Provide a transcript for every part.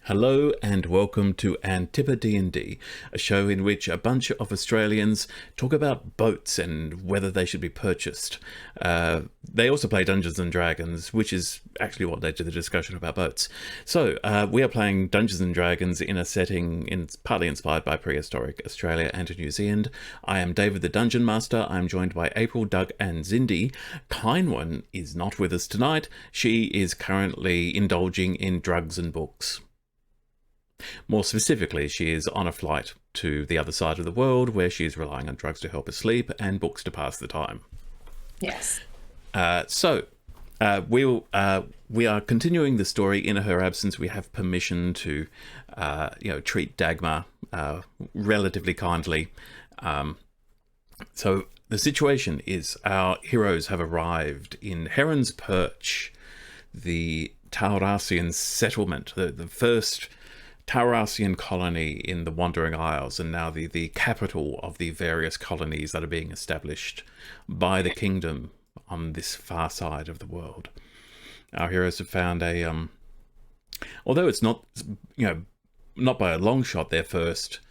Hello and welcome to AntipoDnD, a show in which a bunch of Australians talk about boats and whether they should be purchased. They also play Dungeons and Dragons, which is actually what led to the discussion about boats. So we are playing Dungeons and Dragons in a setting partly inspired by prehistoric Australia and New Zealand. I am David the Dungeon Master. I am joined by April, Doug and Zindi. Kindone is not with us tonight. She is currently indulging in drugs and books. More specifically, she is on a flight to the other side of the world where she is relying on drugs to help her sleep and books to pass the time. Yes. We are continuing the story in her absence. We have permission to, treat Dagmar relatively kindly. So the situation is our heroes have arrived in Heron's Perch, the Taurasian settlement, the first Taurasian colony in the Wandering Isles, and now the capital of the various colonies that are being established by the kingdom on this far side of the world. Our heroes have found although it's not, not by a long shot their first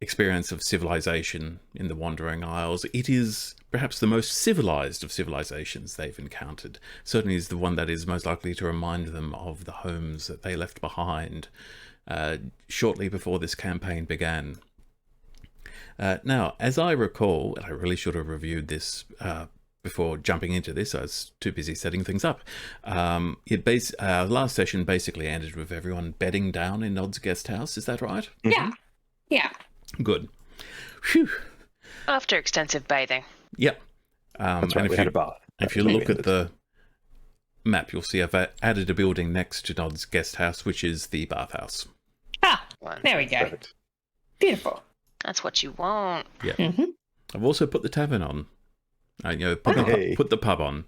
experience of civilization in the Wandering Isles, it is perhaps the most civilized of civilizations they've encountered. Certainly is the one that is most likely to remind them of the homes that they left behind shortly before this campaign began. Now, as I recall, and I really should have reviewed this before jumping into this, I was too busy setting things up. Last session basically ended with everyone bedding down in Nod's guest house. Is that right? Yeah. Yeah. Good. Phew. After extensive bathing. Yep. That's right, we had a bath. If you look at the map, you'll see I've added a building next to Nod's guest house, which is the bathhouse. Ah, there we go. Perfect. Beautiful. That's what you want. Yeah. Mm-hmm. I've also put the tavern on. Hey. Put the pub on.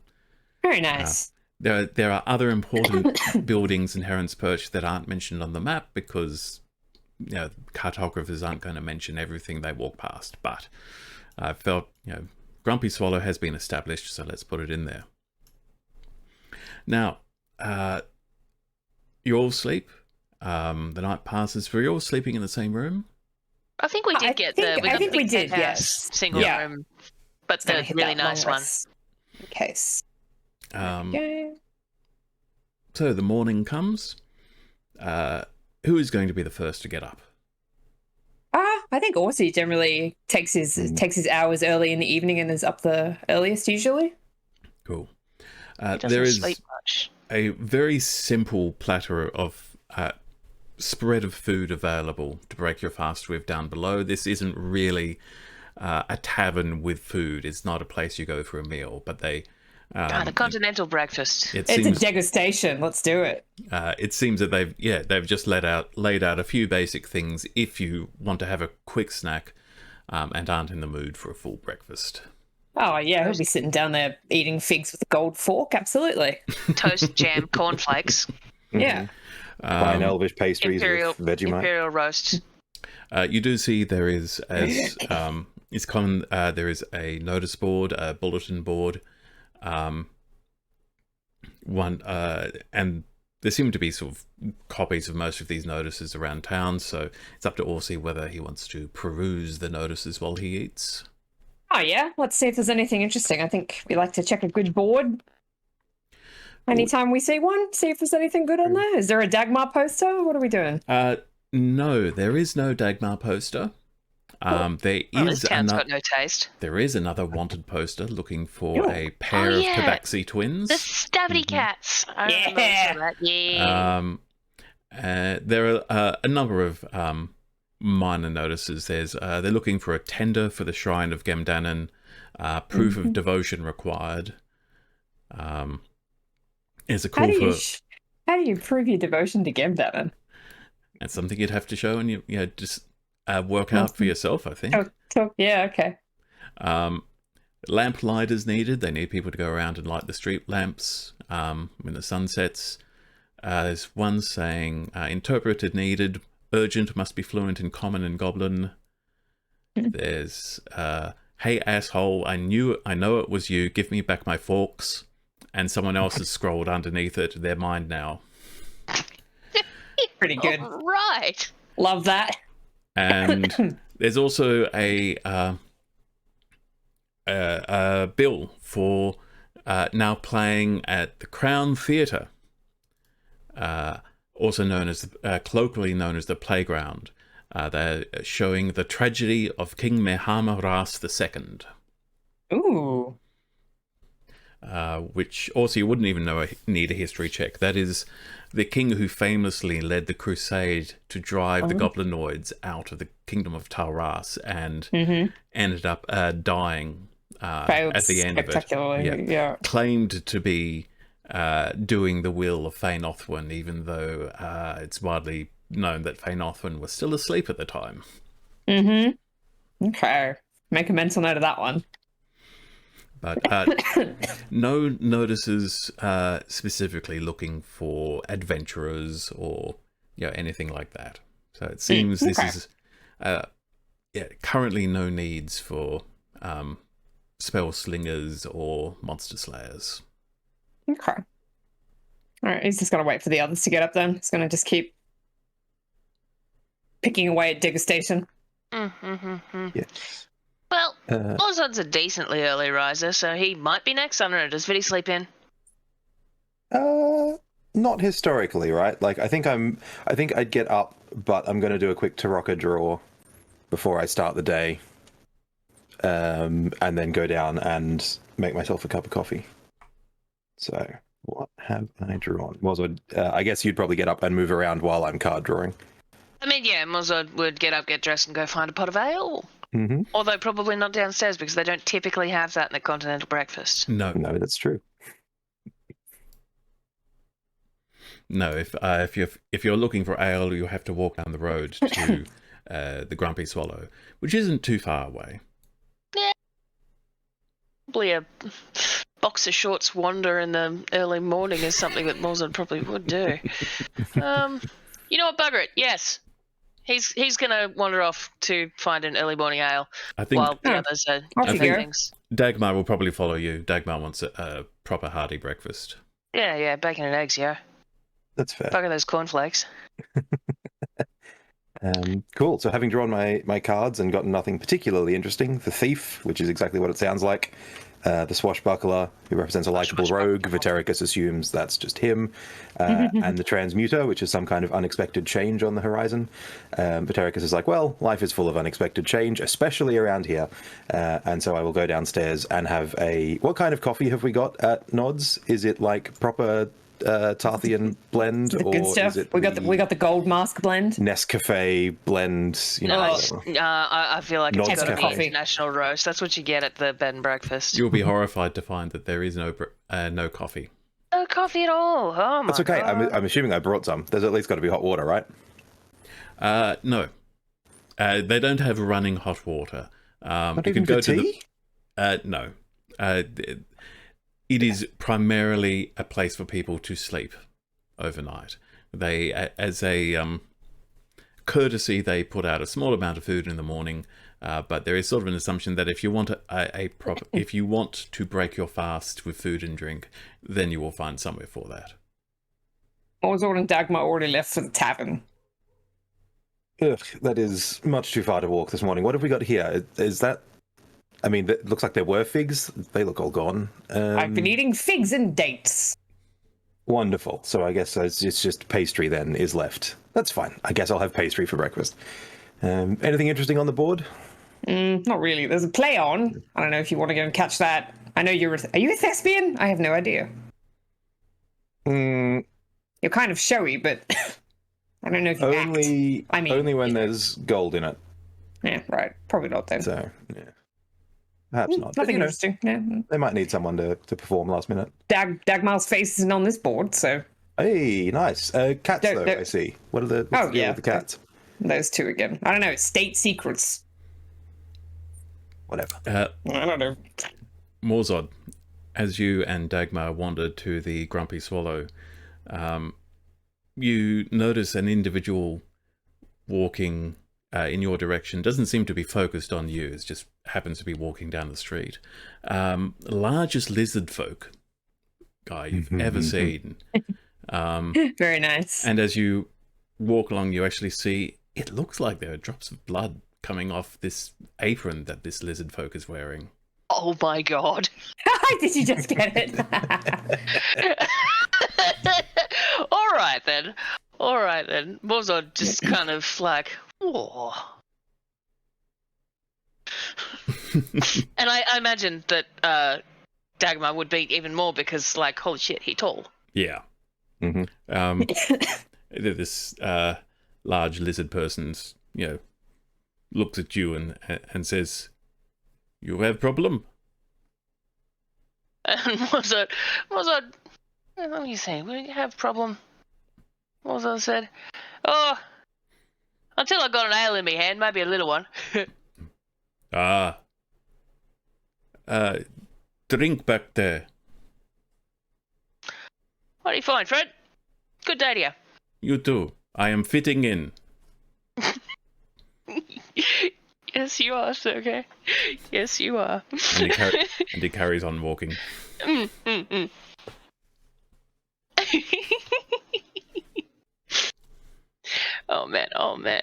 Very nice. There are other important buildings in Heron's Perch that aren't mentioned on the map because cartographers aren't going to mention everything they walk past. But I felt Grumpy Swallow has been established, so let's put it in there. Now, you all sleep. The night passes. Were you all sleeping in the same room? I think we did I get think we did, penthouse yes. single room, but the really nice one. In case. So the morning comes. Who is going to be the first to get up? I think Aussie generally takes his hours early in the evening and is up the earliest usually. Cool. Doesn't there is sleep much. a very simple platter of spread of food available to break your fast with down below. This isn't really a tavern with food. It's not a place you go for a meal, but they... the continental breakfast. It's a degustation. Let's do it. It seems that they've just laid out a few basic things if you want to have a quick snack and aren't in the mood for a full breakfast. Oh, yeah, he'll be sitting down there eating figs with a gold fork, absolutely. Toast, jam, cornflakes. Yeah. Fine elvish pastries Imperial with Vegemite. Imperial roast. You do see there is, as is common, there is a notice board, a bulletin board, and there seem to be sort of copies of most of these notices around town, so it's up to Orsi whether he wants to peruse the notices while he eats. Oh, yeah. Let's see if there's anything interesting. I think we like to check a good board. Anytime we see one, see if there's anything good on there. Is there a Dagmar poster? What are we doing? No, there is no Dagmar poster. This town's got no taste. There is another wanted poster looking for a pair of Tabaxi twins. The Stabby Cats. There are a number of minor notices. They're looking for a tender for the Shrine of Gemdanen, proof of devotion required. There's a call how do you prove your devotion to Gemdanen? That's something you'd have to show and you just work out for yourself, I think. Yeah, okay. Lamp lighters needed. They need people to go around and light the street lamps when the sun sets. There's one saying, interpreter needed, urgent, must be fluent in common and goblin. There's, hey asshole, I know it was you, give me back my forks. And someone else has scrolled underneath it, they're mine now. Pretty good. All right. Love that. And there's also a bill for now playing at the Crown Theatre, also known as colloquially known as the Playground. They're showing the tragedy of King Mehama Ras II. Ooh. Which also you wouldn't even need a history check. That is the king who famously led the crusade to drive the goblinoids out of the kingdom of Tauras and ended up dying at the end of it. Yeah. Claimed to be doing the will of Fane Othwin, even though it's widely known that Fane Othwin was still asleep at the time. Okay. Make a mental note of that one. But no notices specifically looking for adventurers or anything like that. So it seems this is currently no needs for spell slingers or monster slayers. Okay. All right. He's just gonna wait for the others to get up. Then he's gonna just keep picking away at Digger Station. Yes. Well, Ozod's a decently early riser, so he might be next. I don't know. Does Viddy sleep in? Not historically, right? Like, I think I'd get up, but I'm going to do a quick Tarocca draw before I start the day, and then go down and make myself a cup of coffee. So, what have I drawn? Mozod, I guess you'd probably get up and move around while I'm card drawing. I mean, yeah, Mozod would get up, get dressed, and go find a pot of ale. Although probably not downstairs because they don't typically have that in a continental breakfast. No, that's true. No, if you're looking for ale, you have to walk down the road to the Grumpy Swallow, which isn't too far away. Yeah, probably a box of shorts wander in the early morning is something that Mozod probably would do. You know what, bugger it. Yes. He's gonna wander off to find an early morning ale while the others are doing things. Dagmar will probably follow you. Dagmar wants a proper hearty breakfast. Yeah, bacon and eggs, yeah. That's fair. Bugger those cornflakes. Cool. So having drawn my cards and gotten nothing particularly interesting, the thief, which is exactly what it sounds like, the swashbuckler, who represents a likable rogue, Vitericus assumes that's just him, and the transmuter, which is some kind of unexpected change on the horizon. Vitericus is like, well, life is full of unexpected change, especially around here, and so I will go downstairs and have what kind of coffee have we got at Nods? Is it like proper Tarthian blend, the good stuff. Is it we got the gold mask blend, Nescafe blend? I feel like it's got to be coffee. international roast. That's what you get at the bed and breakfast. You'll be horrified to find that there is no coffee. No coffee at all. Oh my That's okay. God. I'm assuming I brought some. There's at least got to be hot water, right? No, they don't have running hot water. Not you even can go for tea? to no. It is primarily a place for people to sleep overnight. They, as a courtesy, they put out a small amount of food in the morning, but there is sort of an assumption that if you want if you want to break your fast with food and drink, then you will find somewhere for that. Ozod and Dagmar already left for the tavern. Ugh, that is much too far to walk this morning. What have we got here? Is that... I mean, it looks like there were figs. They look all gone. I've been eating figs and dates. Wonderful. So I guess it's just pastry then is left. That's fine. I guess I'll have pastry for breakfast. Anything interesting on the board? Not really. There's a play on. I don't know if you want to go and catch that. I know are you a thespian? I have no idea. You're kind of showy, but I don't know if you act. Only when there's gold in it. Yeah, right. Probably not then. So, yeah. Perhaps not. Nothing interesting. Yeah. They might need someone to perform last minute. Dagmar's face isn't on this board, so. Hey, nice. Cats, though, I see. What are the deal with the cats? Those two again. I don't know. State secrets. Whatever. I don't know. Morzod, as you and Dagmar wandered to the Grumpy Swallow, you notice an individual walking in your direction. Doesn't seem to be focused on you. It just happens to be walking down the street. Largest lizard folk guy you've ever seen. Very nice. And as you walk along, you actually see it looks like there are drops of blood coming off this apron that this lizard folk is wearing. Oh my god. Did you just get it? All right then. Mozart just kind of like, whoa. And I imagine that Dagmar would be even more because, like, holy shit, he's tall. Yeah. Mm-hmm. This large lizard person's, looks at you and says, "You have problem?" And Mozart, let me see, what do you have problem? Mozart said, "Oh, until I got an ale in my hand, maybe a little one." Drink back there. What do you find, Fred? Good day to you. You too. I am fitting in. Yes, you are, sir, okay? Yes, you are. And he carries on walking. Oh, man.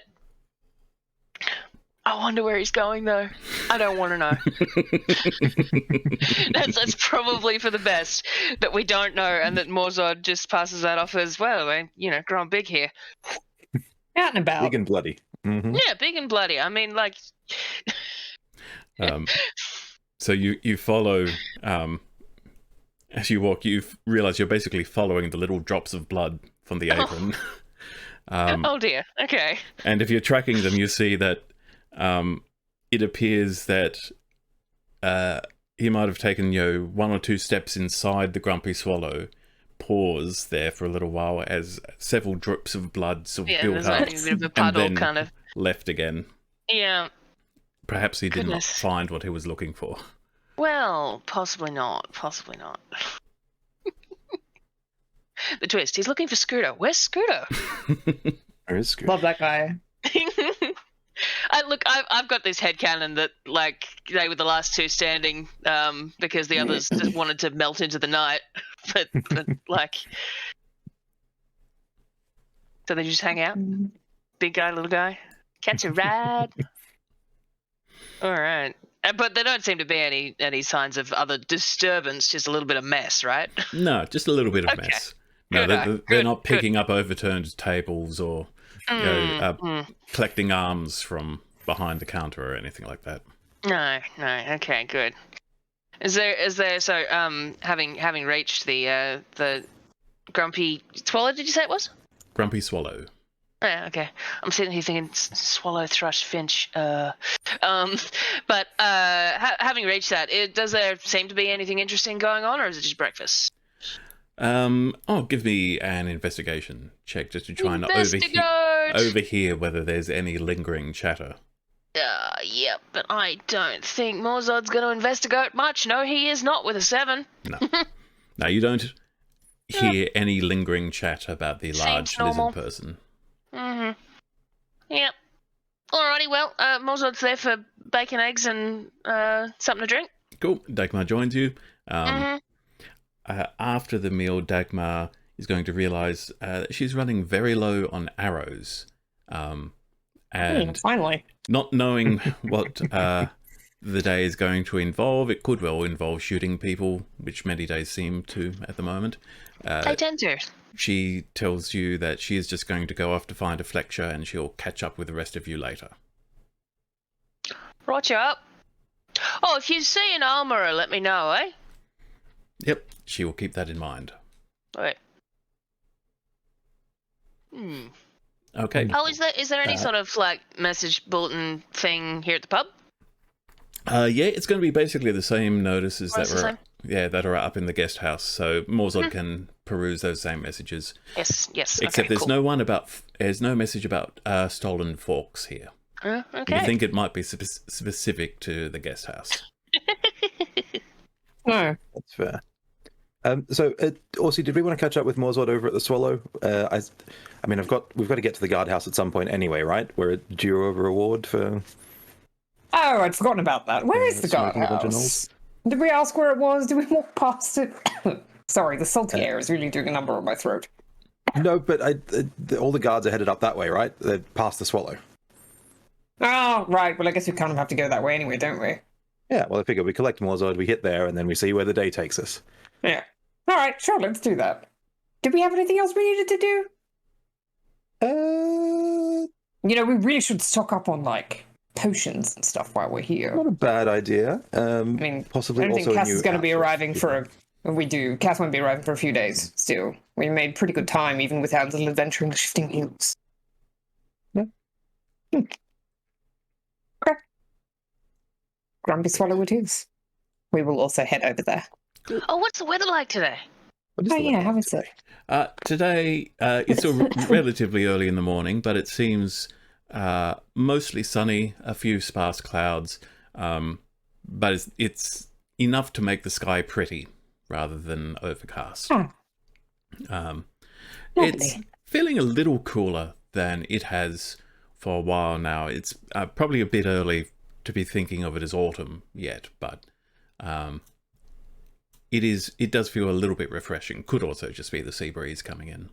I wonder where he's going, though. I don't want to know. That's probably for the best that we don't know, and that Morzod just passes that off as, well, growing big here. Out and about. Big and bloody. Mm-hmm. Yeah, big and bloody. I mean, like... So you follow, as you walk, you realize you're basically following the little drops of blood from the apron. Oh dear, okay. And if you're tracking them, you see that it appears that he might have taken one or two steps inside the Grumpy Swallow, pause there for a little while as several drips of blood sort of built up, like a bit of a puddle, and then kind of. left again. Yeah. Perhaps he did not Goodness. find what he was looking for. Well, possibly not. The twist, he's looking for Scooter. Where's Scooter? There is good. Love that guy. I've got this headcanon that, like, they were the last two standing because the others just wanted to melt into the night. But like... So they just hang out? Big guy, little guy? Catch a ride? All right. But there don't seem to be any signs of other disturbance, just a little bit of mess, right? No, just a little bit of Okay. mess. No, Good, they're not good. picking up overturned tables or collecting arms from behind the counter or anything like that. No. Okay, good. Is there? So, having reached the Grumpy Swallow, did you say it was? Grumpy Swallow. Yeah, okay. I'm sitting here thinking swallow, thrush, finch. But having reached that, does there seem to be anything interesting going on, or is it just breakfast? Give me an investigation check just to try and Investigate! overhear whether there's any lingering chatter. Yeah, but I don't think Morzod's going to investigate much. No, he is not with a 7. No, you don't hear any lingering chat about the large normal. lizard person. Mm-hmm. Yep. Alrighty, well, Morzod's there for bacon, eggs, and something to drink. Cool. Dagmar joins you. Mm-hmm. After the meal, Dagmar is going to realize that she's running very low on arrows. And Finally. not knowing what the day is going to involve, it could well involve shooting people, which many days seem to at the moment. They tend to. She tells you that she is just going to go off to find a Fletcher and she'll catch up with the rest of you later. Roger up. Oh, if you see an armourer, let me know, eh? Yep, she will keep that in mind. Wait. Okay. Oh, is there any sort of, like, message bulletin thing here at the pub? Yeah, it's going to be basically the same notices Oh, it's the that are up in the guest house, so Morzod can peruse those same messages. Yes. Except okay, there's cool. there's no message about stolen forks here. Okay. You think it might be specific to the guest house? No. That's fair. So, Orsi, did we want to catch up with Morzod over at the Swallow? I mean, we've got to get to the guardhouse at some point anyway, right? We're due a reward for. Oh, I'd forgotten about that. Where is the smoking a bunch of guardhouse? Did we ask where it was? Did we walk past it? Sorry, the salty air is really doing a number on my throat. No, but all the guards are headed up that way, right? They're past the Swallow. Oh, right. Well, I guess we kind of have to go that way anyway, don't we? Yeah, well, I figure we collect Morzod, we hit there, and then we see where the day takes us. Yeah. All right, sure, let's do that. Did we have anything else we needed to do? You know, we really should stock up on, like, potions and stuff while we're here. Not a bad idea. I mean, possibly I don't also think Cass a new is going to be outfit. arriving for we do. Cass won't be arriving for a few days still. We made pretty good time, even with our little adventure in the Shifting Hills. Yeah. Okay. Grumpy Swallow it is. We will also head over there. Oh, what's the weather like today? What is Oh, the yeah, weather how like is it? Today, it's still relatively early in the morning, but it seems mostly sunny, a few sparse clouds, but it's enough to make the sky pretty rather than overcast. Oh. It's Lovely. feeling a little cooler than it has for a while now. It's probably a bit early to be thinking of it as autumn yet, but it does feel a little bit refreshing. Could also just be the sea breeze coming in.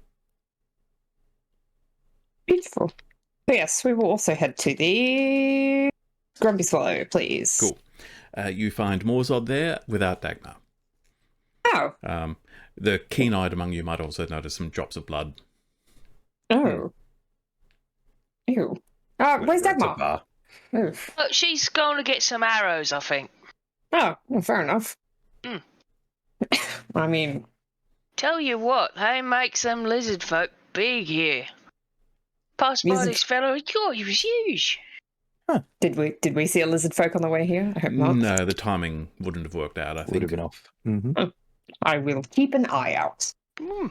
Beautiful. So yes, we will also head to the Grumpy Swallow, please. Cool. You find Morzod there without Dagmar. Oh. The keen-eyed among you might also notice some drops of blood. Oh. Ew. Where's It's a Dagmar? bar. Oof. Oh, she's going to get some arrows, I think. Oh, well, fair enough. Mm. I mean, Tell you what, they make some lizard folk big here. Passed by Lizard- this fellow, God, he was huge. did we see a lizard folk on the way here? I hope not. No, the timing wouldn't have worked out, I Would have think. been off. Mm-hmm. I will keep an eye out. Mm.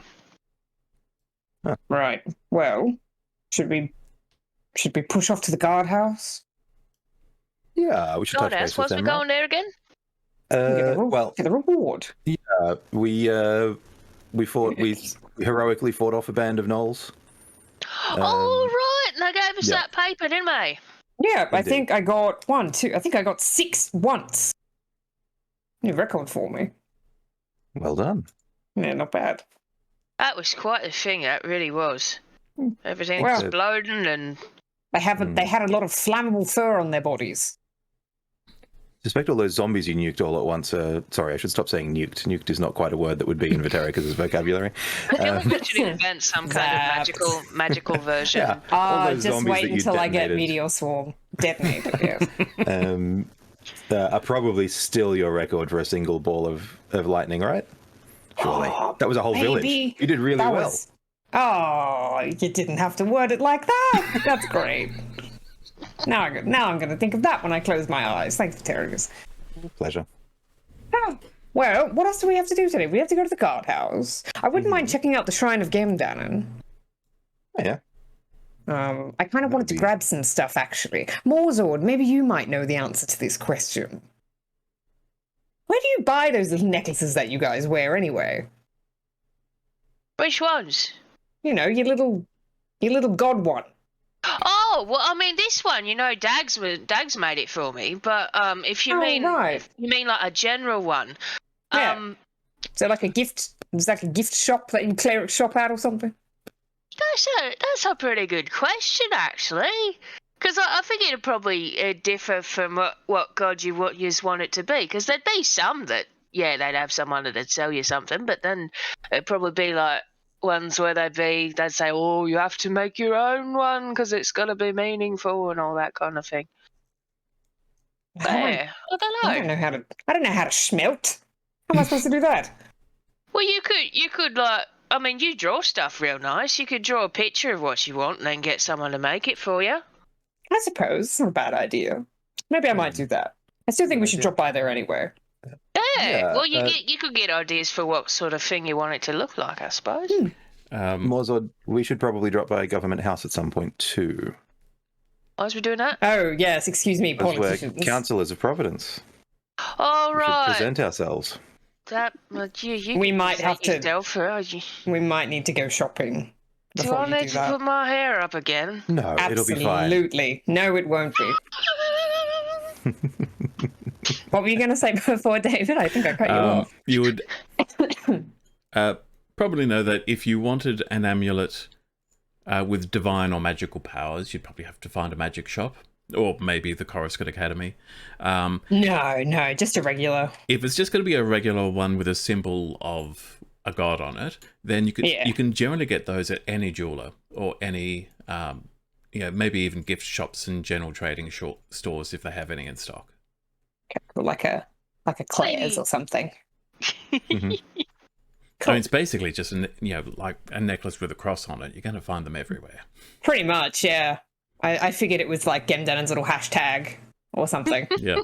Right. Well, should we push off to the guardhouse? Yeah, we should touch God, base with what's we them. going there again? Well, For the reward. we heroically fought off a band of gnolls. Oh, right, and they gave us yeah. that paper, didn't they? Yeah, I Indeed. think I got 1, 2. I think I got 6 once. New record for me. Well done. Yeah, not bad. That was quite a thing, that really was. Everything Well- exploding and... They had a lot of flammable fur on their bodies. Suspect all those zombies you nuked all at once. Sorry, I should stop saying nuked. Nuked is not quite a word that would be in Viterica's vocabulary. I feel like we should invent some kind of Zapped. magical version. Yeah, all those Just zombies wait that you until I get detonated. Meteor Swarm detonated. Yeah. Are probably still your record for a single ball of lightning, right? Surely. That was a whole village. Baby, You did really that well. was. Oh, you didn't have to word it like that. That's great. Now I'm going to think of that when I close my eyes. Thanks, Viterica's. Pleasure. Oh, well, what else do we have to do today? We have to go to the guardhouse. I wouldn't mind checking out the Shrine of Gamdanen. Oh, yeah. I kind of wanted to grab some stuff, actually. Morzord, maybe you might know the answer to this question. Where do you buy those little necklaces that you guys wear, anyway? Which ones? You know, your little god one. Oh, well, I mean, this one, you know, Dags made it for me, but if you mean right. like a general one, Yeah. Is there like a gift? Is that a gift shop that you cleric shop at or something? that's a pretty good question, actually. Because I think it'd probably differ from what god you want it to be. Because there'd be some that, yeah, they'd have someone that'd sell you something, but then it'd probably be like ones where they'd say, oh, you have to make your own one because it's got to be meaningful and all that kind of thing. But, yeah, I don't know. I don't know how to smelt. How am I supposed to do that? Well, you could like, I mean, you draw stuff real nice. You could draw a picture of what you want and then get someone to make it for you. I suppose it's not a bad idea. Maybe I might do that. I still think we should drop by there anyway. Yeah. Well, Yeah, you could get ideas for what sort of thing you want it to look like, I suppose. Morzod, we should probably drop by Government House at some point too. Why was we doing that? Oh yes, excuse me, Because we're politicians. councillors of Providence. All We should right. present ourselves. That well, you We can might present have to- yourself, We might need to go shopping Do before I you need do to that. put my hair up again? No, it'll be fine. Absolutely. No, it won't be. What were you going to say before, David? I think I cut you off. You would probably know that if you wanted an amulet with divine or magical powers, you'd probably have to find a magic shop, or maybe the Coruscant Academy. No, just a regular. If it's just going to be a regular one with a symbol of a god on it, then you can generally get those at any jeweler or any maybe even gift shops and general trading stores if they have any in stock. Like a Claire's or something. Mm-hmm. I mean, it's basically just like a necklace with a cross on it. You're going to find them everywhere. Pretty much, yeah. I figured it was like Gemdenon's little hashtag or something. Yeah.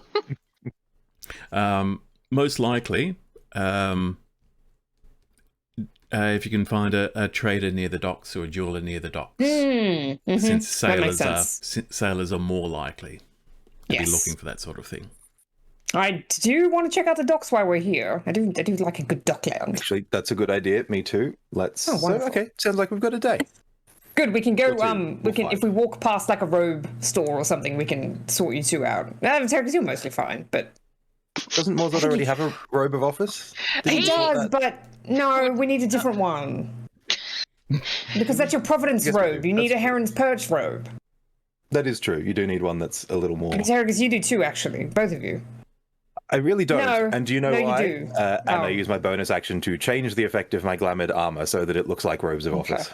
Most likely, if you can find a trader near the docks or a jeweler near the docks, since sailors are more likely to be looking for that sort of thing. I do want to check out the docks while we're here. I do like a good dock lounge. Actually, that's a good idea. Me too. Let's. Oh, wonderful. Okay, sounds like we've got a day. Good. We can go. We'll If we walk past like a robe store or something, we can sort you two out. You're mostly fine, but doesn't Morzad already have a robe of office? He does, but no, we need a different one because that's your Providence robe. You need a Heron's Perch robe. That is true. You do need one that's a little more. Because you do too, actually, both of you. I really don't. No, and do you know why? You do. And I use my bonus action to change the effect of my glamoured armor so that it looks like robes of office.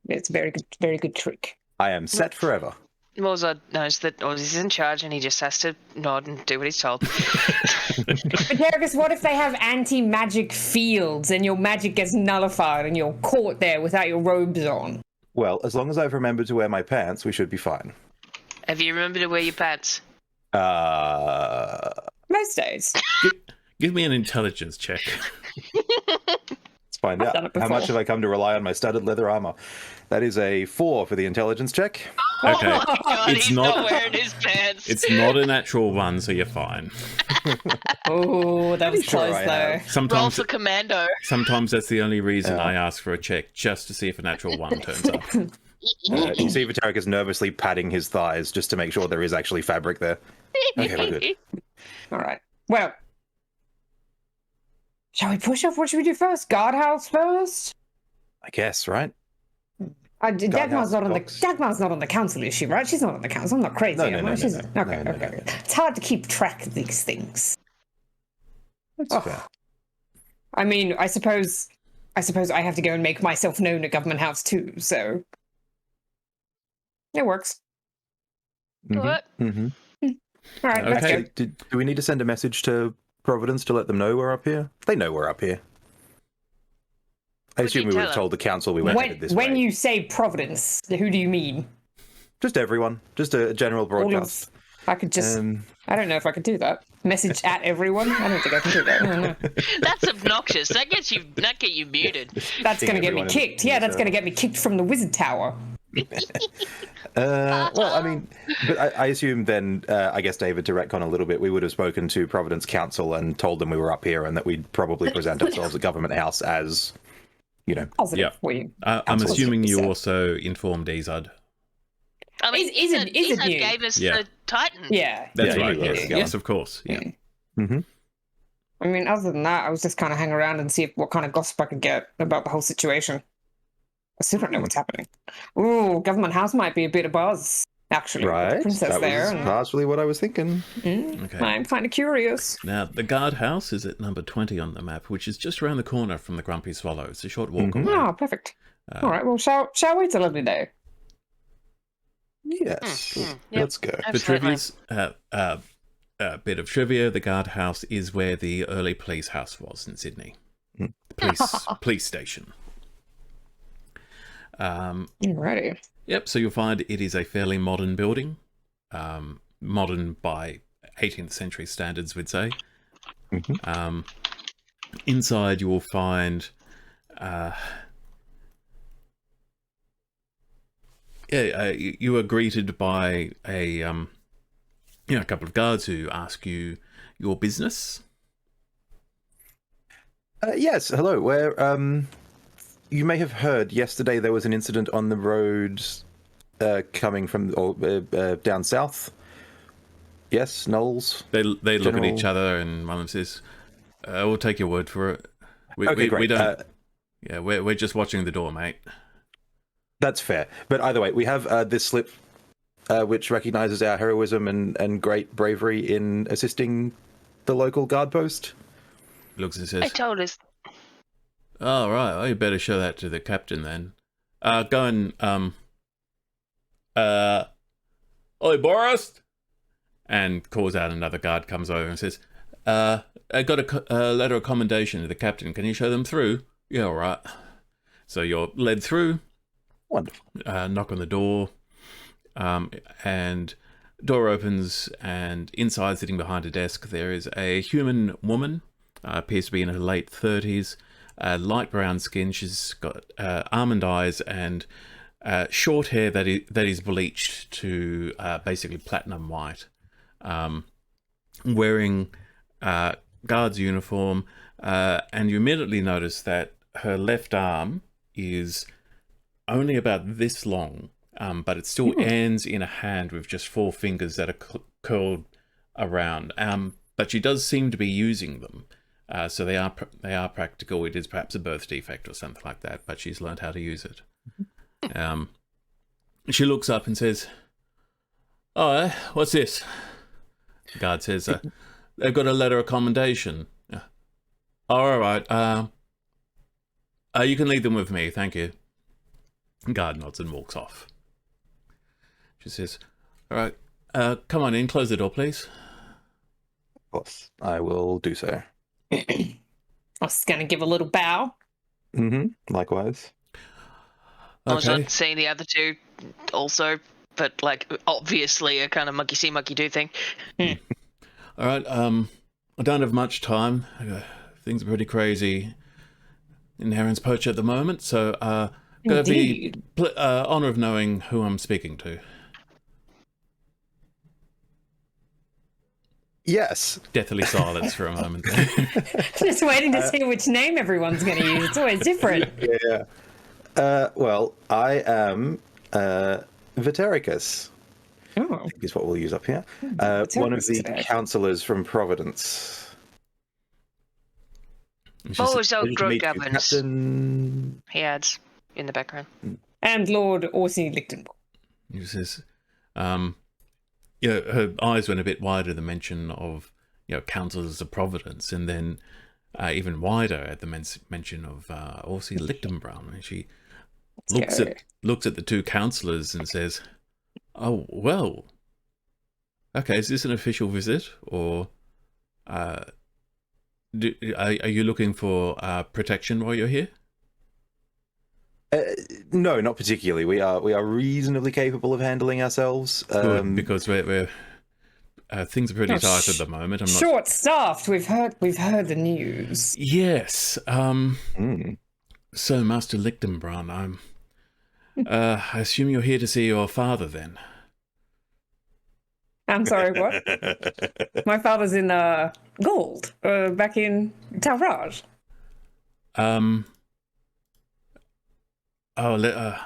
It's a very good trick. I am set forever. Morzad knows that he's in charge and he just has to nod and do what he's told. But Darius, what if they have anti-magic fields and your magic gets nullified and you're caught there without your robes on? Well, as long as I've remembered to wear my pants, we should be fine. Have you remembered to wear your pants? Most days. Give me an intelligence check. Let's find I've done out. it How much before. have I come to rely on my studded leather armor? That is a 4 for the intelligence check. Okay. Oh my God, It's he's not- not wearing his pants. It's not a natural one, so you're fine. Oh, that was Sure close I though. have. Roll Sometimes for commando. that's the only reason I ask for a check, just to see if a natural one turns up. You see Viteric is nervously patting his thighs just to make sure there is actually fabric there. Okay, we're good. All right. Well, shall we push off? What should we do first? Guardhouse first? I guess, right? Dagmar's not on box. Dagmar's not on the council, is she? Right? She's not on the council. I'm not crazy. No, am I? no, She's... no. Okay, No, okay. no. It's hard to keep track of these things. That's Oh. fair. I mean, I suppose I have to go and make myself known at Government House too. So it works. What? Mm-hmm. All right, let's Okay. go. Do we need to send a message to Providence to let them know we're up here? They know we're up here. I Would you assume we would have tell told the council we went headed this When way. you say Providence, who do you mean? Just everyone. Just a general broadcast. I could just. I don't know if I could do that. Message at everyone. I don't think I can do that. I don't know. That's obnoxious. That get you muted. That's Ping going to get me everyone in kicked. the Yeah, that's server. going to get me kicked from the wizard tower. Well, I mean, but I assume then, I guess, David, to retcon a little bit, we would have spoken to Providence Council and told them we were up here and that we'd probably present ourselves at Government House as, you know. Positive Yeah. for you. I'm assuming you 100%. also informed Izad. I mean, Is it Izad new? gave us Yeah. the Titan. Yeah. That's Yeah, right. you were Yes. going. Yes, of course. Yeah. Mm-hmm. I mean, other than that, I was just kind of hanging around and see what kind of gossip I could get about the whole situation. I still don't know what's happening. Ooh, Government House might be a bit of buzz, actually. with the Right. princess That there. was partially what I was thinking. Okay. I'm kind of curious. Now, the guardhouse is at number 20 on the map, which is just around the corner from the Grumpy Swallow. It's a short walk away. Oh, perfect. All right, well, shall we? It's a lovely day. Yes. Yep. Let's go. For Absolutely. trivia's bit of trivia, the guardhouse is where the early police house was in Sydney. The police station. Alrighty. Yep, so you'll find it is a fairly modern building. Modern by 18th century standards, we'd say. Inside you will find you are greeted by a couple of guards who ask you your business. Yes, hello. Where you may have heard yesterday there was an incident on the road coming from down south. Yes, Knowles. They look at General- each other and one of them says, "We'll take your word for it." Okay, great. We don't. Yeah, we're just watching the door, mate. That's fair. But either way, we have this slip which recognizes our heroism and great bravery in assisting the local guard post. Looks and I says, told us. "Oh right, well, you better show that to the captain then. Go and oi, Boris!" And calls out another guard. Comes over and says, "I got a letter of commendation to the captain. Can you show them through?" "Yeah, all right." So you're led through. Wonderful. Knock on the door, and door opens, and inside, sitting behind a desk, there is a human woman. Appears to be in her late 30s, light brown skin. She's got almond eyes and short hair that is bleached to basically platinum white. Wearing guard's uniform, and you immediately notice that her left arm is only about this long, but it still ends in a hand with just 4 fingers that are curled around. But she does seem to be using them, so they are practical. It is perhaps a birth defect or something like that, but she's learned how to use it. She looks up and says, "Oh, what's this?" The guard says, "They've got a letter of commendation." "Oh, all right. You can leave them with me, thank you." Guard nods and walks off. She says, "All right, come on in, close the door, please." Of course, I will do so. I was going to give a little bow. Likewise. I was Okay. not seeing the other two also, but like obviously a kind of monkey see, monkey do thing. All right, I don't have much time. Things are pretty crazy in Heron's Perch at the moment, so got the honor of knowing who I'm speaking to. Yes. Deathly silence for a moment. Just waiting to see which name everyone's going to use. It's always different. Yeah. Well, I am Vitericus. Oh, Is what we'll use up here. One of the counselors from Providence. Oh, so Pleasure to Grog meet you, Governs. Captain. He adds in the background. and Lord Orsi Lichtenborg. She says, her eyes went a bit wider at the mention of, councillors of Providence, and then even wider at the mention of Orsi Lichtenbraun. And she looks at the 2 councillors and says, "Oh, well, okay, is this an official visit, or are you looking for protection while you're here?" No, not particularly. We are reasonably capable of handling ourselves. Good, because we're things are pretty tight at the moment. I'm not Short-staffed. We've heard the news. Yes. So, Master Lichtenbraun, I assume you're here to see your father, then? I'm sorry, what? My father's in Gold, back in Talraj. I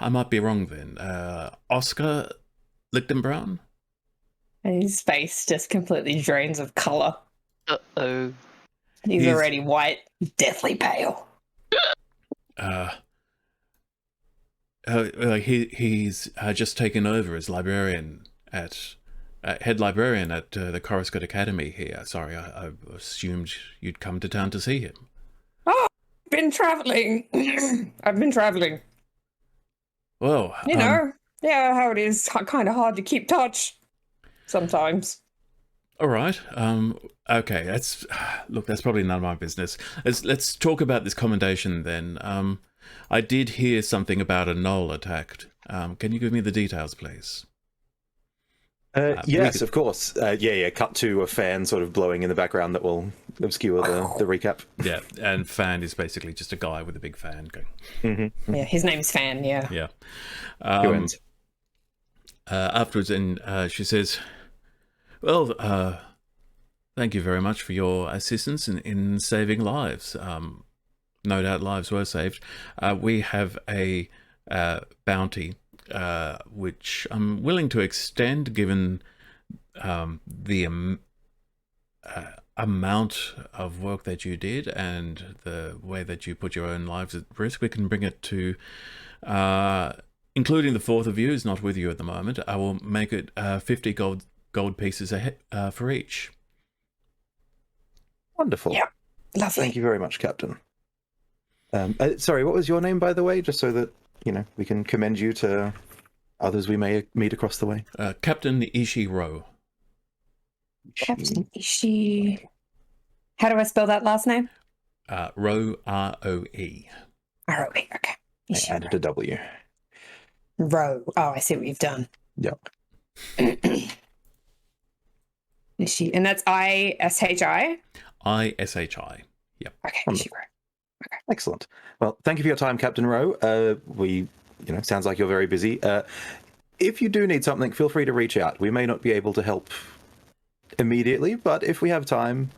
might be wrong then. Oscar Lichtenbraun? And his face just completely drains of colour. Uh-oh. He's already white, deathly pale. He's just taken over as librarian head librarian at the Coruscant Academy here. Sorry, I assumed you'd come to town to see him. Oh, I've been travelling. Well, yeah, how it is. Kind of hard to keep touch sometimes. All right. Okay. That's probably none of my business. Let's talk about this commendation then. I did hear something about a knoll attacked. Can you give me the details, please? Yes, of course. Cut to a fan sort of blowing in the background that will obscure the recap. Yeah, and Fan is basically just a guy with a big fan going. Yeah, his name's Fan. Yeah. Yeah. Wins. Afterwards, and she says, "Well, thank you very much for your assistance in saving lives. No doubt lives were saved. We have a bounty, which I'm willing to extend given the amount of work that you did and the way that you put your own lives at risk, we can bring it to, including the fourth of you who's not with you at the moment. I will make it 50 gold pieces for each. Wonderful. Yeah, lovely. Thank you very much, Captain. Sorry, what was your name, by the way? Just so that, we can commend you to others we may meet across the way. Captain Ishiro. Captain Ishii. How do I spell that last name? Roe, R-O-E. R-O-E, okay. I added a W. Roe. Oh, I see what you've done. Yep. Ishii. And that's I-S-H-I? I-S-H-I. Yep. Okay, Wonderful. Ishii. Okay. Excellent. Well, thank you for your time, Captain Rowe. Sounds like you're very busy. If you do need something, feel free to reach out. We may not be able to help immediately, but if we have time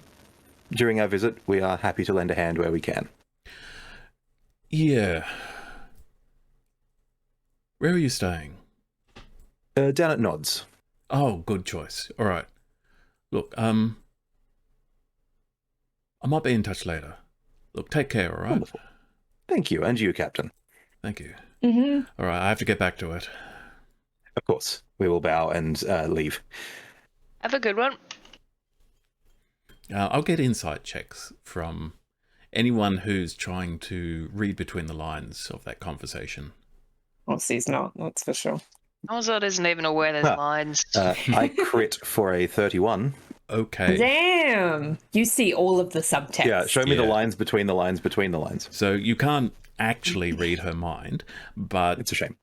during our visit, we are happy to lend a hand where we can. Yeah. Where are you staying? Down at Nods. Oh, good choice. All right. Look, I might be in touch later. Look, take care, all right? Wonderful. Thank you, and you, Captain. Thank you. Mm-hmm. All right, I have to get back to it. Of course. We will bow and leave. Have a good one. I'll get insight checks from anyone who's trying to read between the lines of that conversation. He's not, that's for sure. Ozod isn't even aware there's lines. I crit for a 31. Okay. Damn! You see all of the subtext. Yeah, show me the Yeah. lines between the lines between the lines. So you can't actually read her mind, but It's a shame.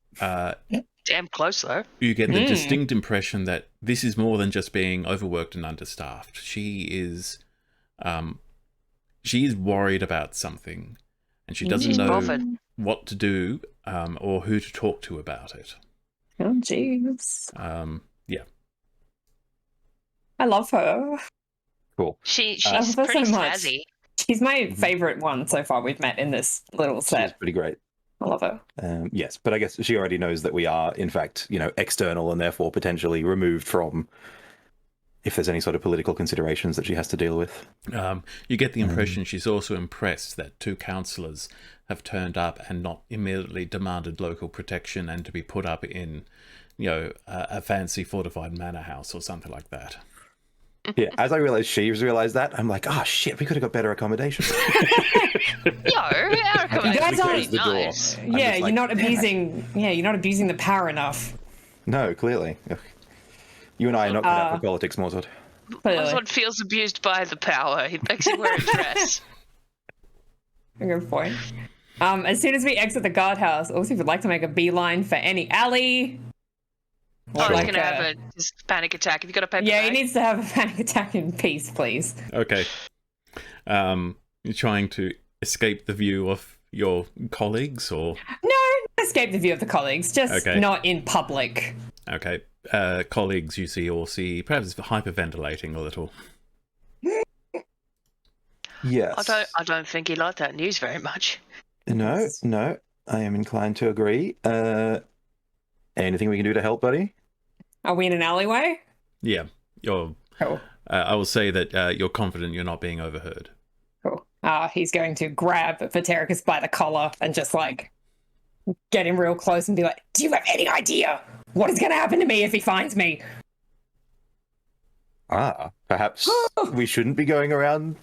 Damn close, though. you get the distinct impression that this is more than just being overworked and understaffed. She is worried about something, and she doesn't She's know bothered. what to do or who to talk to about it. Oh, jeez. Yeah. I love her. Cool. She's I love her pretty so much. snazzy. She's my favorite one so far we've met in this little She's set. pretty great. I love her. Yes, but I guess she already knows that we are, in fact, external and therefore potentially removed from if there's any sort of political considerations that she has to deal with. You get the impression she's also impressed that 2 councillors have turned up and not immediately demanded local protection and to be put up in, a fancy fortified manor house or something like that. Yeah, as I realized she's realized that, I'm like, oh shit, we could have got better accommodations. Our accommodation's guys pretty close the door. nice. I'm Yeah, just you're like, not abusing. Yeah, you're not abusing the power enough. No, clearly. Ugh. You and I are not good enough for politics, Morzod. Clearly. Ozod feels abused by the power. He makes him wear a dress. Good point. As soon as we exit the guardhouse, also if you'd like to make a beeline for any alley. Oh, Or he's going to have a just panic attack. Have you got a paper Yeah, bag? he needs to have a panic attack in peace, please. Okay. You're trying to escape the view of your colleagues, or No, escape the view of the colleagues, just Okay. not in public. okay, colleagues you see perhaps hyperventilating a little. Yes. I don't think he liked that news very much. No, I am inclined to agree. Anything we can do to help, buddy? Are we in an alleyway? Yeah, you're. Cool. I will say that you're confident you're not being overheard. Cool. He's going to grab Vatericus by the collar and just get him real close and be like, do you have any idea what is going to happen to me if he finds me? Perhaps we shouldn't be going around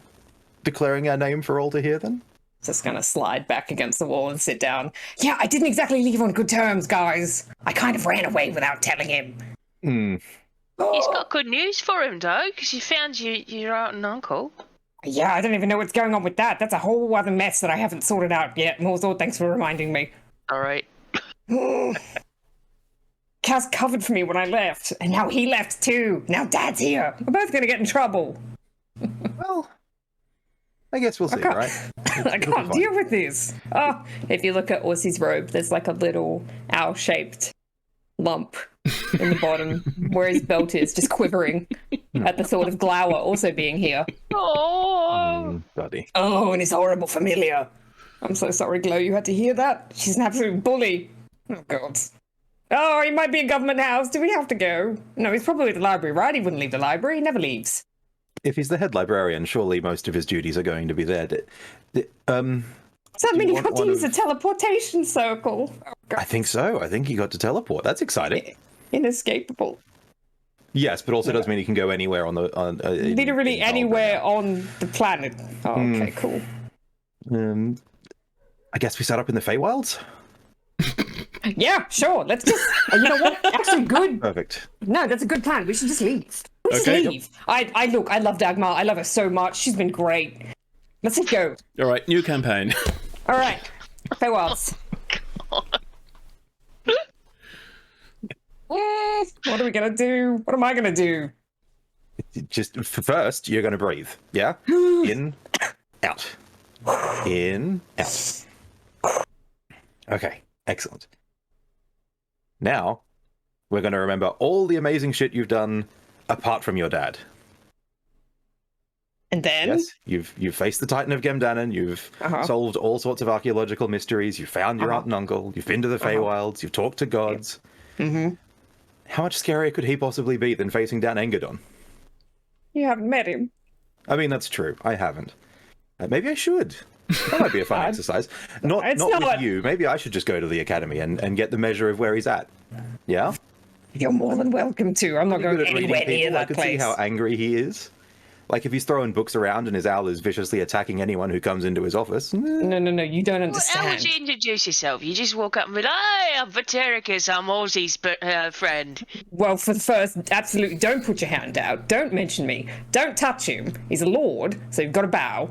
declaring our name for all to hear then? Just going to slide back against the wall and sit down. Yeah, I didn't exactly leave on good terms, guys. I kind of ran away without telling him. He's got good news for him, though, because you found your aunt and uncle. Yeah, I don't even know what's going on with that. That's a whole other mess that I haven't sorted out yet. Morzor, thanks for reminding me. All right. Kaz covered for me when I left, and now he left too. Now Dad's here. We're both going to get in trouble. Well, I guess we'll see, can't- right? I can't deal with this. Oh, if you look at Orsie's robe, there's a little owl-shaped lump in the bottom where his belt is, just quivering at the thought of Glower also being here. Oh, Buddy. Oh, and his horrible familiar. I'm so sorry, Glow, you had to hear that. She's an absolute bully. Oh, God. Oh, he might be in government house. Do we have to go? No, he's probably at the library, right? He wouldn't leave the library. He never leaves. if he's the head librarian, surely most of his duties are going to be there. Does that Do mean you you want got to one use of- a teleportation circle? Oh, God. I think so. I think he got to teleport. That's exciting. Inescapable. Yes, but also does mean he can go anywhere on the Literally in anywhere Valhalla. on the planet. Oh, okay, cool. I guess we set up in the Feywilds. Yeah, sure. Let's just. You know what? Actually, good. Perfect. No, that's a good plan. We should just leave. We should Okay. leave. I look. I love Dagmar. I love her so much. She's been great. Let's just go. All right, new campaign. All right. Farewells. What are we gonna do? What am I gonna do? Just first, you're going to breathe. Yeah. In, out. In, out. Okay. Excellent. Now, we're going to remember all the amazing shit you've done apart from your dad. And then Yes, you've faced the Titan of Gemdanen, you've solved all sorts of archaeological mysteries, you've found your aunt and uncle, you've been to the Feywilds, you've talked to gods. How much scarier could he possibly be than facing down Engadon? you haven't met him. I mean, that's true. I haven't. Maybe I should. That might be a fun exercise. Not It's not not. with you. Maybe I should just go to the academy and get the measure of where he's at. Yeah? You're more than welcome to. I'm not Good going at reading anywhere near people. I that could see place. how angry he is. Like if he's throwing books around and his owl is viciously attacking anyone who comes into his office. No, you don't Well, how would understand. you introduce yourself? You just walk up and be like, "Hi, I'm Vatericus. I'm Ozzy's friend." Well, for the first, absolutely don't put your hand out. Don't mention me. Don't touch him. He's a lord, so you've got to bow.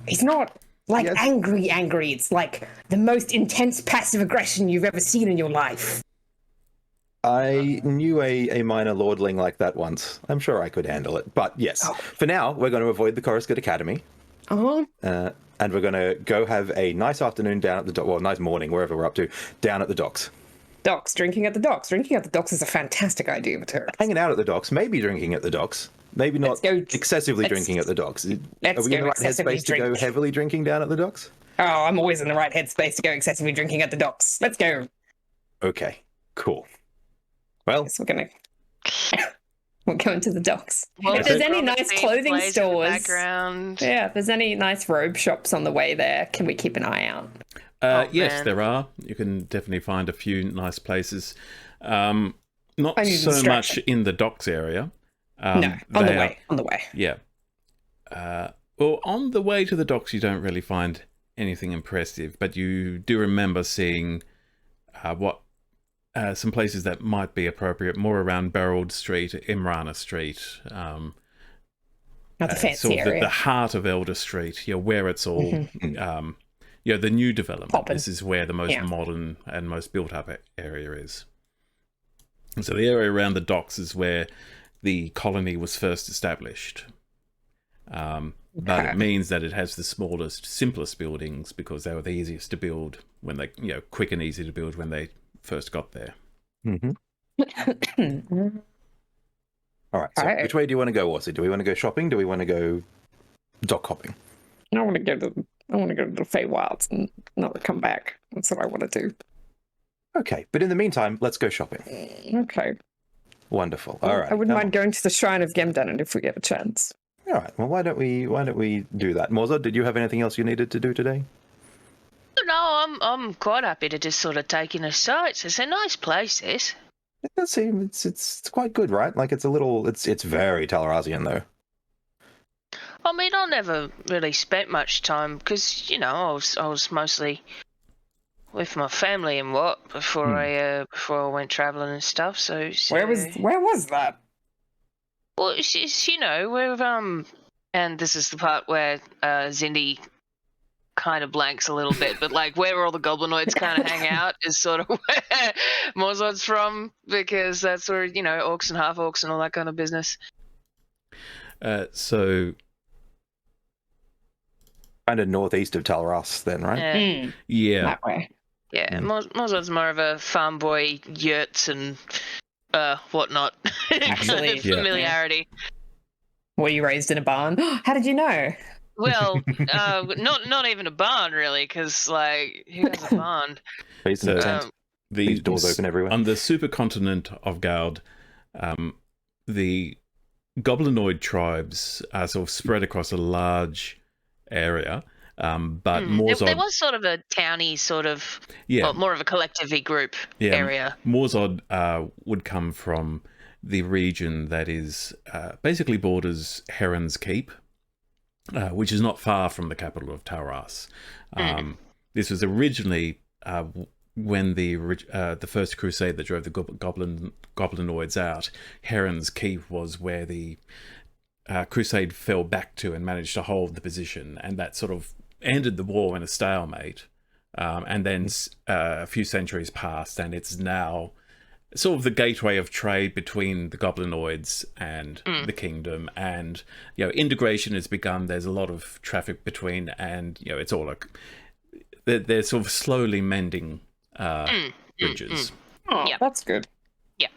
He's not like Yes. angry. It's like the most intense passive aggression you've ever seen in your life. I knew a minor lordling like that once. I'm sure I could handle it. But yes, for now, we're going to avoid the Coruscant Academy. Oh, And we're going to go have a nice afternoon down at the dock. Well, nice morning, wherever we're up to, down at the docks. docks. Drinking at the docks. Drinking at the docks is a fantastic idea, Mater. Hanging out at the docks, maybe drinking at the docks. Maybe not Let's go- excessively let's- drinking at the docks. let's Are we in go the right excessively headspace to go drink. heavily drinking down at the docks? Oh, I'm always in the right headspace to go excessively drinking at the docks. Let's go. Okay, cool. Well, Guess we're gonna. We're going to the docks. Well, If there's the any Robert nice Theme clothing plays in the stores, background. yeah, if there's any nice robe shops on the way there, can we keep an eye out? Yes, man. there are. You can definitely find a few nice places. Not I need so much distraction. in the docks area. No, on the they are- way. On the way. Yeah. Well, on the way to the docks, you don't really find anything impressive, but you do remember seeing some places that might be appropriate, more around Berold Street, Imrana Street, Not the fancy sort of area. the heart of Elder Street, where it's all, the new development. Poppin'. This is where the most Yeah. modern and most built-up area is. And so the area around the docks is where the colony was first established. But Okay. it means that it has the smallest, simplest buildings because they were the easiest to build when they, quick and easy to build when they first got there. all right. So Alright. which way do you want to go, Orsi? Do we want to go shopping? Do we want to go dock hopping? I want to go to the Feywilds and not come back. That's what I want to do. Okay, but in the meantime, let's go shopping. Okay. Wonderful. All right. I wouldn't come mind going to the Shrine of Gemdanen if we get a chance. on. All right. Well, why don't we do that? Moza, did you have anything else you needed to do today? No, I'm quite happy to just sort of take in the sights. It's a nice place, this. It does seem it's quite good, right? Like it's very Talarazian though. I mean, I never really spent much time because I was mostly with my family and what before I went traveling and stuff. So Where was that? Well, it's with and this is the part where Zindi kind of blanks a little bit, but like where all the goblinoids kind of hang out is sort of where Morzod's from, because that's where orcs and half orcs and all that kind of business. So Kind of northeast of Talras, then, right? yeah, That way. Yeah, Morzod's more of a farm boy, yurts and whatnot. Actually, Kind of familiarity. Were you raised in a barn? How did you know? Well, not even a barn really, because like who has a barn? Based in a tent. the Doors open everywhere. on the supercontinent of Gaud. The goblinoid tribes are sort of spread across a large area, but There Morzod, was sort of a towny sort of, yeah, more of a collectively group yeah, area. Morzod would come from the region that is basically borders Heron's Keep, which is not far from the capital of Tauras. This was originally when the first crusade that drove the goblinoids out. Heron's Keep was where the crusade fell back to and managed to hold the position, and that sort of ended the war in a stalemate. And then a few centuries passed, and it's now sort of the gateway of trade between the goblinoids and the kingdom, and integration has begun. There's a lot of traffic between, and it's all like they're sort of slowly mending bridges. Oh, Yeah. that's good. Yeah.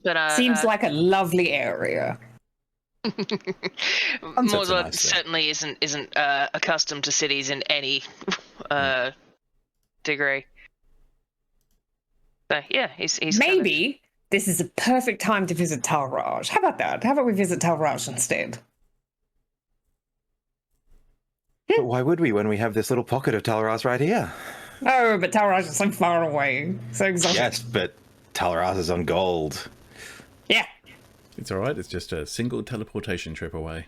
But Seems like a lovely area. Morzod nice certainly isn't accustomed to cities in any degree. So yeah, he's Maybe this is a perfect time to visit Talraj. How about that? How about we visit Talraj instead? But why would we when we have this little pocket of Talras right here? Oh, but Talraj is so far away. So exotic. Yes, but Talras is on gold. Yeah. It's all right. It's just a single teleportation trip away.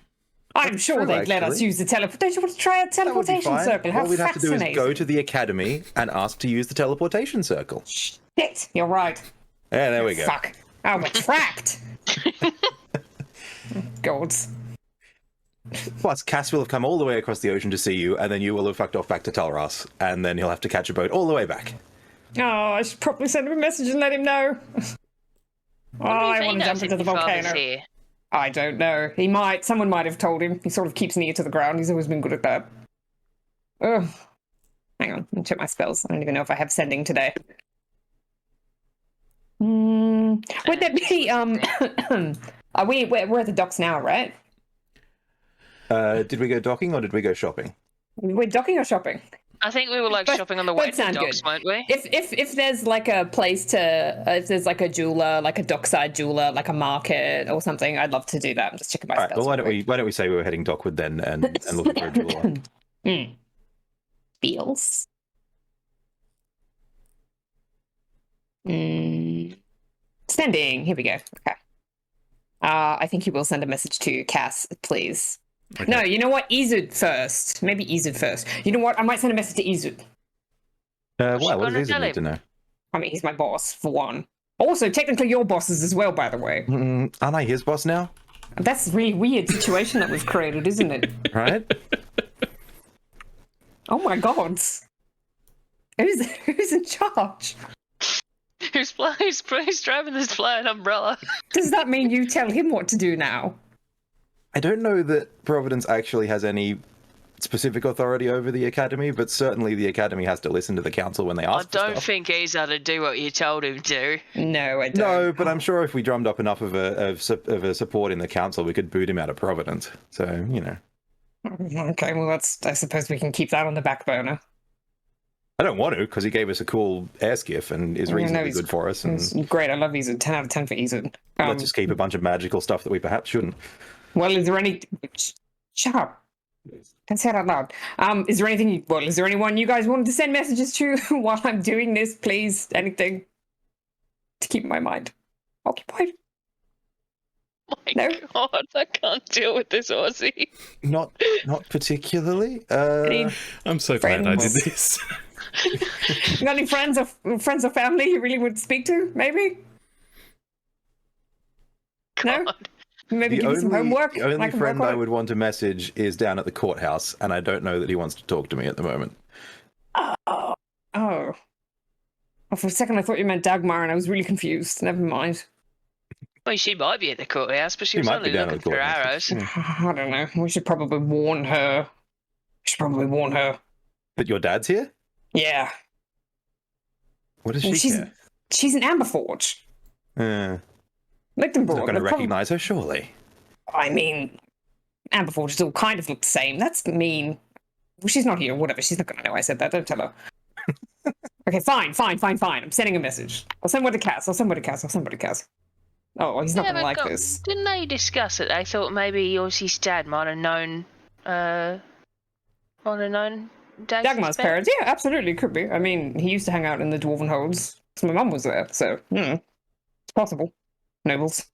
I'm sure true, they'd let us actually. use the teleportation. Want to try a That would be teleportation fine. circle? How All we'd have to do is fascinating. go to the academy and ask to use the teleportation circle. Shit, you're right. Yeah, there we go. Fuck. Oh, we're trapped. Gods. Plus, Cass will have come all the way across the ocean to see you, and then you will have fucked off back to Talras, and then he'll have to catch a boat all the way back. Oh, I should probably send him a message and let him know. Oh, I want to jump into the volcano. Here. I don't know. He might. Someone might have told him. He sort of keeps an ear to the ground. He's always been good at that. Ugh. Hang on. Let me check my spells. I don't even know if I have sending today. Would there be are we're at the docks now, right? Did we go docking or did we go shopping? We're docking or shopping? I think we were like But- shopping on the way but to the sound docks, good. weren't we? If there's like a place to if there's like a jeweler, like a dockside jeweler, like a market or something, I'd love to do that. I'm just checking my All right. spells. Well, real why don't we say we were heading dockward then and looking for a jeweler? quick. Feels. Sending. Here we go. Okay. I think you will send a message to Cass, please. Okay. No, you know what? Izud first. Maybe Izud first. You know what? I might send a message to Izud. Why? What gonna does tell he need to know? I mean, he's my boss, for one. Also, technically, your bosses as well, by the way. Aren't I his boss now? That's a really weird situation that we've created, isn't it? Right? Oh my god. Who's in charge? Who's driving this flying umbrella? Does that mean you tell him what to do now? I don't know that Providence actually has any specific authority over the academy, but certainly the academy has to listen to the council when they I ask for don't stuff. think he's had to do what you told him to. No, I don't. No, but I'm sure if we drummed up enough of a support in the council, we could boot him out of Providence. So, you know. Okay, well, I suppose we can keep that on the back burner. I don't want to, because he gave us a cool air skiff and is Yeah, no, reasonably he's- good for us. And It's great, I love Izud. 10 out of 10 for Izud. let's just keep a bunch of magical stuff that we perhaps shouldn't. Well, is there any... Shut up. Don't say it out loud. Is there anything... Well, is there anyone you guys wanted to send messages to while I'm doing this, please? Anything to keep my mind occupied? My No. God, I can't deal with this Aussie. Not particularly. Any, I'm so glad I did Friends. this. you got any friends or family you really would speak to, maybe? No? God. Maybe The give you some homework? the only can friend work I on it? would want to message is down at the courthouse, and I don't know that he wants to talk to me at the moment. Oh. Oh, for a second I thought you meant Dagmar and I was really confused. Never mind. Well, she might be at the courthouse, but she She was might only be down at looking the for courthouse. arrows. I don't know. We should probably warn her. But your dad's here? Yeah. What does Well, she care? she's an Amberforge. Lichtenborg. He's not going to they're prob- recognise her, surely. I mean, Amberforges all kind of look the same. That's mean. Well, she's not here. Whatever. She's not going to know I said that. Don't tell her. Okay, fine. I'm sending a message. I'll send one to Cass. Oh, he's not Yeah, gonna but like this. didn't they discuss it? I thought maybe Yossi's dad might have known. Dagmar's parents, yeah, absolutely, could be. I mean, he used to hang out in the Dwarven Holds. So my mum was there, so it's possible. Nobles.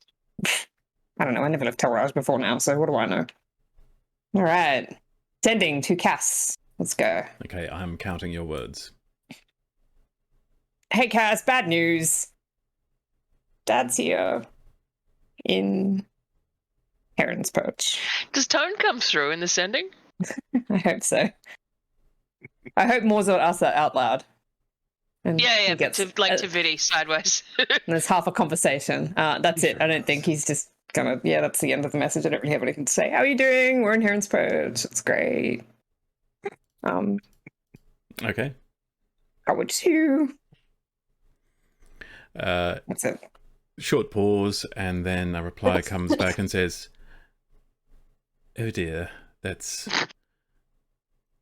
I don't know. I never left Telraj before now, so what do I know? All right, sending to Cass. Let's go. Okay, I'm counting your words. Hey, Cass, bad news. Dad's here in Heron's Perch. Does tone come through in the sending? I hope so. I hope Morzor asks that out loud. And Yeah, he but gets, to Vidi sideways. and there's half a conversation. That's it. I don't think he's just gonna. Yeah, that's the end of the message. I don't really have anything to say. How are you doing? We're in Heron's Perch. It's great. Okay. How would you? Uh, That's it. short pause, and then a reply comes back and says, "Oh dear, that's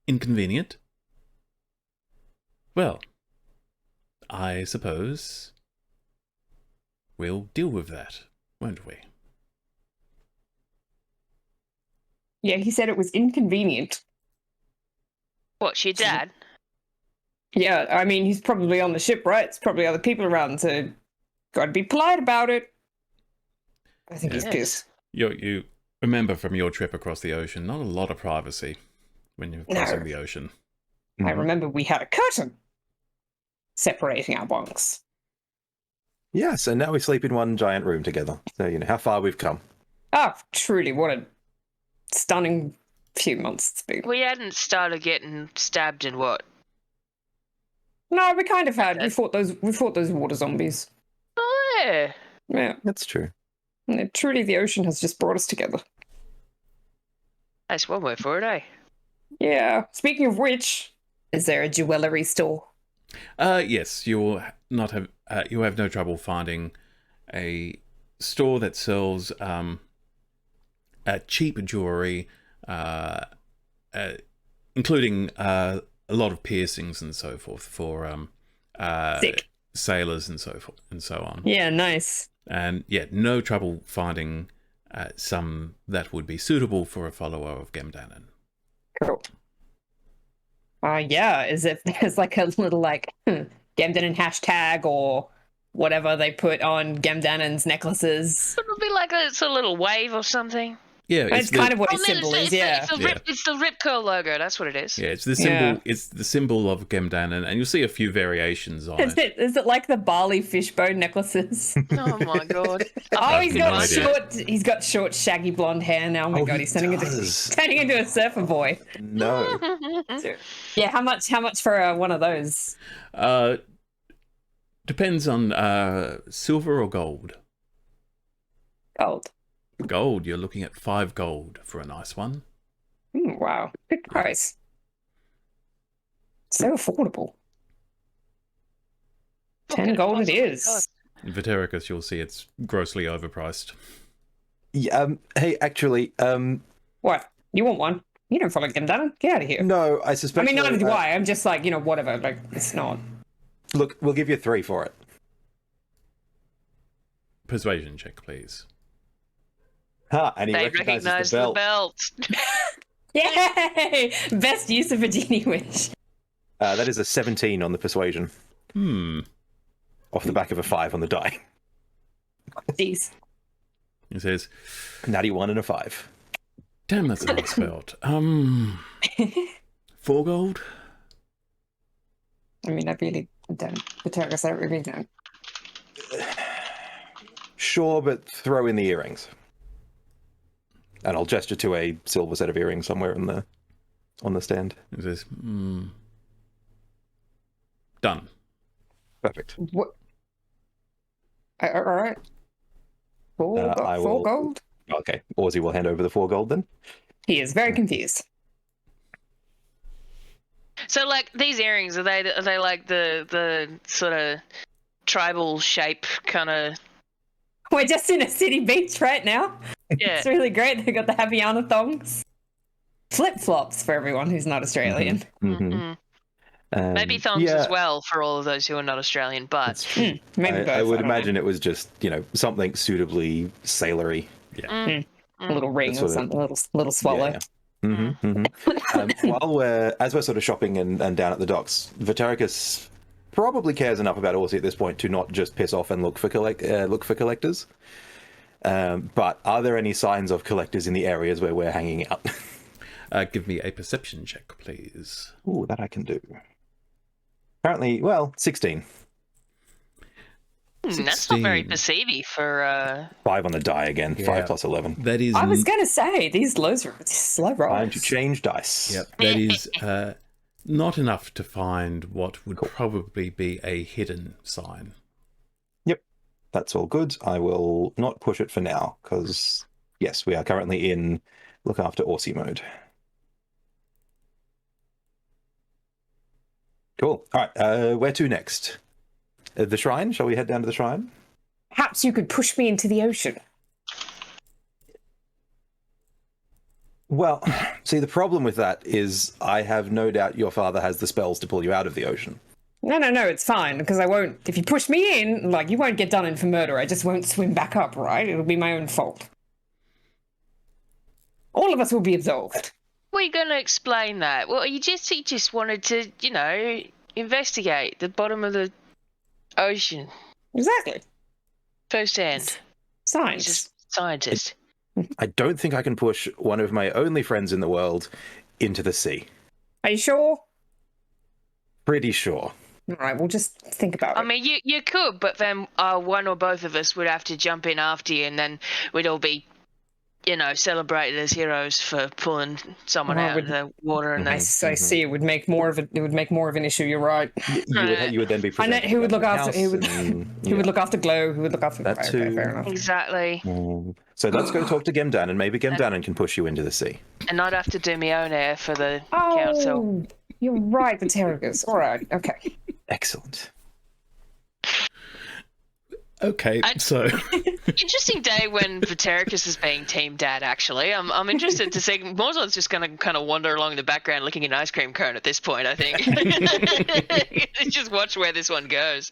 inconvenient. Well, I suppose we'll deal with that, won't we?" Yeah, he said it was inconvenient. What's your dad? Yeah, I mean, he's probably on the ship, right? It's probably other people around, so gotta be polite about it. I think he's Yes. pissed. You remember from your trip across the ocean, not a lot of privacy when you're crossing the ocean. I Mhm. remember we had a curtain separating our bunks. Yes, and now we sleep in one giant room together. So, you know, how far we've come. Oh, truly, what a stunning few months it's been. We hadn't started getting stabbed in what? No, we kind of had. We fought those water zombies. Oh, yeah. Yeah. That's true. And truly, the ocean has just brought us together. That's one word for it, eh? Yeah. Speaking of which, is there a jewellery store? Yes, you will not have. You have no trouble finding a store that sells cheap jewelry, including a lot of piercings and so forth for Sick. sailors and so forth and so on. Yeah, nice. And yeah, no trouble finding some that would be suitable for a follower of Gemdanen. Cool. Yeah, is if there's like a little like Gemdanen hashtag or whatever they put on Gemdanen's necklaces. It'll be like a sort of little wave or something. Yeah, It's kind of what his symbol is, yeah. It's the Rip Curl logo, that's what it is. Yeah, it's the symbol. Yeah. It's the symbol of Gemdanen, and you'll see a few variations on Is it like the barley fishbone necklaces? Oh my god. Oh, he's no got idea. he's got short, shaggy blonde hair now. Oh my god, he he's turning does. into a surfer boy. No. Yeah, how much for one of those? Depends on silver or gold. Gold. Gold, you're looking at 5 gold for a nice one. Wow, good price. So affordable. 10 gold it is. In Vitericus, you'll see it's grossly overpriced. Yeah, hey, actually, What? You want one? You don't follow them, Dana. Get out of here. no, I I suspect. mean, neither do I. I'm just like, whatever. Like, it's not. Look, we'll give you 3 for it. Persuasion check, please. And he They recognizes recognise the the belt. belt. Yay! Best use of a genie wish. That is a 17 on the persuasion, off the back of a 5 on the die. Jeez. He says, Natty 1 and a 5. "Damn, that's a nice belt. 4 gold? I mean, I really don't. The Turkish, I really don't. Sure, but throw in the earrings. And I'll gesture to a silver set of earrings somewhere on the stand. He says, done. Perfect. What? All right. Four gold? Okay, Ozzy will hand over the 4 gold then. He is very confused. So, like, these earrings, are they like the sort of tribal shape kind of? We're just in a city beach right now. Yeah. It's really great. They got the Haviana thongs. Flip flops for everyone who's not Australian. Mhm. Mm. Maybe thongs as well for all of those who are not Australian, but Maybe both. I would don't know. imagine it was just, something suitably sailory. A little ring or sort of- something, a little swallow. As we're sort of shopping and down at the docks, Vitericus probably cares enough about Orsi at this point to not just piss off and look for collectors. But are there any signs of collectors in the areas where we're hanging out? Give me a perception check, please. Ooh, that I can do. Apparently, 16. That's not very perceivy for 5 on the die again. 5 plus 11. That is. I was gonna say these lows are slow rolls. Time to change dice. Yep, that is not enough to find what would probably be a hidden sign. Yep, that's all good. I will not push it for now because, yes, we are currently in look after Orsi mode. Cool. All right, where to next? The shrine? Shall we head down to the shrine? Perhaps you could push me into the ocean. Well, see, the problem with that is I have no doubt your father has the spells to pull you out of the ocean. No, it's fine, because I won't... If you push me in, you won't get done in for murder. I just won't swim back up, right? It'll be my own fault. All of us will be absolved. We're going to explain that. Well, he just wanted to, investigate the bottom of the ocean Exactly. firsthand. Science. He's a scientist. I don't think I can push one of my only friends in the world into the sea. Are you sure? Pretty sure. All right, we'll just think about it. I mean, you could, but then one or both of us would have to jump in after you, and then we'd all be, celebrated as heroes for pulling someone out of the water. And I see. It would make more of an issue. You're right. You would then be. I know who would look after. Who would look after Glow? Who would look after? That too. Okay, fair enough. Exactly. So let's go talk to Gemdan, and maybe Gemdan can push you into the sea. And I'd have to do my own hair for the council. You're right, the Terriers. All right, okay. Excellent. Okay, so Interesting day when Vitericus is being team dad. Actually, I'm interested to see. Morzon's just going to kind of wander along in the background, licking an ice cream cone at this point. I think just watch where this one goes.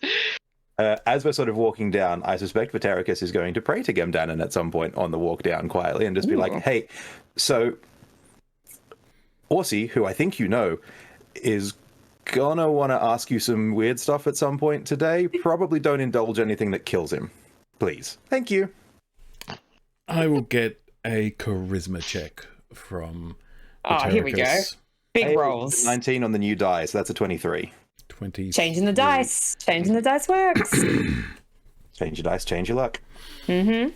As we're sort of walking down, I suspect Vitericus is going to pray to Gemdanen at some point on the walk down quietly and just be like, "Hey, so Orsi, who I think you know, is gonna want to ask you some weird stuff at some point today. Probably don't indulge anything that kills him. Please. Thank you." I will get a charisma check from Here we go. Vitericus. Big rolls. 19 on the new die, so that's a 23. 20. Changing the dice. Changing the dice works. Change your dice, change your luck. Man,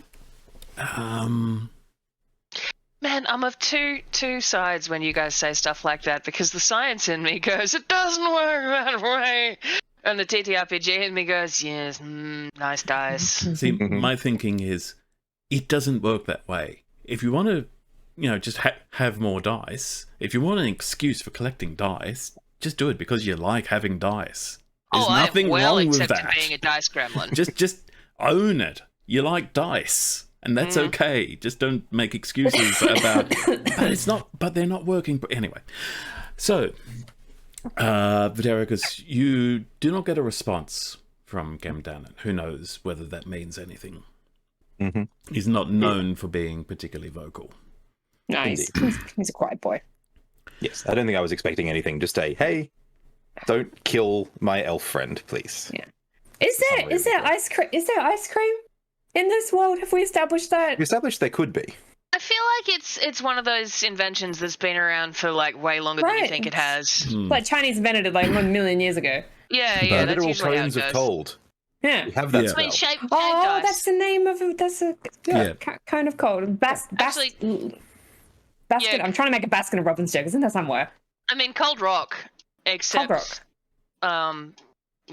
I'm of two sides when you guys say stuff like that, because the science in me goes, it doesn't work that way. And the TTRPG in me goes, yes, nice dice. See, my thinking is, it doesn't work that way. If you want to, just have more dice, if you want an excuse for collecting dice, just do it because you like having dice. There's nothing wrong with that. Being a dice gremlin. Just own it. You like dice. And that's okay. Just don't make excuses about. But they're not working. Anyway, so Vitericus, you do not get a response from Gemdanen. Who knows whether that means anything? He's not known for being particularly vocal. Nice. He's a quiet boy. Yes, I don't think I was expecting anything. Just say, "Hey, don't kill my elf friend, please." Yeah. Is there ice cream? Is there ice cream in this world? Have we established that? We established there could be. I feel like it's one of those inventions that's been around for way longer than you think it has. Like Chinese invented it 1 million years ago. Yeah, that's literal usually how it cones of goes. cold. Yeah. We have that Yeah. spell. Shape Oh, dice. that's the name of it. That's a kind of cold. Baskin. Yeah. I'm trying to make a Baskin and Robbins joke. Isn't that somewhere? I mean, Cold Rock, except Cold Rock.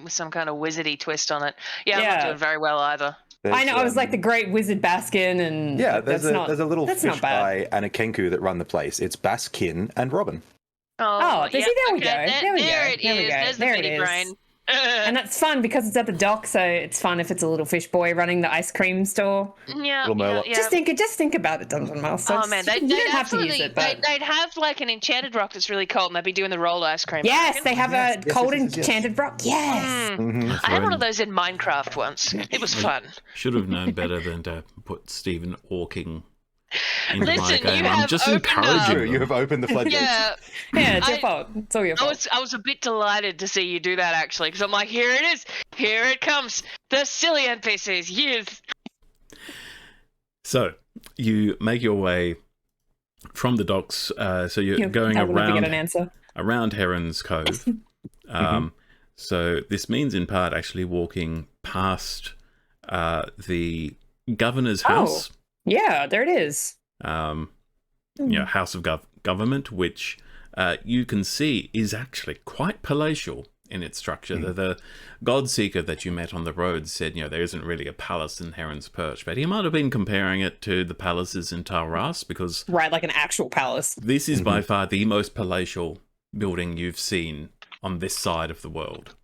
With some kind of wizardy twist on it. Yeah, I'm Yeah. not doing very well either. I know. I was like the Great Wizard Baskin, and Yeah, there's that's a little that's fish not bad. guy and a Kenku that run the place. It's Baskin and Robin. Oh, there we go. There we go. There it There we is. go. There's the There it mini is. brain. And that's fun because it's at the dock, so it's fun if it's a little fish boy running the ice cream store. Yeah, Little Merlot. yeah. Just think about it, Dungeon Master. Oh man, you don't have to use it, but they'd have like an enchanted rock that's really cold, and they'd be doing the rolled ice cream. yes, they have Yes, a yes, cold yes, yes. enchanted rock. Yes. Mhm. I had one of those in Minecraft once. It was fun. Should have known better than to put Stephen Hawking into my Listen, game. you I'm have just opened encouraging True, you have opened the floodgates. Yeah, Yeah, it's your I- fault. It's all your I fault. was a bit delighted to see you do that actually, because I'm like, here it is, here it comes, the silly NPCs. Yes. So you make your way from the docks. So you're going I will never get an around answer. Heron's Cove. So this means in part actually walking past the governor's house. Yeah, there it is. House of Government, which you can see is actually quite palatial in its structure. The Godseeker that you met on the road said, there isn't really a palace in Heron's Perch, but he might have been comparing it to the palaces in Talras, because Right, like an actual palace. this is by far the most palatial building you've seen on this side of the world.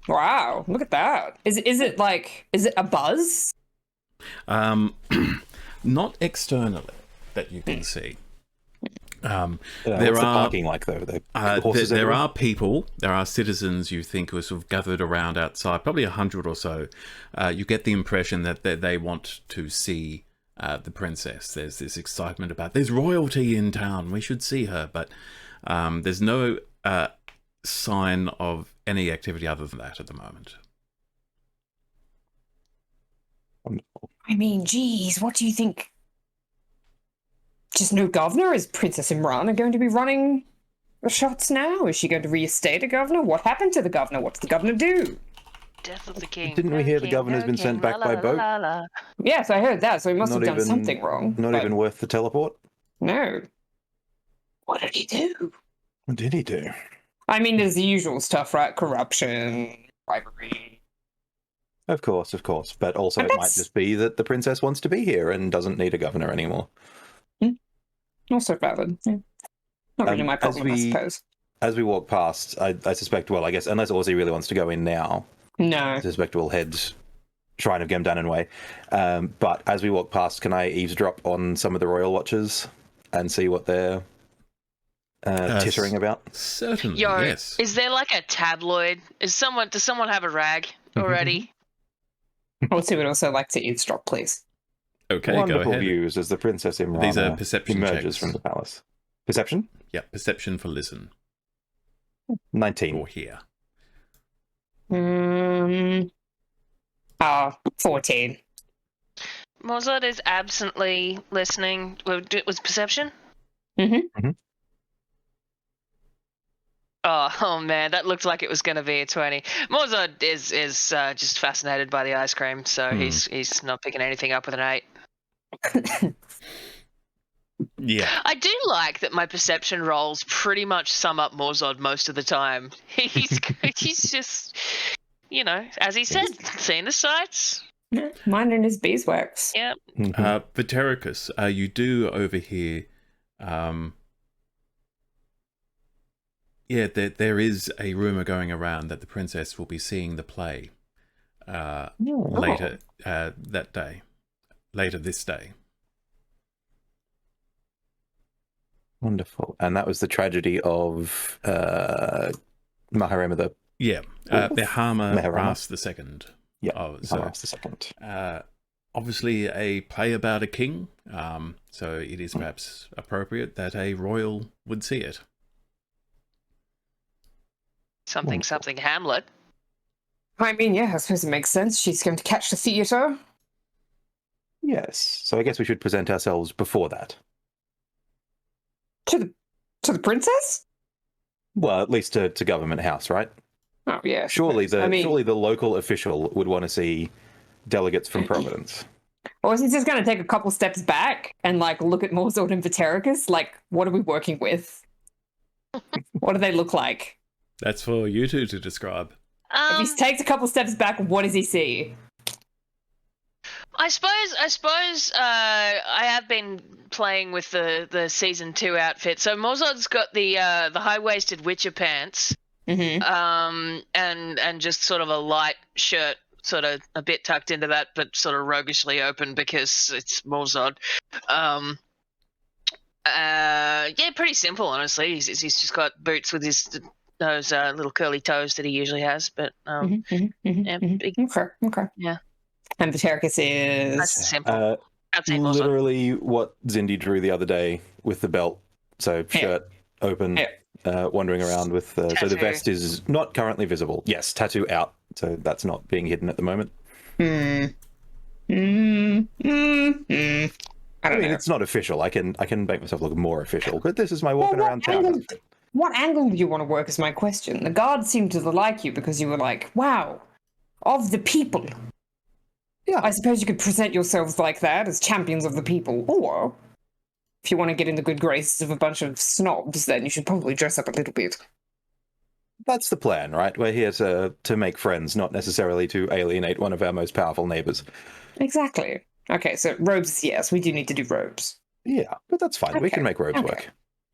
Wow, look at that. Is it a buzz? Not externally that you can see. What's There the are parking like though? The horses there everywhere? are people, there are citizens you think who are sort of gathered around outside, probably 100 or so. You get the impression that they want to see the princess. There's this excitement about there's royalty in town, we should see her, but there's no sign of any activity other than that at the moment. Wonderful. I mean, geez, what do you think? Just no governor? Is Princess Imran going to be running the shots now? Is she going to reinstate a governor? What happened to the governor? What's the governor do? Death of the king. Didn't we hear the governor's been sent back by boat? Yes, I heard that, so he must Not have done even- something wrong. Not but even worth the teleport. No. What did he do? What did he do? I mean, there's the usual stuff, right? Corruption, bribery. Of course. But also And it might that's- just be that the princess wants to be here and doesn't need a governor anymore. Also valid. Yeah. Not really my as problem, I we- suppose. As we walk past, I suspect, well, I guess, unless Aussie really wants to go in now, No. I suspect we'll head Shrine of Gemdanen way. But as we walk past, can I eavesdrop on some of the royal watchers and see what they're tittering about? Certainly, Yo, yes. is there like a tabloid? Does someone have a rag already? I would also like to eavesdrop, please. Okay, Wonderful go ahead. views as the Princess Imrana These are perception emerges checks. from the palace. Perception? Yeah, perception for listen 19. or hear. 14. Mozart is absently listening. Was perception? Mm-hmm. Oh man, that looked like it was going to be a 20. Mozart is just fascinated by the ice cream, so he's not picking anything up with an 8. Yeah. I do like that my perception rolls pretty much sum up Mozart most of the time. He's just, as he said, seeing the sights. Minding his beeswax. Yeah. Vatericus, you do overhear. There is a rumor going around that the princess will be seeing the play later that day, later this day. Wonderful. And that was the tragedy of Maharema the... Yeah, Behama Mehrama. Ras II. Yeah, Oh, Maharem the second. Obviously a play about a king, so it is perhaps appropriate that a royal would see it. Something Hamlet. I mean, yeah, I suppose it makes sense. She's going to catch the theatre. Yes. So I guess we should present ourselves before that. To the princess? Well, at least to Government House, right? Oh, yeah. Surely I mean, the local official would want to see delegates from Providence. or since he's going to take a couple steps back and, look at Morzord and Vatericus, what are we working with? What do they look like? That's for you two to describe. If he takes a couple steps back, what does he see? I suppose I have been playing with the season 2 outfit. So Mozart's got the high-waisted Witcher pants, and just sort of a light shirt, sort of a bit tucked into that, but sort of roguishly open because it's Morzod. Yeah, pretty simple, honestly. He's just got boots with those little curly toes that he usually has, but yeah, big, Okay. yeah, And Vitericus that's is simple. I'd say Morzod. Literally what Zindy drew the other day with the belt. So shirt open, wandering around with. So the Tattoo. vest is not currently visible. Yes, tattoo out. So that's not being hidden at the moment. I don't mean, know. it's not official. I can make myself look more official, but this is my walking around town outfit. What angle do you want to work is my question. The guards seemed to like you because you were like, wow, of the people. Yeah. I suppose you could present yourselves like that, as champions of the people. Or, if you want to get in the good graces of a bunch of snobs, then you should probably dress up a little bit. That's the plan, right? We're here to make friends, not necessarily to alienate one of our most powerful neighbors. Exactly. Okay, so robes, yes, we do need to do robes. Yeah, but that's fine. We Okay, can make robes work.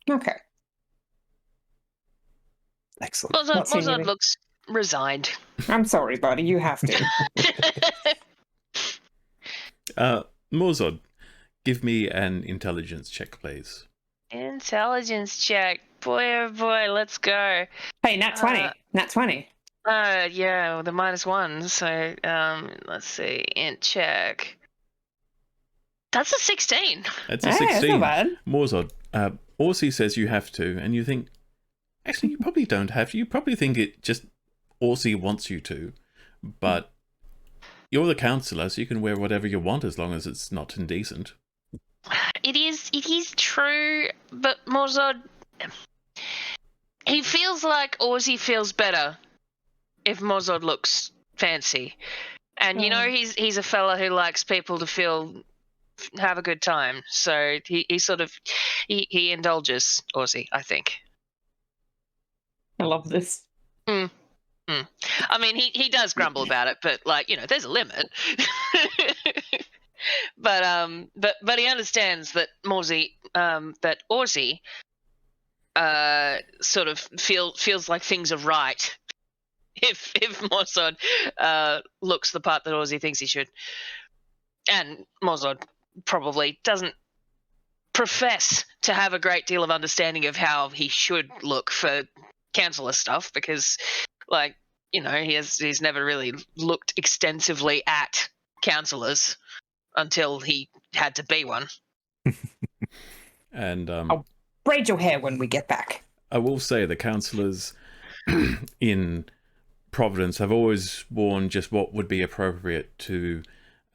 Okay. Excellent. Morzod looks resigned. I'm sorry, buddy, you have to. Morzod, give me an intelligence check, please. Intelligence check. Boy, oh boy, let's go. Hey, nat 20. Nat 20. Yeah, well, the -1. So, let's see. Int check. That's a 16. That's a Hey, 16. that's not bad. Morzod, Orsi says you have to, and you think, actually, you probably don't have to. You probably think it just Orsi wants you to, but you're the counselor, so you can wear whatever you want as long as it's not indecent. It is true, but Morzod, he feels like Orsi feels better if Morzod looks fancy. And, you know, he's a fella who likes people to have a good time. So he sort of, he indulges Orsi, I think. I love this. I mean, he does grumble about it, but, like, you know, there's a limit. But he understands that Orsi sort of feels like things are right if Morzod looks the part that Orsi thinks he should. And Morzod probably doesn't profess to have a great deal of understanding of how he should look for counselor stuff because, like, you know, he's never really looked extensively at counselors until he had to be one. And I'll braid your hair when we get back. I will say the counselors in Providence have always worn just what would be appropriate to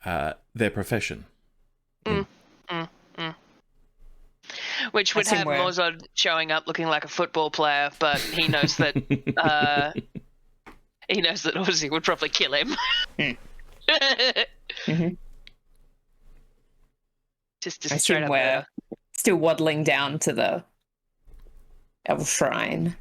their profession. Which would have Morzod showing up looking like a football player, but he knows that Orsi would probably kill him. Just straight up we're still waddling down to the Elf Shrine.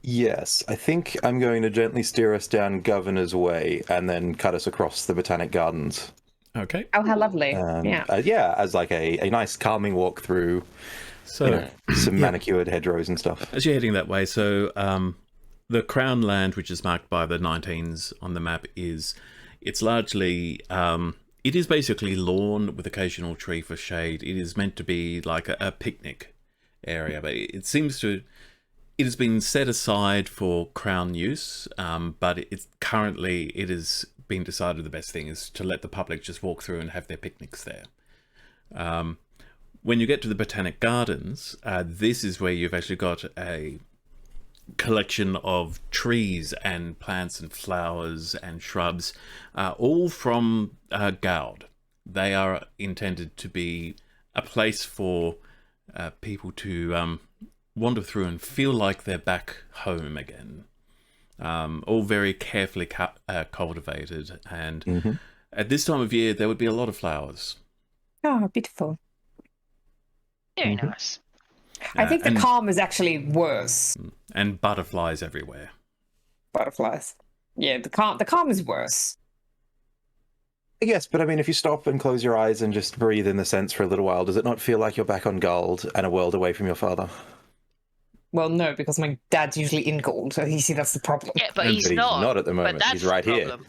Yes, I think I'm going to gently steer us down Governor's Way and then cut us across the Botanic Gardens. Okay. Oh, how lovely. Yeah, as like a nice calming walk through some manicured hedgerows and stuff. As you're heading that way, so the Crown Land, which is marked by the 19s on the map, it's largely, it is basically lawn with occasional tree for shade. It is meant to be like a picnic area, but it has been set aside for Crown use, but it has been decided the best thing is to let the public just walk through and have their picnics there. When you get to the Botanic Gardens, this is where you've actually got a collection of trees and plants and flowers and shrubs, all from Gaud. They are intended to be a place for people to wander through and feel like they're back home again. All very carefully cultivated, and at this time of year there would be a lot of flowers. Oh, beautiful. Very nice. I think the calm is actually worse. And butterflies everywhere. Butterflies. Yeah, the calm is worse. Yes, but I mean, if you stop and close your eyes and just breathe in the sense for a little while, does it not feel like you're back on Gold and a world away from your father? Well, no, because my dad's usually in gold, so you see that's the problem. Yeah, but And- he's But he's not. not at the But moment. that's He's right the here. problem.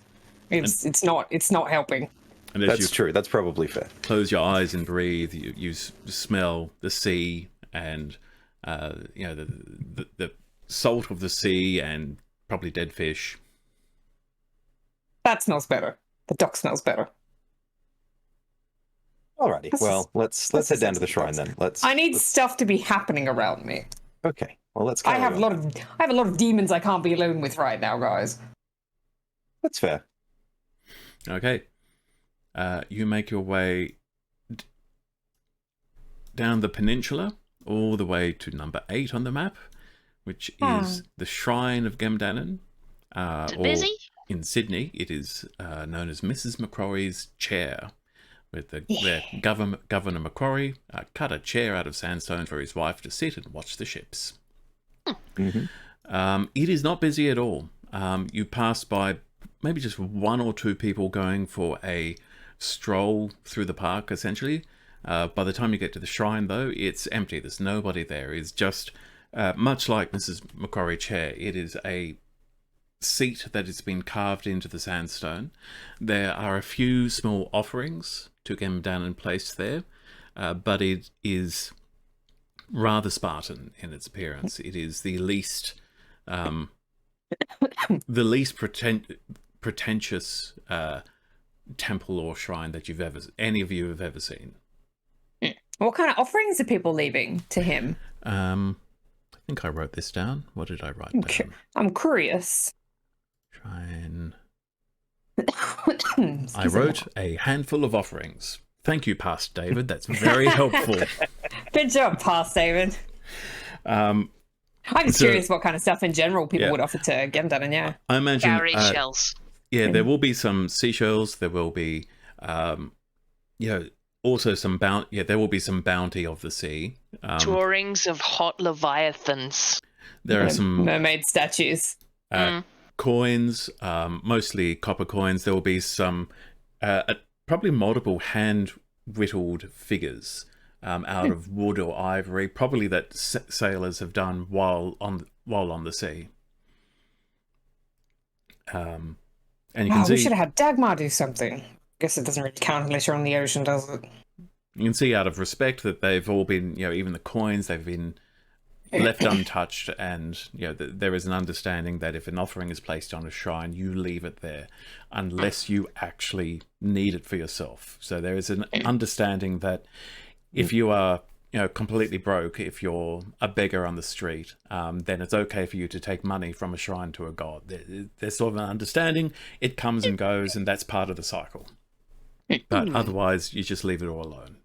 It's not helping. And as That's you true. That's probably fair. close your eyes and breathe, you smell the sea and the salt of the sea and probably dead fish. That smells better. The dock smells better. Alrighty. This Well, is- let's this head is down to the sensible. shrine then. Let's. I need stuff to be happening around me. Okay. Well, let's. I carry have on. I have a lot of demons I can't be alone with right now, guys. That's fair. Okay. You make your way down the peninsula all the way to number 8 on the map, which is the Shrine of Gemdanen. Is it or busy? in Sydney, it is known as Mrs. Macquarie's chair, with where Governor Macquarie cut a chair out of sandstone for his wife to sit and watch the ships. Mm-hmm. It is not busy at all. You pass by maybe just 1 or 2 people going for a stroll through the park, essentially. By the time you get to the shrine, though, it's empty. There's nobody there. It's just, much like Mrs. Macquarie chair, it is a seat that has been carved into the sandstone. There are a few small offerings to Gemdanen placed there, but it is rather Spartan in its appearance. It is the least pretentious temple or shrine that any of you have ever seen. What kind of offerings are people leaving to him? I think I wrote this down. What did I write down? I'm curious. Shrine. Excuse I me. wrote a handful of offerings. Thank you, Past David. That's very helpful. Good job, Past David. Um, I'm just So- curious what kind of stuff in general people Yeah. would offer to Gemdanen, yeah. I imagine. Gary shells. Yeah, there will be some seashells. There will be, also some bounty. Yeah, there will be some bounty of the sea. Drawings of hot leviathans. There are some mermaid statues. coins, mostly copper coins. There will be some, probably multiple hand-whittled figures out of wood or ivory, probably that sailors have done while on the sea. And you can Oh, we see should have had Dagmar do something. Guess it doesn't really count unless you're on the ocean, does it? you can see out of respect that they've all been, even the coins, they've been left untouched, and there is an understanding that if an offering is placed on a shrine, you leave it there unless you actually need it for yourself. So there is an understanding that if you are completely broke, if you're a beggar on the street, then it's okay for you to take money from a shrine to a god. There's sort of an understanding. It comes and goes, and that's part of the cycle. But otherwise, you just leave it all alone.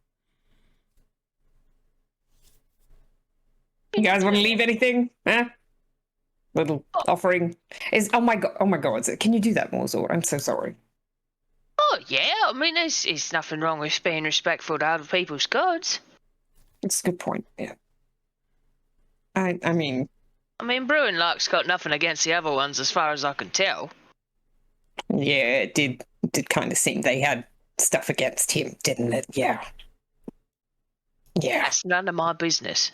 You guys want to leave anything? Little offering is. Oh my god! Can you do that, Morzor? I'm so sorry. Oh, yeah. I mean, there's nothing wrong with being respectful to other people's gods. It's a good point. Yeah. I mean, Brewing Luck's got nothing against the other ones as far as I can tell. yeah, it did kind of seem they had stuff against him, didn't it? Yeah. Yeah. That's none of my business.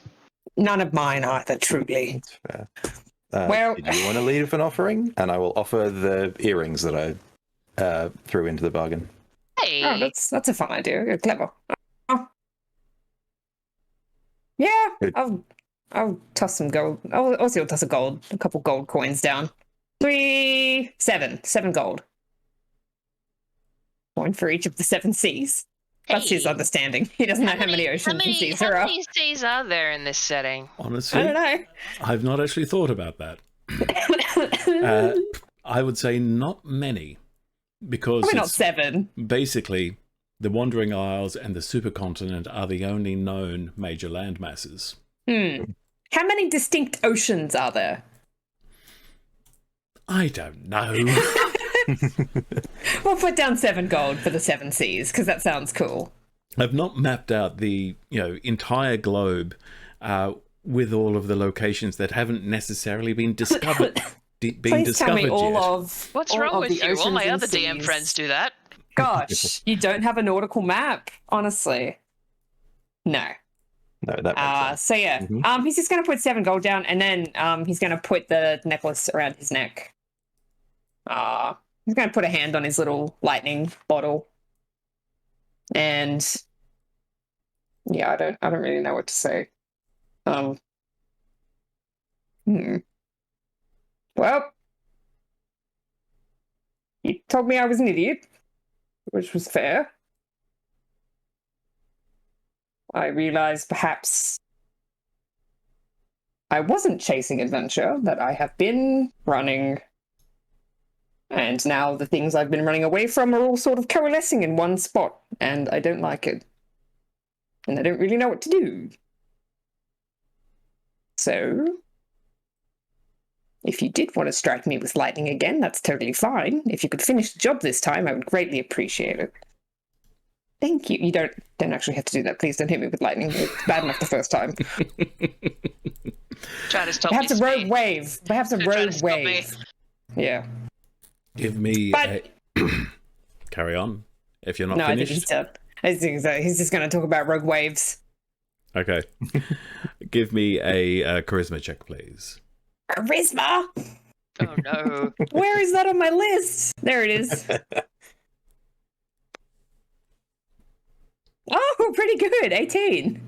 None of mine either, truly. That's fair. Well- Did you want to leave an offering? And I will offer the earrings that I threw into the bargain. Hey, Oh, that's a fun idea. You're clever. Oh. Yeah, Good. I'll toss some gold. I'll toss a couple gold coins down. 7 gold. 1 for each of the 7 seas. That's his Hey. understanding. He doesn't know how many oceans and seas there How are. many seas are there in this setting? Honestly, I don't know. I've not actually thought about that. I would say not many, because Probably not it's 7. basically the Wandering Isles and the supercontinent are the only known major land masses. How many distinct oceans are there? I don't know. We'll put down 7 gold for the 7 seas because that sounds cool. I've not mapped out the entire globe with all of the locations that haven't necessarily been discovered. Please tell me all yet. of What's all wrong of with the you? All oceans my and other DM seas. friends do that. Gosh, you don't have a nautical map, honestly. No. No, that makes sense. So yeah, Mhm. he's just gonna put 7 gold down, and then he's gonna put the necklace around his neck. He's gonna put a hand on his little lightning bottle, and yeah, I don't really know what to say. Well, you told me I was an idiot, which was fair. I realized perhaps I wasn't chasing adventure, that I have been running. And now the things I've been running away from are all sort of coalescing in one spot, and I don't like it. And I don't really know what to do. So, if you did want to strike me with lightning again, that's totally fine. If you could finish the job this time, I would greatly appreciate it. Thank you. You don't actually have to do that. Please don't hit me with lightning. It's bad enough the first time. Try to stop Perhaps me, a rogue Speed. wave. Perhaps a Don't try to rogue stop me. wave. Yeah. Give me But carry on if you're not no, I think he's finished. done. I think so. He's just going to talk about rogue waves. Okay. Give me a charisma check, please. Charisma. Oh no. Where is that on my list? There it is. Oh, pretty good. 18.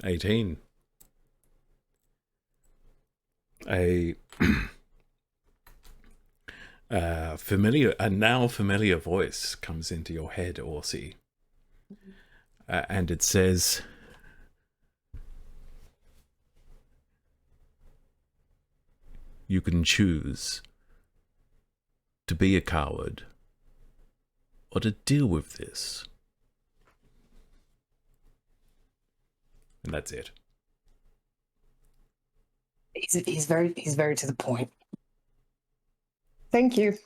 18. A now familiar voice comes into your head, Orsi, and it says, "You can choose to be a coward or to deal with this." And that's it. He's very to the point. Thank you.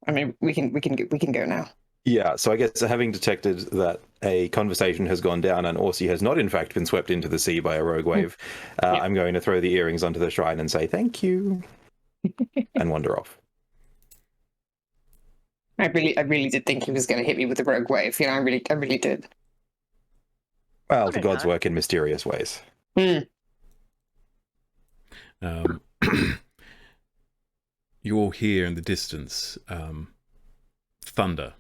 I mean, we can go now. Yeah, so I guess having detected that a conversation has gone down and Orsi has not in fact been swept into the sea by a rogue wave, I'm going to throw the earrings onto the shrine and say thank you and wander off. I really did think he was going to hit me with the rogue wave. You know, I really did. Well, I the don't gods know. work in mysterious ways. You all hear in the distance thunder,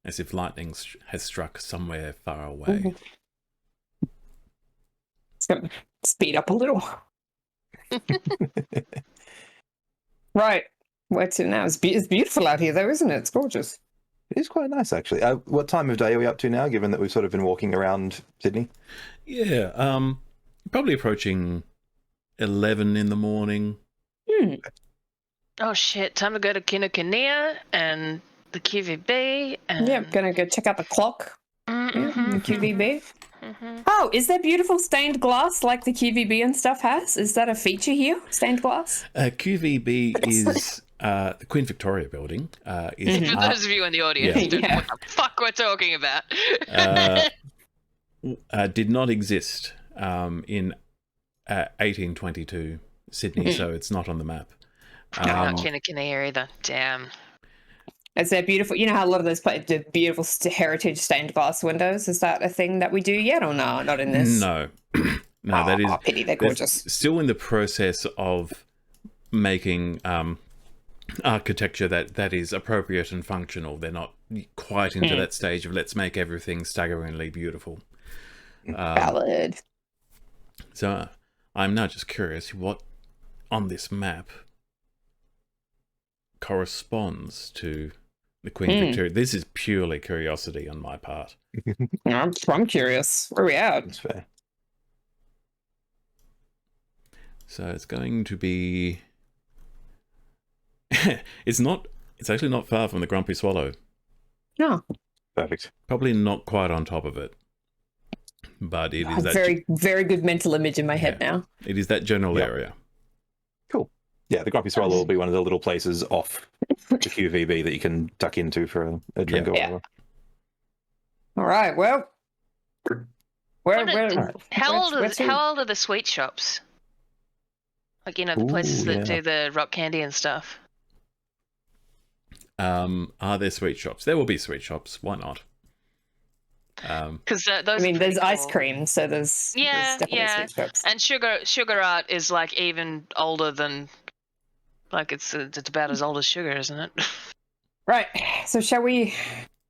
as if lightning has struck somewhere far away. It's going to speed up a little. Right. Where to now? It's beautiful out here, though, isn't it? It's gorgeous. It is quite nice, actually. What time of day are we up to now, given that we've sort of been walking around Sydney? Yeah, probably approaching 11 in the morning. Oh shit, time to go to Kinokania and the QVB and Yeah, gonna go check out the clock. Yeah, the QVB. Mm-hmm. Oh, is there beautiful stained glass like the QVB and stuff has? Is that a feature here? Stained glass? QVB is the Queen Victoria building. Is For those of you in the audience who don't know what the fuck we're talking about. did not exist in 1822 Sydney, so it's not on the map. Not Kinokania either. Damn. Is there beautiful? You know how a lot of those the beautiful heritage stained glass windows? Is that a thing that we do yet, or no? Not in this. No, no, that is pity. They're gorgeous. Still in the process of making architecture that is appropriate and functional. They're not quite into that stage of let's make everything staggeringly beautiful. Valid. So I'm now just curious what on this map corresponds to the Queen Victoria. This is purely curiosity on my part. I'm curious. Where are we at? That's fair. So it's going to be... It's actually not far from the Grumpy Swallow. No. Perfect. Probably not quite on top of it. But it is that very good mental image in my head now. It is that general area. Cool. Yeah, the Grumpy Swallow will be one of the little places off the QVB that you can duck into for a drink or whatever. All right. Well, How old are the sweet shops? Like, you know, the places that do the rock candy and stuff. Are there sweet shops? There will be sweet shops. Why not? Because those. I are mean, there's pretty ice cool. cream, so there's Yeah, definitely yeah. sweet shops. And sugar art is like even older than, like it's about as old as sugar, isn't it? Right. So shall we?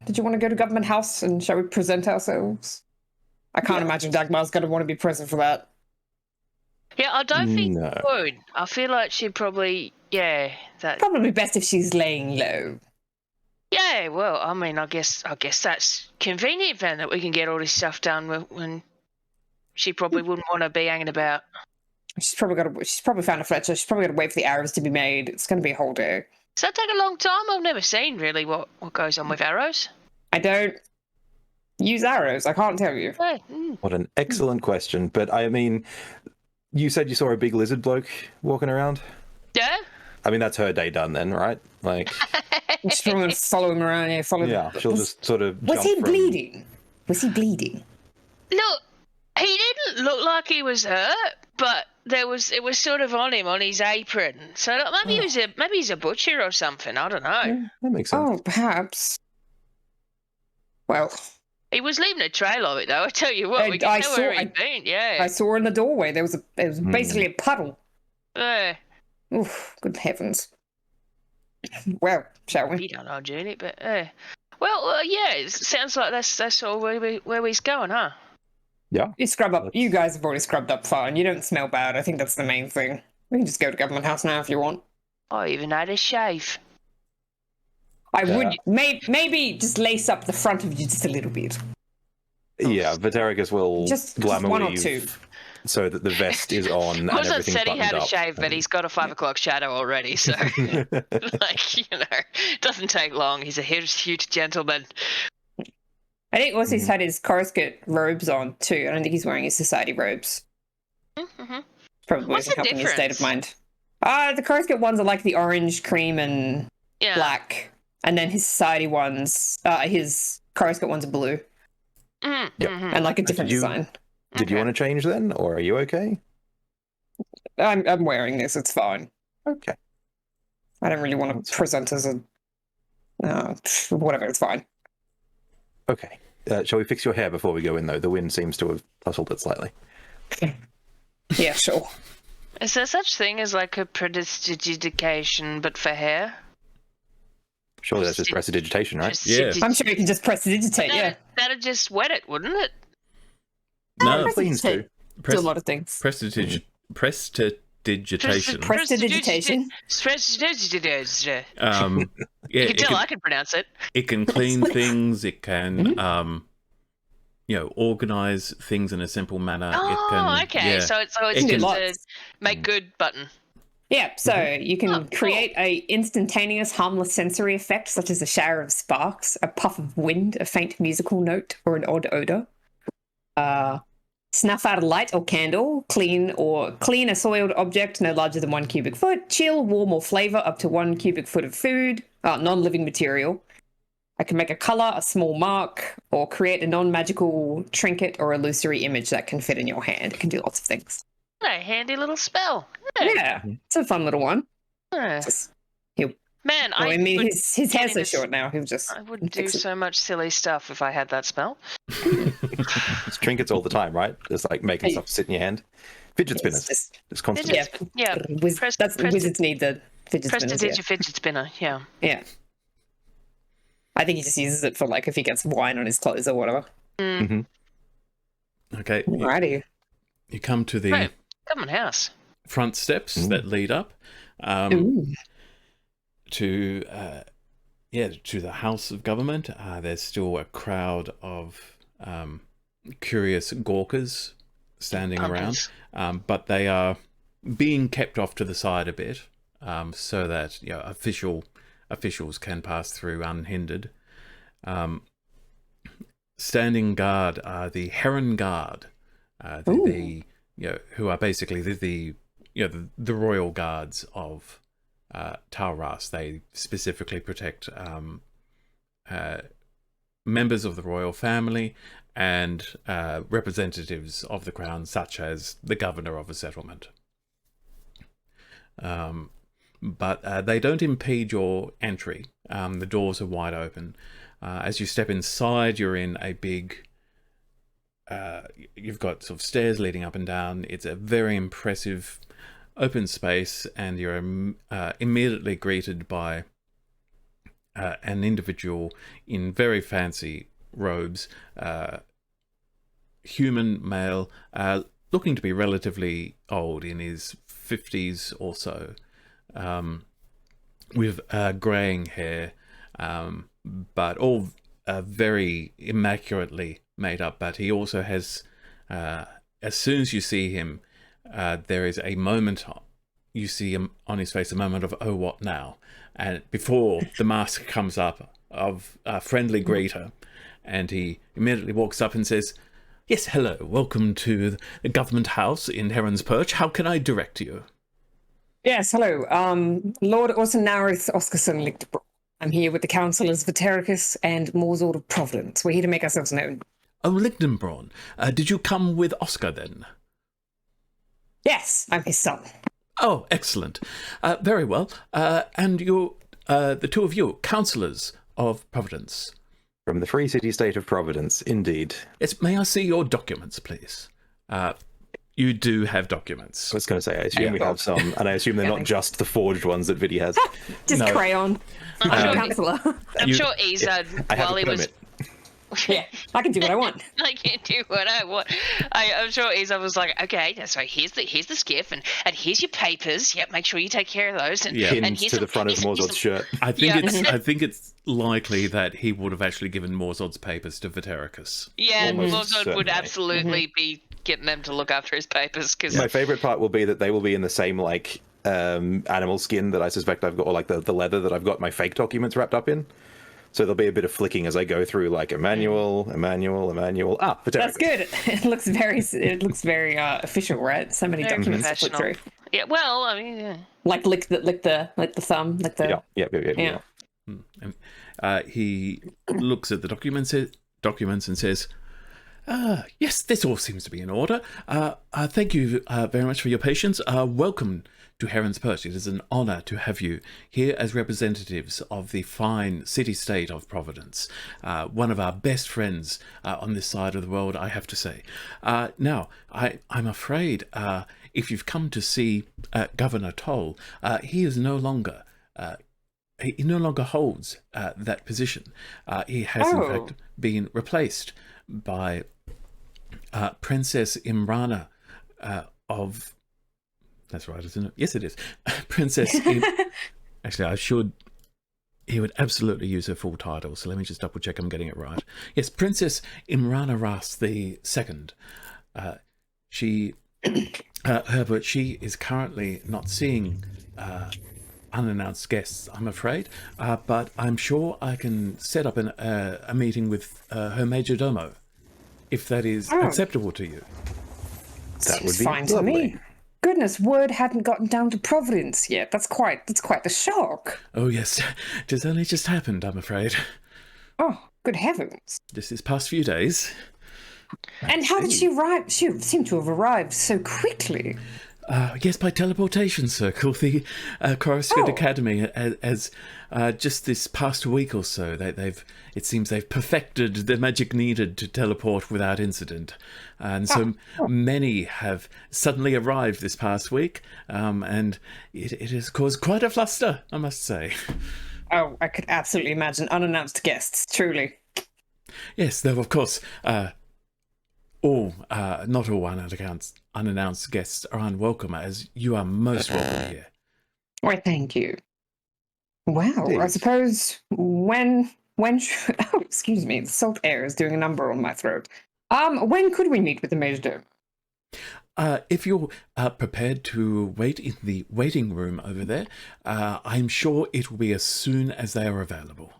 Did you want to go to Government House and shall we present ourselves? I can't imagine Dagmar's going to want to be present for that. Yeah, I don't think No. she would. I feel like she'd probably, that. Probably best if she's laying low. Yeah, well, I mean, I guess that's convenient then that we can get all this stuff done when she probably wouldn't want to be hanging about. She's probably found a Fletcher. She's probably got to wait for the arrows to be made. It's going to be a whole day. Does that take a long time? I've never seen really what goes on with arrows. I don't use arrows. I can't tell you. Yeah. What an excellent question. But I mean, you said you saw a big lizard bloke walking around? Yeah? I mean, that's her day done then, right? Like, She's probably going to follow him around. Yeah, yeah, she'll just sort of Was jump he from... bleeding? Was he bleeding? Look, he didn't look like he was hurt, but it was sort of on him on his apron. So maybe he's a butcher or something. I don't know. Yeah, that makes sense. Oh, perhaps. Well, He was leaving a trail of it, though. I tell you what, we can tell where he'd been. Yeah. I saw in the doorway there was basically a puddle. Yeah. Oof, good heavens. Well, shall we? We don't know, Julie, but well, yeah. It sounds like that's all where he's going, huh? Yeah. You scrub up. You guys have already scrubbed up fine. You don't smell bad. I think that's the main thing. We can just go to Government House now if you want. I even had a shave. I would maybe just lace up the front of you just a little bit. Yeah, Vatericus will Just glamour one or weave two. so that the vest is on and Wasn't everything's said he buttoned had a up. shave, but he's got a 5 o'clock shadow already, so like doesn't take long. He's a huge gentleman. I think also he's had his coruscant robes on too. I don't think he's wearing his society robes. Mm-hmm. Probably What's isn't the helping his state of difference? mind. The coruscant ones are like the orange, cream, and Yeah. black, and then his society ones, his coruscant ones are blue, Mm-hmm. Yep. Mm-hmm. and like a different you- design. Did you want to change then, or are you okay? I'm wearing this. It's fine. Okay. I don't really want to present as a. Whatever. It's fine. Okay. Shall we fix your hair before we go in, though? The wind seems to have tousled it slightly. Yeah, sure. Is there such thing as like a prestidigitation, but for hair? Surely that's just prestidigitation, right? Yeah. I'm sure you can just prestidigitate. Yeah, That'd just wet it, wouldn't it? No, Cleans too. do a lot of things. prestidigitation. Prestidigitation. Prestidigitation. Yeah, You can tell I can pronounce it. it can clean things. It can, organize things in a simple manner. Oh, it can, okay. Yeah. So it's It just can- a make good button. Yeah, so you can Oh, cool. create a instantaneous harmless sensory effect, such as a shower of sparks, a puff of wind, a faint musical note, or an odd odor. Snuff out a light or candle, clean a soiled object no larger than 1 cubic foot, chill, warm, or flavor up to 1 cubic foot of food, non-living material. I can make a color, a small mark, or create a non-magical trinket or illusory image that can fit in your hand. It can do lots of things. A handy little spell. Yeah, it's a fun little one. Yeah. Just, Man, I mean, would his hair's get so into- short now. He'll just I would do fix it. so much silly stuff if I had that spell. It's trinkets all the time, right? Just like making stuff sit in your hand. Fidget spinners. It's constant. Yeah. Yeah. That's wizards need the fidget spinners. Yeah. Prestidigit fidget spinner. Yeah. Yeah. I think he just uses it for like if he gets wine on his clothes or whatever. Okay. Alrighty. You come to the Right. Government house. front steps that lead up Ooh. to the House of Government. There's still a crowd of curious gawkers standing Pumpkins. around, but they are being kept off to the side a bit so that officials can pass through unhindered. Standing guard are the Heron Guard, who are basically the royal guards of Taurus. They specifically protect members of the royal family and representatives of the crown, such as the governor of a settlement. But they don't impede your entry. The doors are wide open. As you step inside, you're in a big you've got sort of stairs leading up and down. It's a very impressive open space, and you're immediately greeted by an individual in very fancy robes, human male, looking to be relatively old, in his 50s or so, with greying hair, but all very immaculately made up. But he also has, as soon as you see him, there is a moment, you see him on his face, a moment of, oh, what now? And before the mask comes up of a friendly greeter, and he immediately walks up and says, yes, hello, welcome to the government house in Heron's Perch. How can I direct you? Yes, hello. Lord Orsonaris Oscarson Lichtbro. I'm here with the councillors Vatericus and Morzord of Providence. We're here to make ourselves known. Oh, Lichtenbraun. Did you come with Oscar then? Yes, I'm his son. Oh, excellent. Very well. And you're, the two of you, councillors of Providence. From the Free City State of Providence, indeed. Yes, may I see your documents, please? You do have documents. I was going to say, I assume we have some, and I assume they're not just the forged ones that Viddy has. Just No. crayon. I'm a councillor. I'm sure Izzard, I have while a he was... permit. Yeah, I can do what I want. I can do what I want. I'm sure Izzard was like, okay, so here's the skiff, and here's your papers. Yep, make sure you take care of those. And, Yeah. and Pinned here's to the some- front of here's Morzod's some- shirt. I think Yeah. I think it's likely that he would have actually given Morzod's papers to Vatericus. Yeah, Almost Morzod would certainly. absolutely be getting them to look after his papers, because My favorite part will be that they will be in the same, like, animal skin that I suspect I've got, or like the leather that I've got my fake documents wrapped up in. So there'll be a bit of flicking as I go through, like, Emmanuel. Ah, Vatericus. That's good. It looks very official, right? So many Very documents to flick professional. through. yeah, well, I mean, yeah. Like lick the thumb, like the Yeah. Yeah. He looks at the documents and says, yes, this all seems to be in order. Thank you very much for your patience. Welcome to Heron's Perch. It is an honour to have you here as representatives of the fine city-state of Providence. One of our best friends on this side of the world, I have to say. Now, I'm afraid if you've come to see Governor Toll, he is no longer... he no longer holds that position. He has, in fact, been replaced by Princess Imrana of... That's right, isn't it? Yes, it is. Princess... Actually, he would absolutely use her full title, so let me just double-check I'm getting it right. Yes, Princess Imrana Ras II. Herbert, she is currently not seeing... unannounced guests, I'm afraid, but I'm sure I can set up a meeting with her major domo, if that is acceptable to you. That would Seems be fine to lovely. me. Goodness, word hadn't gotten down to Providence yet. That's quite the shock. Oh yes, it has only just happened, I'm afraid. Oh, good heavens! Just this past few days. And how did she arrive? She seemed to have arrived so quickly. Yes, by teleportation circle, the Coruscant Academy as just this past week or so, it seems they've perfected the magic needed to teleport without incident, and so many have suddenly arrived this past week, and it has caused quite a fluster, I must say. Oh, I could absolutely imagine unannounced guests. Truly. Yes, though of course, not all unannounced guests are unwelcome, as you are most welcome here. Why, thank you. Well, I Indeed. suppose when oh, excuse me, the salt air is doing a number on my throat. When could we meet with the major domo? If you're prepared to wait in the waiting room over there, I'm sure it will be as soon as they are available.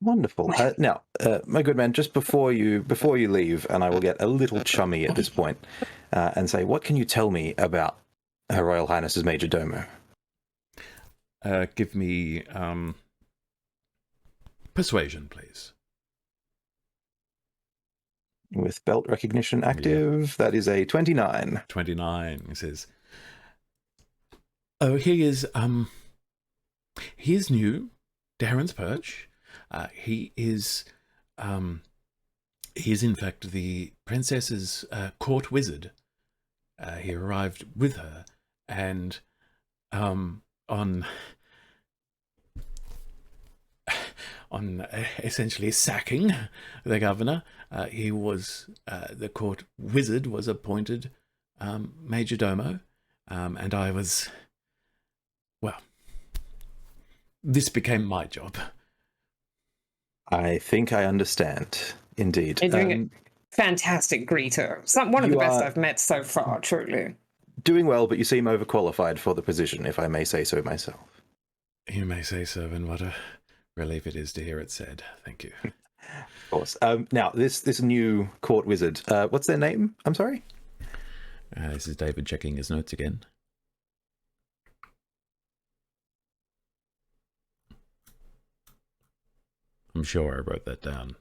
Wonderful. Now, my good man, just before you leave, and I will get a little chummy at this point, and say, what can you tell me about Her Royal Highness's major domo? Give me persuasion, please. With belt recognition active, that is a 29. 29, he says. Oh, he is new to Heron's Perch. He is He is, in fact, the princess's court wizard. He arrived with her, and on essentially sacking the governor, he was the court wizard was appointed major domo, and I was, well, this became my job. I think I understand. Indeed. You're doing a fantastic greeter. One of the best I've met so far, truly. Doing well, but you seem overqualified for the position, if I may say so myself. You may say so, and what a relief it is to hear it said. Thank you. Of course. Now, this new court wizard, what's their name? I'm sorry? This is David checking his notes again. I'm sure I wrote that down.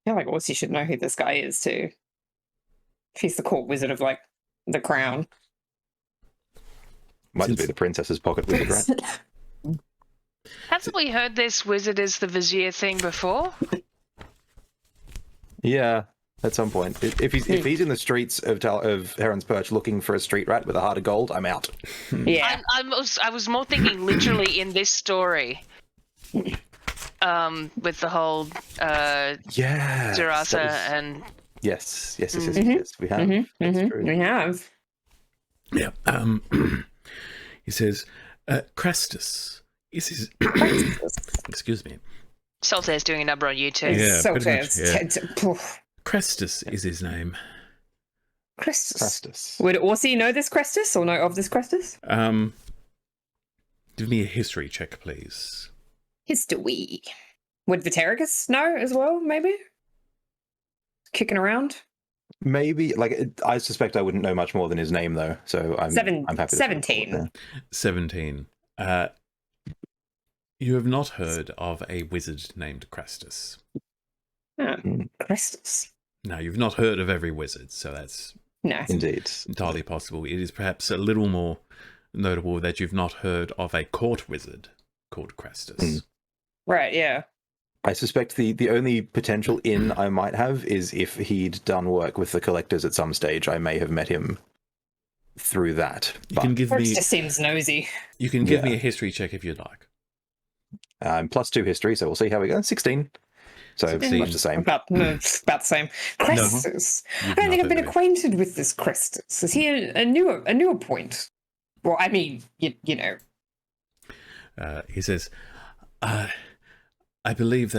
I feel like Aussie should know who this guy is too. If he's the court wizard of like the crown. Might just be the princess's pocket wizard, right? Haven't we heard this wizard is the vizier thing before? Yeah, at some point. If he's in the streets of Heron's Perch looking for a street rat with a heart of gold, I'm out. Yeah. I was more thinking literally in this story. With the whole Yeah. Zerasa and Yes, we have. That's true. We have. Yeah. He says, Crestus. This is. Excuse me. Saltaire's doing a number on YouTube. Yeah, So pretty much, yeah. Crestus. Crestus is his name. Crestus. Would Aussie know this Crestus or know of this Crestus? Give me a history check, please. History. Would Vitericus know as well, maybe? Kicking around? Maybe. I suspect I wouldn't know much more than his name, though. So I'm happy to 17. 17. You have not heard of a wizard named Crestus. Crestus. No, you've not heard of every wizard, so that's No. Indeed. entirely possible. It is perhaps a little more notable that you've not heard of a court wizard called Crestus. Right, yeah. I suspect the only potential in I might have is if he'd done work with the collectors at some stage. I may have met him through that. You can give me. Just seems nosy. You can give me a history check if you'd like. I'm +2 history, so we'll see how we go. 16. So 16. much the same. About the same. Crestus. I don't think I've been acquainted with this Crestus. Is he a newer point? Well, I mean, you know. He says, I believe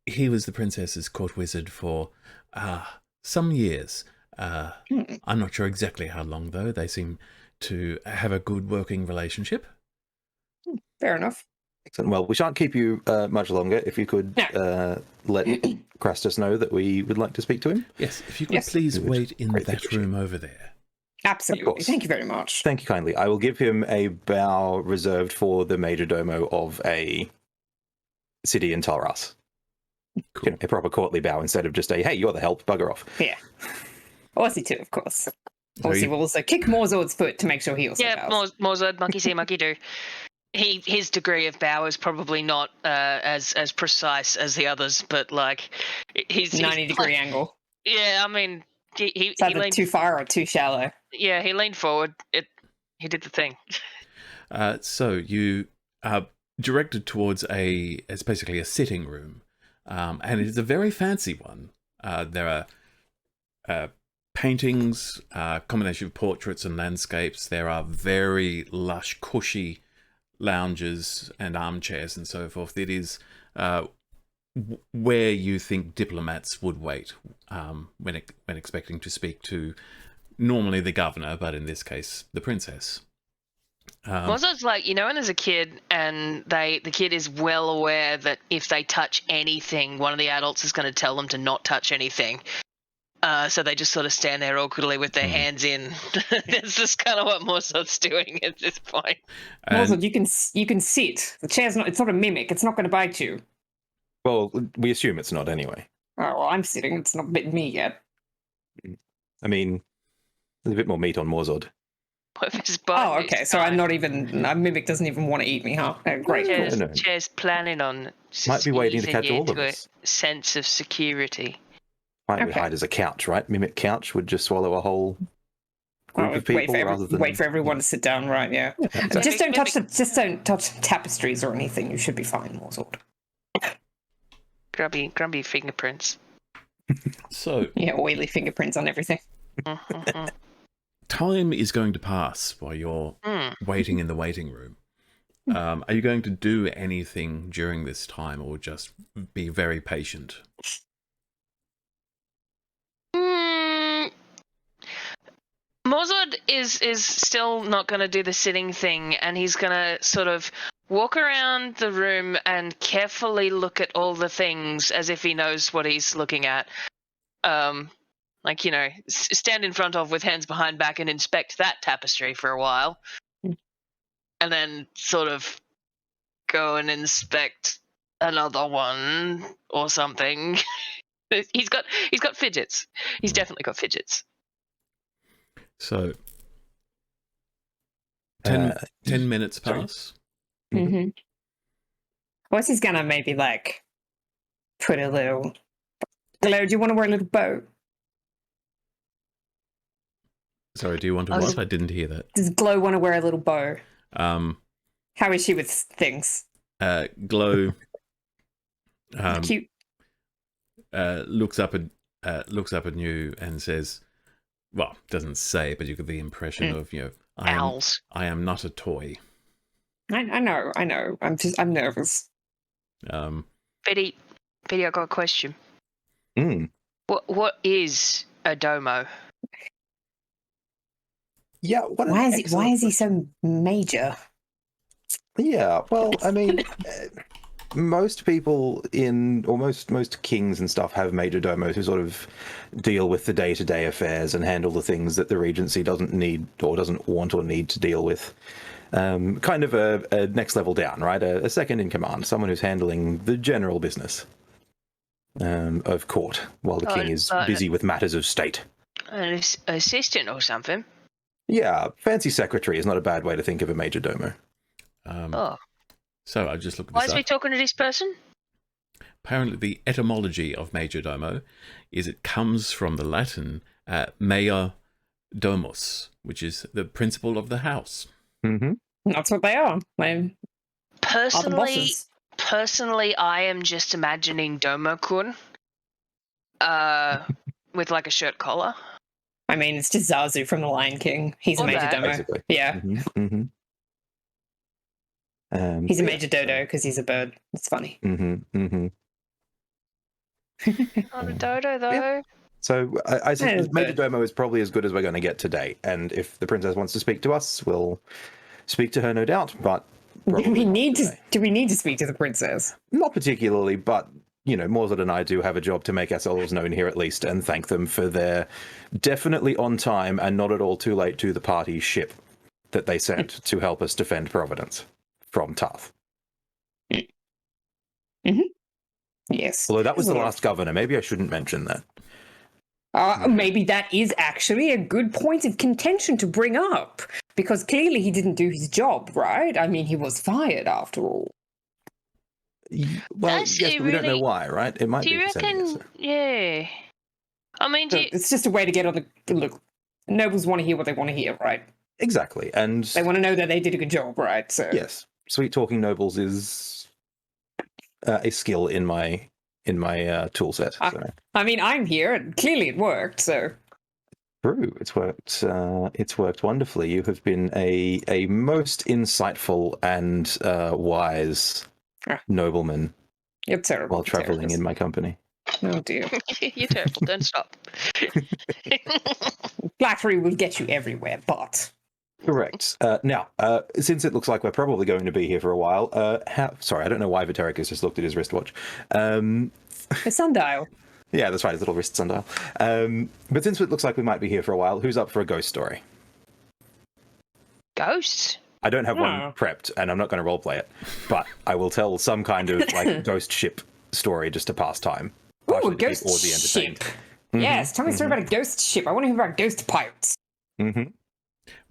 he was the princess's court wizard for some years. I'm not sure exactly how long, though. They seem to have a good working relationship. Fair enough. Excellent. Well, we shan't keep you much longer. If you could let Crestus know that we would like to speak to him. Yes, if you could please wait in Great that picture. room over there. Absolutely. Thank you very much. Thank you kindly. I will give him a bow reserved for the major domo of a city in Talras. Cool. You know, a proper courtly bow instead of just a, hey, you're the help, bugger off. Yeah. Aussie too, of course. So Aussie will also kick Morzord's foot to make sure he also bows. Morzord, monkey see, monkey do. His degree of bow is probably not as precise as the others, but like he's 90-degree angle. Yeah, I mean he Either leaned too far or too shallow. Yeah, he leaned forward. He did the thing. So you are directed towards it's basically a sitting room, and it is a very fancy one. There are paintings, combination of portraits and landscapes. There are very lush, cushy lounges and armchairs and so forth. It is where you think diplomats would wait when expecting to speak to normally the governor, but in this case the princess. Mozzard's like, when there's a kid and the kid is well aware that if they touch anything, one of the adults is going to tell them to not touch anything. So they just sort of stand there awkwardly with their hands in. It's just kind of what Morzard's doing at this point. Morzord, you can sit. The chair's it's not a mimic. It's not going to bite you. Well, we assume it's not anyway. Oh, well, I'm sitting. It's not bitten me yet. I mean, there's a bit more meat on Morzord. What if it's Oh, biting okay. its So I'm time? not even. A mimic doesn't even want to eat me, huh? Oh, great. Yeah, Cool. no. Chair's planning on Might be waiting to easing catch you all of to us. a sense of security. Might we Okay. hide as a couch, right? Mimic couch would just swallow a whole group of people rather than wait for everyone to sit down, right? Yeah. exactly. Just don't touch tapestries or anything. You should be fine, Morsord. Grumpy fingerprints. So, Yeah, oily fingerprints on everything. Mm-hmm. time is going to pass while you're waiting in the waiting room. Are you going to do anything during this time, or just be very patient? Morzod is still not going to do the sitting thing, and he's going to sort of walk around the room and carefully look at all the things as if he knows what he's looking at. Like, stand in front of with hands behind back and inspect that tapestry for a while. And then sort of go and inspect another one or something. He's got fidgets. He's definitely got fidgets. So, 10 minutes sorry. pass. Mm-hmm. What's he's gonna maybe like put a little. Glow, do you want to wear a little bow? Sorry, do you want to what? I didn't hear that. Does Glow want to wear a little bow? How is she with things? Glow Cute. looks up at you and says, well, doesn't say, but you get the impression of, Owls. I am not a toy. I know. I'm nervous. Betty, I got a question. What is a domo? Yeah. Why is he so major? Yeah. Well, I mean, most people most kings and stuff have major domos who sort of deal with the day-to-day affairs and handle the things that the Regency doesn't need or doesn't want or need to deal with. Kind of a next level down, right? A second in command, someone who's handling the general business of court while the king is busy with matters of state. An assistant or something? Yeah, fancy secretary is not a bad way to think of a major domo. So I just looked at Why this is up. we talking to this person? Apparently, the etymology of major domo is it comes from the Latin major domus, which is the principal of the house. Mm-hmm. That's what they are. They are the bosses. Personally, I am just imagining Domo-kun with like a shirt collar. I mean, it's just Zazu from The Lion King. He's a Or major that. domo. Basically. Yeah. Mm-hmm. He's a major dodo because he's a bird. It's funny. Mm-hmm. Not a dodo, though. Yeah. So I Yeah, think major but- domo is probably as good as we're going to get today. And if the princess wants to speak to us, we'll speak to her, no doubt. But Do we not need today. to speak to the princess? Not particularly, but Morzod and I do have a job to make ourselves known here at least, and thank them for their definitely on time and not at all too late to the party ship that they sent to help us defend Providence from Tarth. Yes. Although that was the last governor, maybe I shouldn't mention that. Maybe that is actually a good point of contention to bring up, because clearly he didn't do his job, right? I mean, he was fired after all. Well, Does yes, it but we don't know really- why, right? It might Do be you for sending us reckon? Yeah. I mean, So it's just a way to get on the look. Nobles want to hear what they want to hear, right? Exactly, and They want to know that they did a good job, right? So yes, sweet talking nobles is a skill in my tool set. So. I mean, I'm here, and clearly it worked. So True, it's worked. It's worked wonderfully. You have been a most insightful and wise nobleman you're terrible. while traveling in my company. Oh dear. you're terrible. Don't stop. Flattery will get you everywhere, but Correct. Now, since it looks like we're probably going to be here for a while, sorry, I don't know why Viteric has just looked at his wristwatch. the sundial. Yeah, that's right, his little wrist sundial. But since it looks like we might be here for a while, who's up for a ghost story? Ghosts? I don't have Oh. one prepped, and I'm not going to roleplay it, but I will tell some kind of like ghost ship story just to pass time. Ooh, a partially to keep ghost Ozzy entertained. ship. Yes, tell me a story about a ghost ship. I want to hear about ghost pirates. Mm-hmm.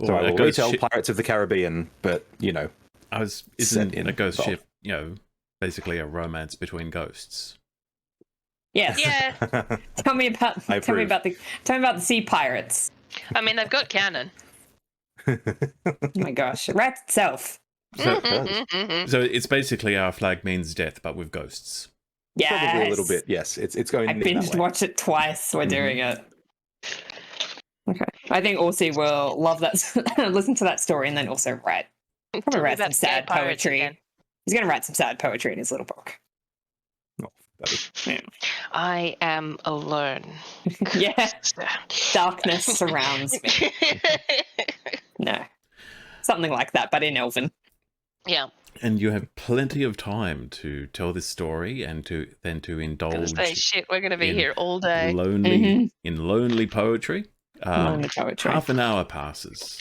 So I a will ghost retell ship. Pirates of the Caribbean, but, Isn't in a ghost Bath. ship, basically a romance between ghosts? Yes. Yeah, Tell me about I tell me approve. about the sea pirates. I mean they've got cannon. Oh my gosh, rat itself. So, Mhm. so it's basically Our Flag Means Death, but with ghosts. Yes. Probably a little bit, yes. It's going I to be that binged way. watched it twice. We're doing it. Okay. I think Aussie will love that. Listen to that story and then also write. Probably Tell me write some about the gay sad pirates poetry. again. He's going to write some sad poetry in his little book. Yeah. I am alone. Yeah. Darkness surrounds me. No. Something like that, but in Elven. Yeah. And you have plenty of time to tell this story and to indulge Say shit, we're gonna be in here all day. lonely poetry. Lonely poetry. Half an hour passes.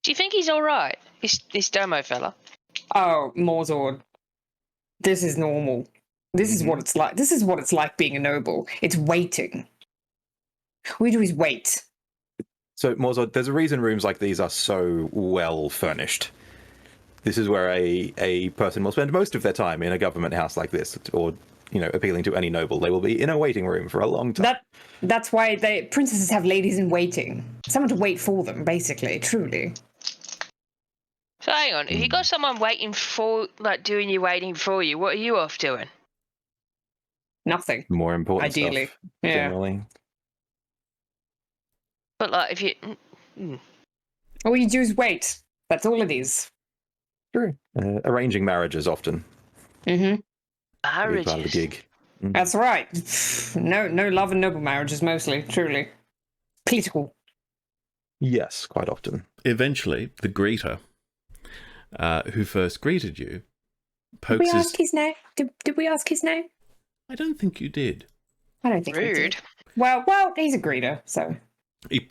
Do you think he's all right? This Domo fella. Oh, Morzord. This is normal. This is what it's like. This is what it's like being a noble. It's waiting. All we do is wait. So, Morzod, there's a reason rooms like these are so well furnished. This is where a person will spend most of their time in a government house like this, or, appealing to any noble. They will be in a waiting room for a long time. That's why princesses have ladies in waiting. Someone to wait for them, basically, truly. So hang on, if you got someone waiting for, doing your waiting for you, what are you off doing? Nothing. More important Ideally. stuff, Yeah. generally. But if you... All you do is wait. That's all it is. True. Arranging marriages often. Mm-hmm. Big part of the Marriages. gig. That's right. No love and noble marriages, mostly, truly. Political. Yes, quite often. Eventually, the greeter, who first greeted you, Did pokes we his... ask his name? Did we ask his name? I don't think you did. I don't think we Rude. did. Well, he's a greeter, so. He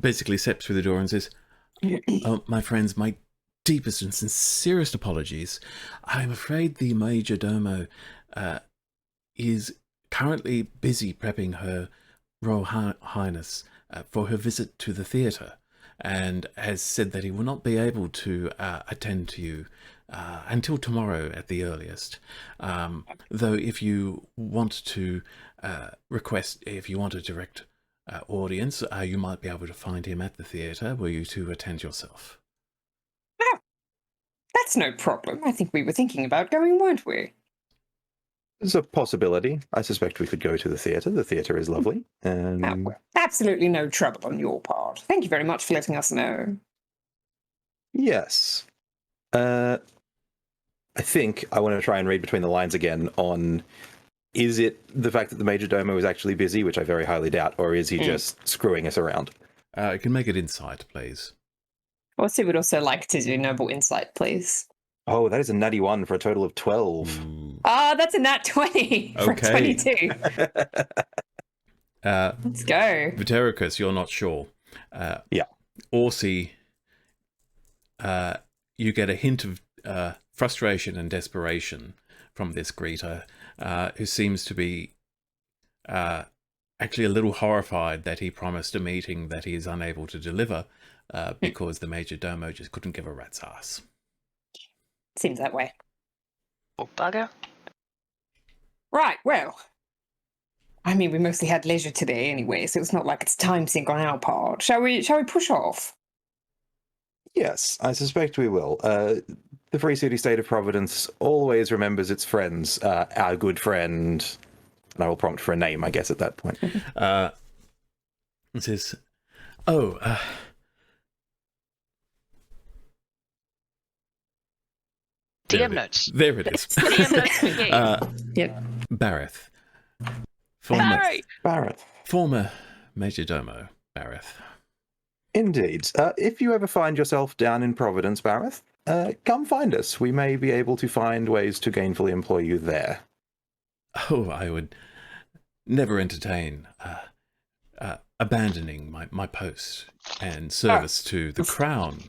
basically steps through the door and says, "Oh, my friends, my deepest and sincerest apologies. I'm afraid the Major Domo is currently busy prepping her Royal Highness for her visit to the theatre, and has said that he will not be able to attend to you until tomorrow at the earliest. Though if you want to if you want a direct audience, you might be able to find him at the theatre where you two attend yourself." Oh, that's no problem. I think we were thinking about going, weren't we? There's a possibility. I suspect we could go to the theatre. The theatre is lovely. Oh, well, absolutely no trouble on your part. Thank you very much for letting us know. Yes. I think I want to try and read between the lines again on, is it the fact that the Major Domo is actually busy, which I very highly doubt, or is he just screwing us around? You can make it insight, please. Aussie would also like to do noble insight, please. Oh, that is a natty 1 for a total of 12. Ooh. Ah, that's a nat 20 for Okay. 22. Let's go. Vitericus, you're not sure. Yeah. Orsi, you get a hint of frustration and desperation from this greeter, who seems to be actually a little horrified that he promised a meeting that he is unable to deliver because the Major Domo just couldn't give a rat's ass. Seems that way. Oh, bugger. Right, well. I mean, we mostly had leisure today anyway, so it's not like it's time sink on our part. Shall we push off? Yes, I suspect we will. The Free City State of Providence always remembers its friends. Our good friend, and I will prompt for a name, I guess, at that point. It says, DM notes. there it is. DM notes for you. Yep. Bareth. Barry! Barrett. Former Major Domo, Bareth. Indeed. If you ever find yourself down in Providence, Barrett, come find us. We may be able to find ways to gainfully employ you there. Oh, I would never entertain abandoning my post and service to the crown,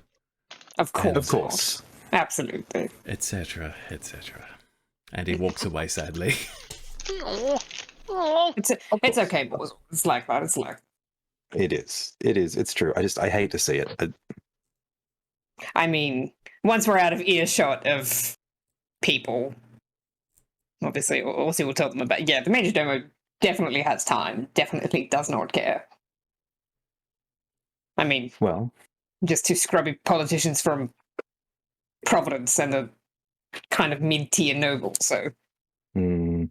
Of course. Of course. Absolutely. etc., etc. And he walks away sadly. Oh, It's okay, boys. It's like that. It's like It is. It's true. I hate to see it. I mean, once we're out of earshot of people, obviously, also we'll tell them about. Yeah, the Major Domo definitely has time. Definitely does not care. I mean, Well, just two scrubby politicians from Providence and a kind of mid-tier noble. So not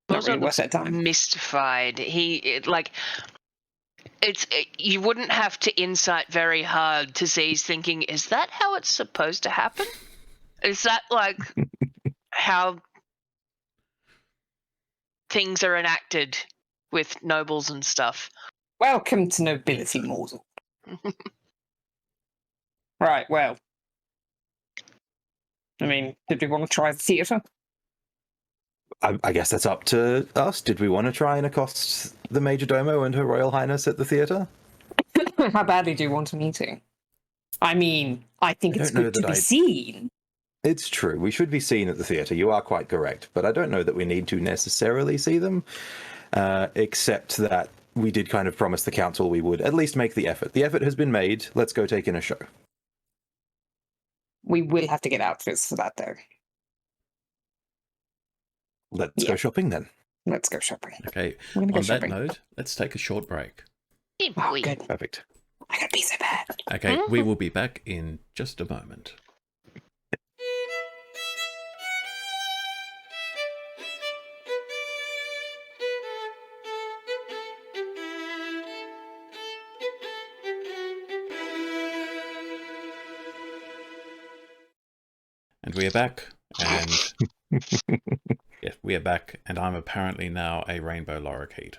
Mozart really worth looks that time. mystified. You wouldn't have to insight very hard to see he's thinking, is that how it's supposed to happen? Is that like how things are enacted with nobles and stuff? Welcome to nobility, Morsel. Right, well. I mean, did we want to try the theatre? I guess that's up to us. Did we want to try and accost the Major Domo and Her Royal Highness at the theatre? How badly do you want a meeting? I mean, I think it's good to be seen. It's true. We should be seen at the theatre. You are quite correct. But I don't know that we need to necessarily see them, except that we did kind of promise the council we would at least make the effort. The effort has been made. Let's go take in a show. We will have to get outfits for that, though. Let's go shopping then. Let's go shopping. Okay, I'm gonna go on that shopping. note, let's take a short break. Oh, good. Perfect. I gotta be so bad. Okay, we will be back in just a moment. And we are back, and yes, we are back, and I'm apparently now a rainbow lorikeet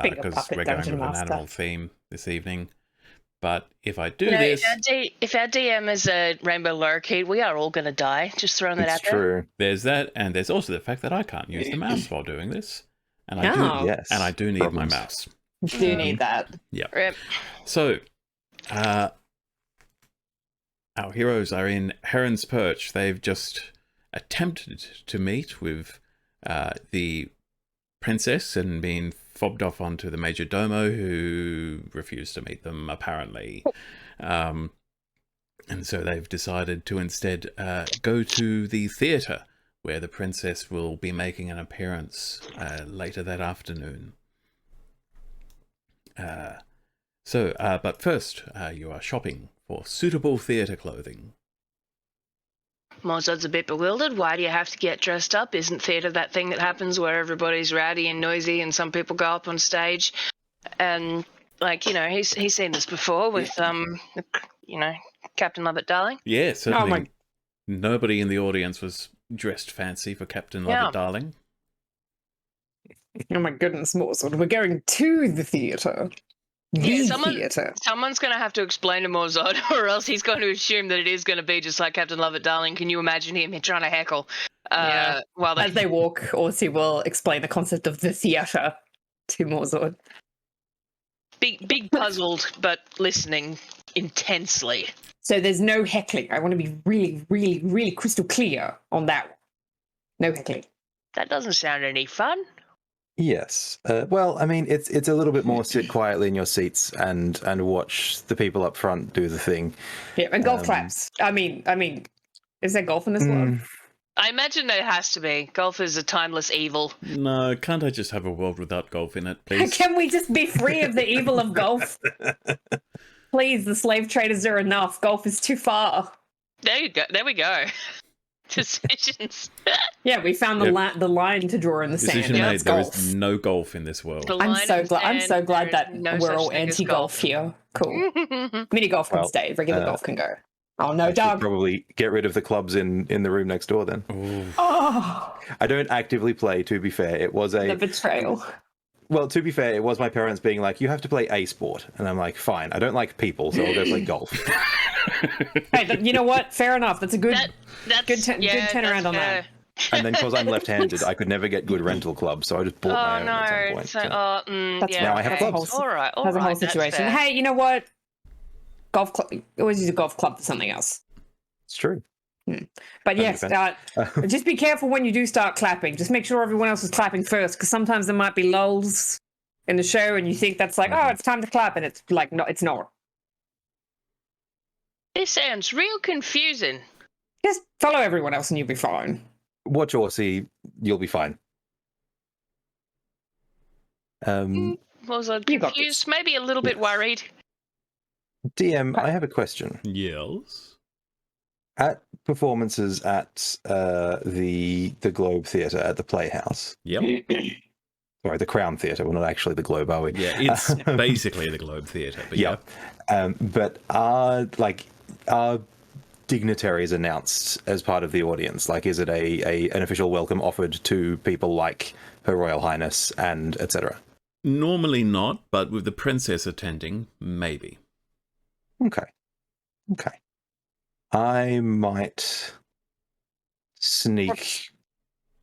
because we're going with an animal theme this evening. But if I do this, if our DM is a rainbow lorikeet, we are all going to die. Just throwing that out there. True. there's that, and there's also the fact that I can't use the mouse while doing this, and I do need my mouse. You do need that. Yeah. Rip. So, our heroes are in Heron's Perch. They've just attempted to meet with the princess and been fobbed off onto the Major Domo, who refused to meet them, apparently. And so they've decided to instead go to the theatre, where the princess will be making an appearance later that afternoon. But first, you are shopping for suitable theatre clothing. Mozart's a bit bewildered. Why do you have to get dressed up? Isn't theatre that thing that happens where everybody's rowdy and noisy and some people go up on stage? And, he's seen this before with, Captain Lovett Darling. Yeah, certainly. Nobody in the audience was dressed fancy for Captain Lovett Darling. Oh my goodness, Morsel. We're going to the theatre. Theatre. Someone's going to have to explain to Mozart, or else he's going to assume that it is going to be just like Captain Lovett Darling. Can you imagine him trying to heckle? As they walk, Orsi will explain the concept of the theatre to Mozart. Big puzzled, but listening intensely. So there's no heckling. I want to be really, really, really crystal clear on that. No heckling. That doesn't sound any fun. Yes. Well, I mean, it's a little bit more sit quietly in your seats and watch the people up front do the thing. Yeah, and golf claps. I mean, is there golf in this world? I imagine there has to be. Golf is a timeless evil. No, can't I just have a world without golf in it, please? Can we just be free of the evil of golf? Please, the slave traders are enough. Golf is too far. There you go. There we go. Decisions. Yeah, we found the line to draw in the sand. Decision made. There is no golf in this world. I'm so glad that we're all anti-golf here. Cool. Mini golf can stay. Regular golf can go. Oh no, Doug! Probably get rid of the clubs in the room next door then. Oh, I don't actively play. To be fair, it was the betrayal. Well, to be fair, it was my parents being like, "You have to play a sport," and I'm like, "Fine, I don't like people, so I'll go play golf." Hey, you know what? Fair enough. That's a good turnaround on that. And then because I'm left-handed, I could never get good rental clubs, so I just bought my own at some point. Now I have clubs. All right, that's a whole situation. Hey, you know what? Golf club. Always use a golf club for something else. It's true. But yes, just be careful when you do start clapping. Just make sure everyone else is clapping first, because sometimes there might be lulls in the show, and you think that's like, oh, it's time to clap, and it's like, no, it's not. This sounds real confusing. Just follow everyone else, and you'll be fine. Watch Orsi, you'll be fine. Was I You got confused? Maybe a little bit worried. DM, I have a question. Yes. At performances at the Globe Theatre at the Playhouse. Yep. Sorry, the Crown Theatre. We're not actually the Globe, are we? Yeah, it's basically the Globe Theatre, but yeah. But are dignitaries announced as part of the audience? Like, is it an official welcome offered to people like Her Royal Highness and etc.? Normally not, but with the princess attending, maybe. Okay. I might sneak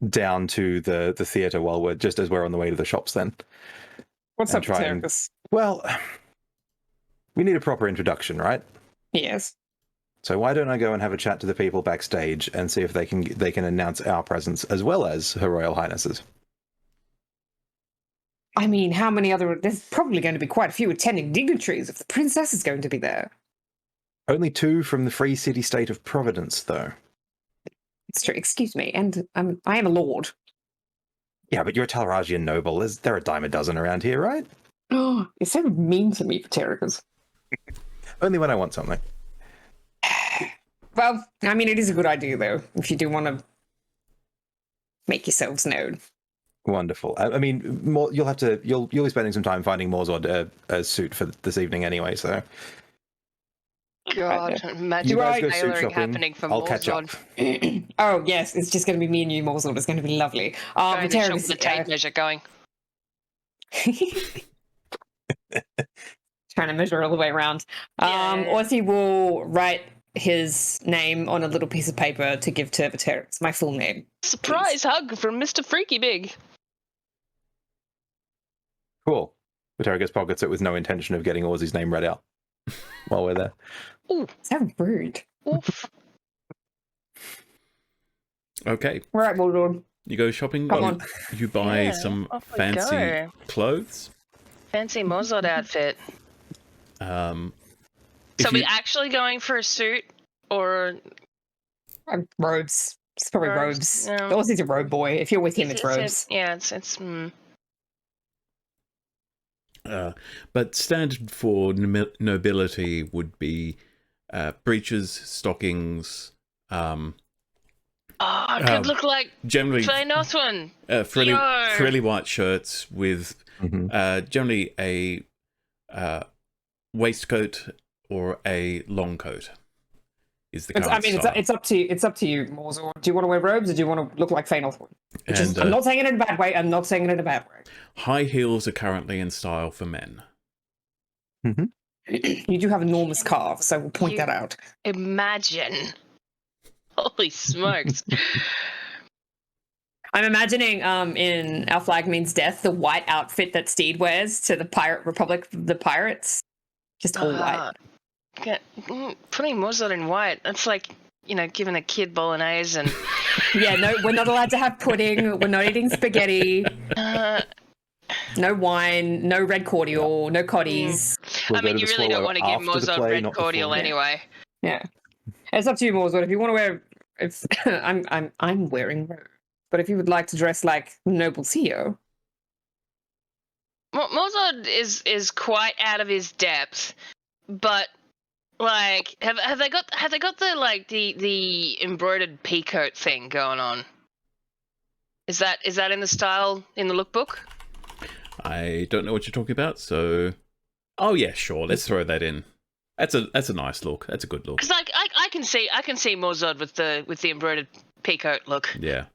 down to the theatre while as we're on the way to the shops then. What's And up, try and- Terracus? Well, we need a proper introduction, right? Yes. So why don't I go and have a chat to the people backstage and see if they can announce our presence as well as Her Royal Highness's. I mean, how many other... There's probably going to be quite a few attending dignitaries if the princess is going to be there. Only 2 from the Free City-State of Providence, though. It's true. Excuse me. And I am a lord. Yeah, but you're a Talaragian noble. There are a dime a dozen around here, right? Oh, you're so mean to me, Terracus. Only when I want something. Well, I mean, it is a good idea, though, if you do want to make yourselves known. Wonderful. I mean, you'll be spending some time finding Morzod a suit for this evening anyway, so... God, imagine You guys go suit tailoring shopping. happening for I'll catch up. Morzod. Oh, yes, it's just going to be me and you, Morzod. It's going to be lovely. Trying But to shop Terracus, the tape measure going. trying to measure all the way around. Yeah. Orsi will write his name on a little piece of paper to give to Viterix, my full name. Surprise hug from Mr. Freaky Big. Cool. Vitericus pockets it with no intention of getting Orsi's name read out while we're there. Ooh, So rude. oof. Okay, All right, Morzod. you go shopping. Come on. You buy Yeah, some off we fancy go. clothes. Fancy Morzod outfit. If So we you- actually going for a suit or Robes. It's probably robes. Yeah. Orsi's a robe boy. If you're with him, it's robes. Yeah, it's but standard for nobility would be breeches, stockings, I could look like generally Faye Northwind. frilly, Yo. frilly white shirts with generally a waistcoat or a long coat. Is the current style. It's up to you. It's up to you, Morzor. Do you want to wear robes or do you want to look like Faye Northwood? And, I'm not saying it in a bad way. I'm not saying it in a bad way. high heels are currently in style for men. You do have enormous calves, so we'll point that out. Imagine. Holy smokes. I'm imagining in Our Flag Means Death, the white outfit that Steed wears to the Pirate Republic, the pirates. Just all white. Putting Morzod in white, that's like, giving a kid bolognese and... Yeah, no, we're not allowed to have pudding. We're not eating spaghetti. No wine, no red cordial, no cotties. I mean, you really don't want to give Morzod red cordial anyway. Yeah. It's up to you, Morzod. If you want to wear... I'm wearing robe. But if you would like to dress like Noble CEO... Morzod is quite out of his depth, but like, have they got the embroidered peacoat thing going on? Is that in the style in the lookbook? I don't know what you're talking about, so oh yeah, sure, let's throw that in. That's a nice look. That's a good look. Because like I can see Morzod with the embroidered peacoat look. Yeah.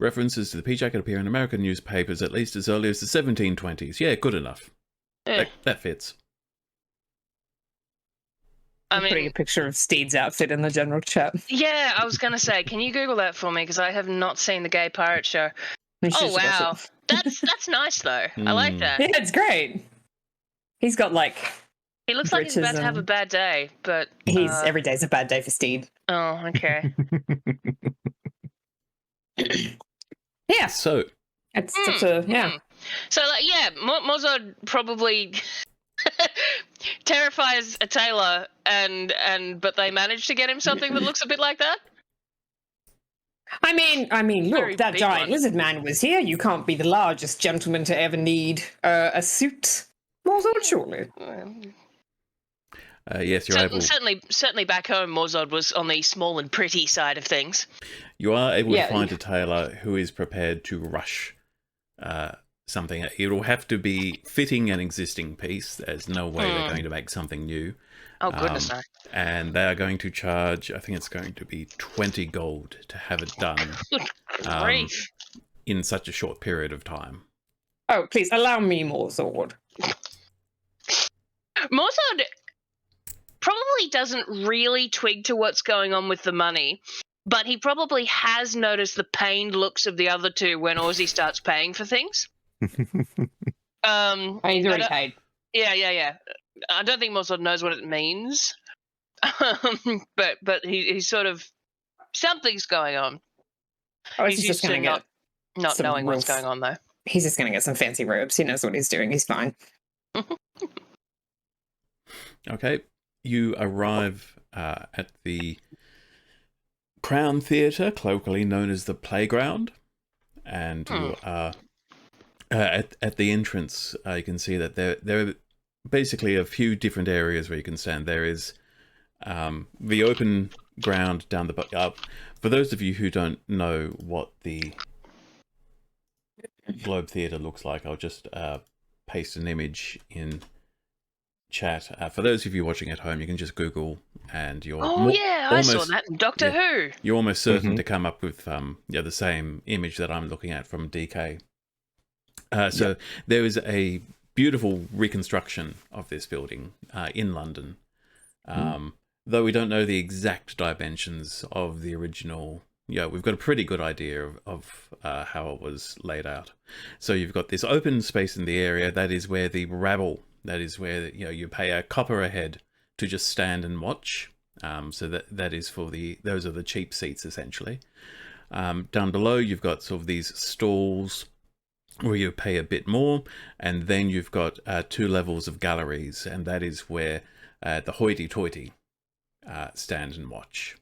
References to the pea jacket appear in American newspapers at least as early as the 1720s. Yeah, good enough. That fits. I'm putting a picture of Steed's outfit in the general chat. Yeah, I was gonna say, can you Google that for me? Because I have not seen the Gay Pirate Show. Oh wow, that's nice though. I like that. Yeah, it's great. He's got like. He looks like he's about to have a bad day, but every day's a bad day for Steed. Oh, okay. Yeah. So, It's such a So, like, yeah, Mozart probably terrifies a tailor, but they managed to get him something that looks a bit like that. I mean, Very look, that big giant one. lizard man was here. You can't be the largest gentleman to ever need a suit. Mozart, surely. Yes, you're able. Certainly back home, Mozart was on the small and pretty side of things. You are able Yeah. to find a tailor who is prepared to rush something. It'll have to be fitting an existing piece. There's no way they're going to make something new. Oh, goodness, no. And they are going to charge, I think it's going to be 20 gold to have it done Grief. in such a short period of time. Oh, please allow me more sword. Mozart probably doesn't really twig to what's going on with the money, but he probably has noticed the pained looks of the other two when Aussie starts paying for things. He's already paid. Yeah. I don't think Mozart knows what it means, but he's sort of, something's going on. Oh, He's he's used just to gonna get not some knowing what's real going on, though. He's just gonna get some fancy robes. He knows what he's doing. He's fine. Okay, you arrive at the Crown Theatre, colloquially known as the Playground, and you are at the entrance. You can see that there are basically a few different areas where you can stand. There is the open ground down the up. For those of you who don't know what the Globe Theatre looks like, I'll just paste an image in chat. For those of you watching at home, you can just Google, and you're I saw that in Doctor Who. You're almost certain to come up with the same image that I'm looking at from DK. So there is a beautiful reconstruction of this building in London. Though we don't know the exact dimensions of the original, we've got a pretty good idea of how it was laid out. So you've got this open space in the area. That is where the rabble, that is where you pay a copper a head to just stand and watch. So that is for those are the cheap seats essentially. Down below you've got sort of these stalls where you pay a bit more, and then you've got 2 levels of galleries, and that is where the hoity-toity stand and watch.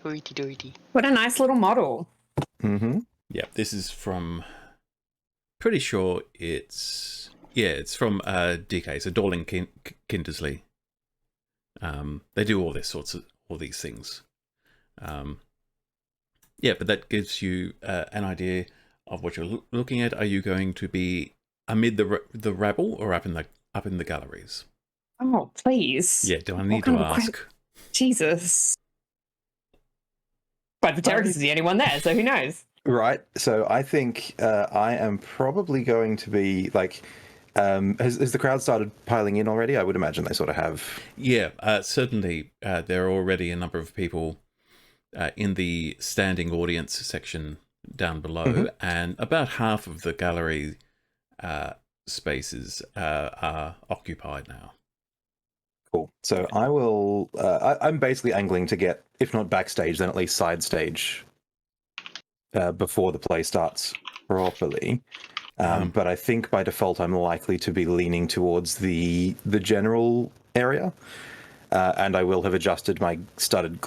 What a nice little model. Yeah, this is from, pretty sure it's from DK, so Dorling Kindersley. They do all these things. But that gives you an idea of what you're looking at. Are you going to be amid the rabble or up in the galleries? Oh, please. Yeah, do I need to ask? Jesus. But Vitericus is the only one there, so who knows? Right. So I think I am probably going to be like. Has the crowd started piling in already? I would imagine they sort of have. Yeah, certainly. There are already a number of people in the standing audience section down below, and about half of the gallery spaces are occupied now. Cool. So I will. I'm basically angling to get, if not backstage, then at least side stage before the play starts properly. But I think by default I'm likely to be leaning towards the general area, and I will have adjusted my studded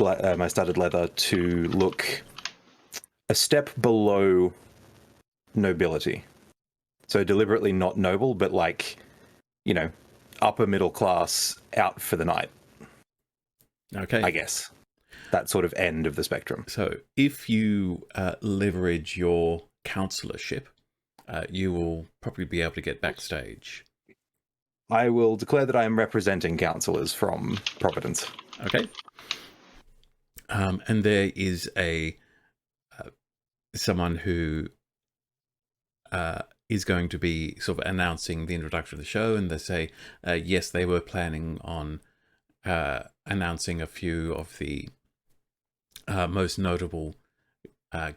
leather to look a step below nobility. So deliberately not noble, but like, upper middle class out for the night. Okay. I guess. That sort of end of the spectrum. So if you leverage your counselorship, you will probably be able to get backstage. I will declare that I am representing counsellors from Providence. Okay. And there is someone who is going to be sort of announcing the introduction of the show, and they say, yes, they were planning on announcing a few of the most notable